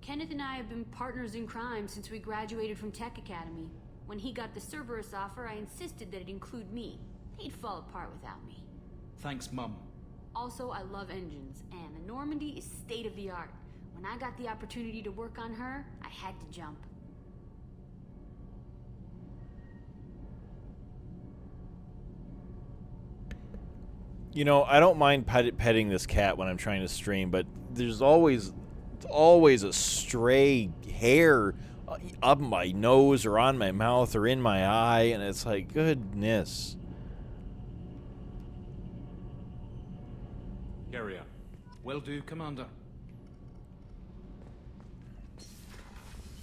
Kenneth and I have been partners in crime since we graduated from Tech Academy. When he got the Cerberus offer, I insisted that it include me. He'd fall apart without me. Thanks, Mum. Also, I love engines, and the Normandy is state-of-the-art. When I got the opportunity to work on her, I had to jump. You know, I don't mind petting this cat when I'm trying to stream, but there's always a stray hair up my nose or on my mouth or in my eye, and it's like, goodness. Carry on. Will do, Commander.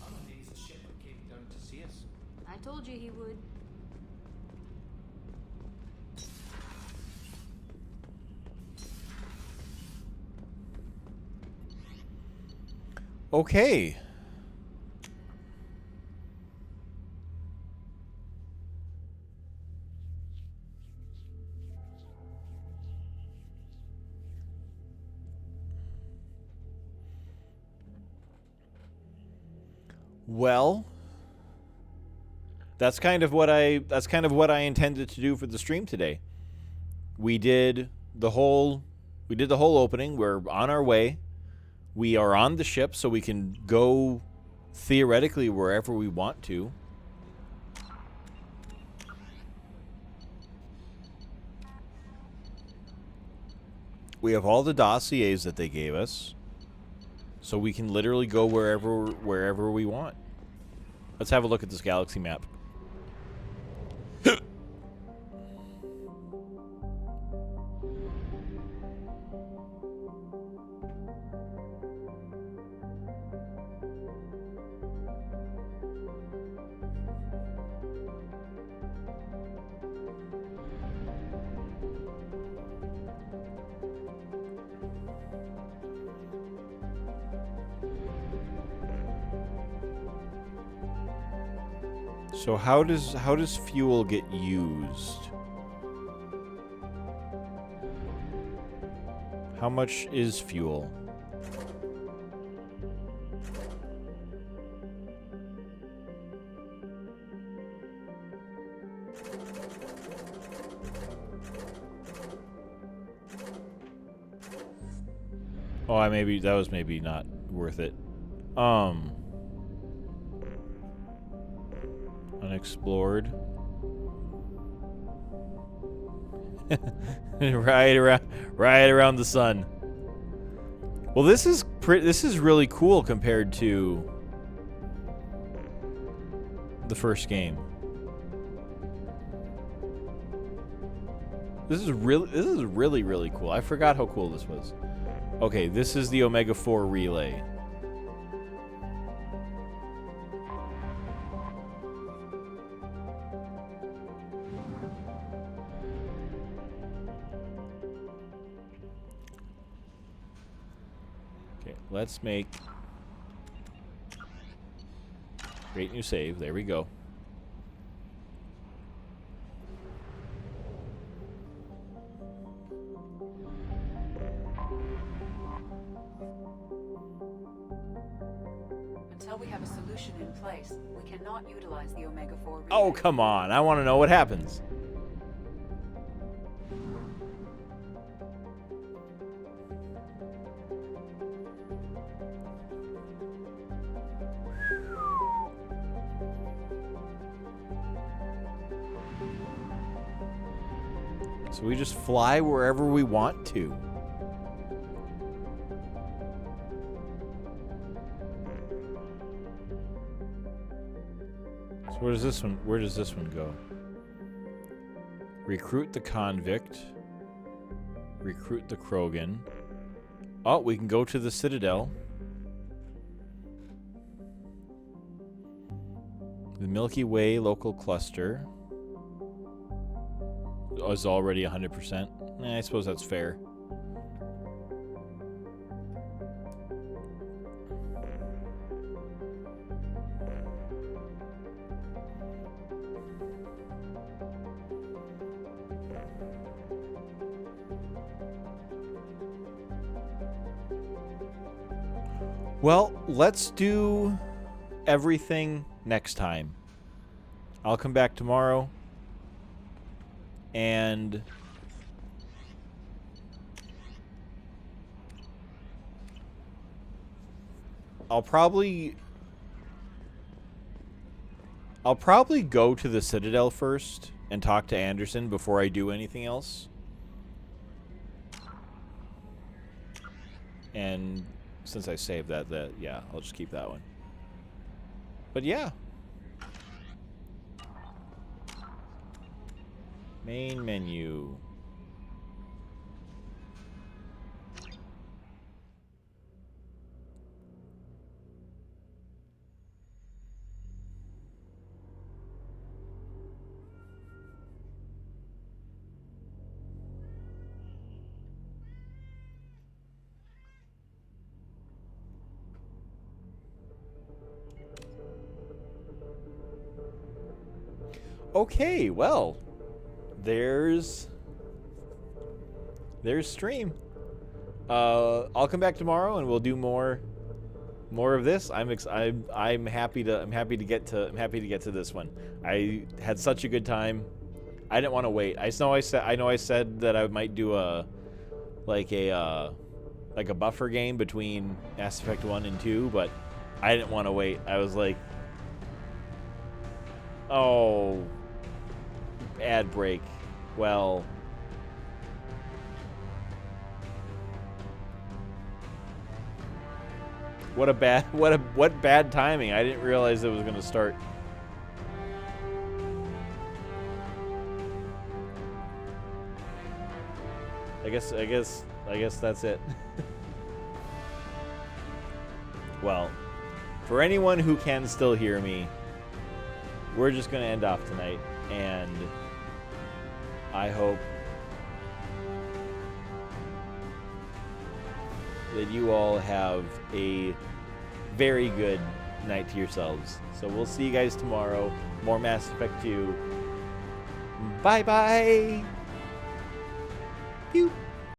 Other days the ship came down to see us. I told you he would. Okay. Well, that's kind of what I intended to do for the stream today. We did the whole opening. We're on our way. We are on the ship, so we can go theoretically wherever we want to. We have all the dossiers that they gave us, so we can literally go wherever we want. Let's have a look at this galaxy map. So how does fuel get used? How much is fuel? Oh, that was maybe not worth it. Unexplored. right around the sun. Well, this is really cool compared to the first game. This is really cool. I forgot how cool this was. Okay, this is the Omega 4 relay. Let's make create new save. There we go. Until we have a solution in place, we cannot utilize the Omega 4 relay. Oh, come on. I want to know what happens. So we just fly wherever we want to. So where does this one go? Recruit the convict. Recruit the Krogan. Oh, we can go to the Citadel. The Milky Way local cluster is already 100%. I suppose that's fair. Well, let's do everything next time. I'll come back tomorrow. And I'll probably go to the Citadel first and talk to Anderson before I do anything else. And since I saved that, yeah, I'll just keep that one. But yeah. Main menu. Okay, well, there's stream. I'll come back tomorrow and we'll do more of this. I'm happy to get to this one. I had such a good time. I didn't want to wait. I know I said that I might do a buffer game between Mass Effect 1 and 2, but I didn't want to wait. I was like, oh, ad break. Well, what bad timing. I didn't realize it was going to start. I guess that's it. Well, for anyone who can still hear me, we're just going to end off tonight, and I hope that you all have a very good night to yourselves. So we'll see you guys tomorrow. More Mass Effect 2. Bye-bye. Pew.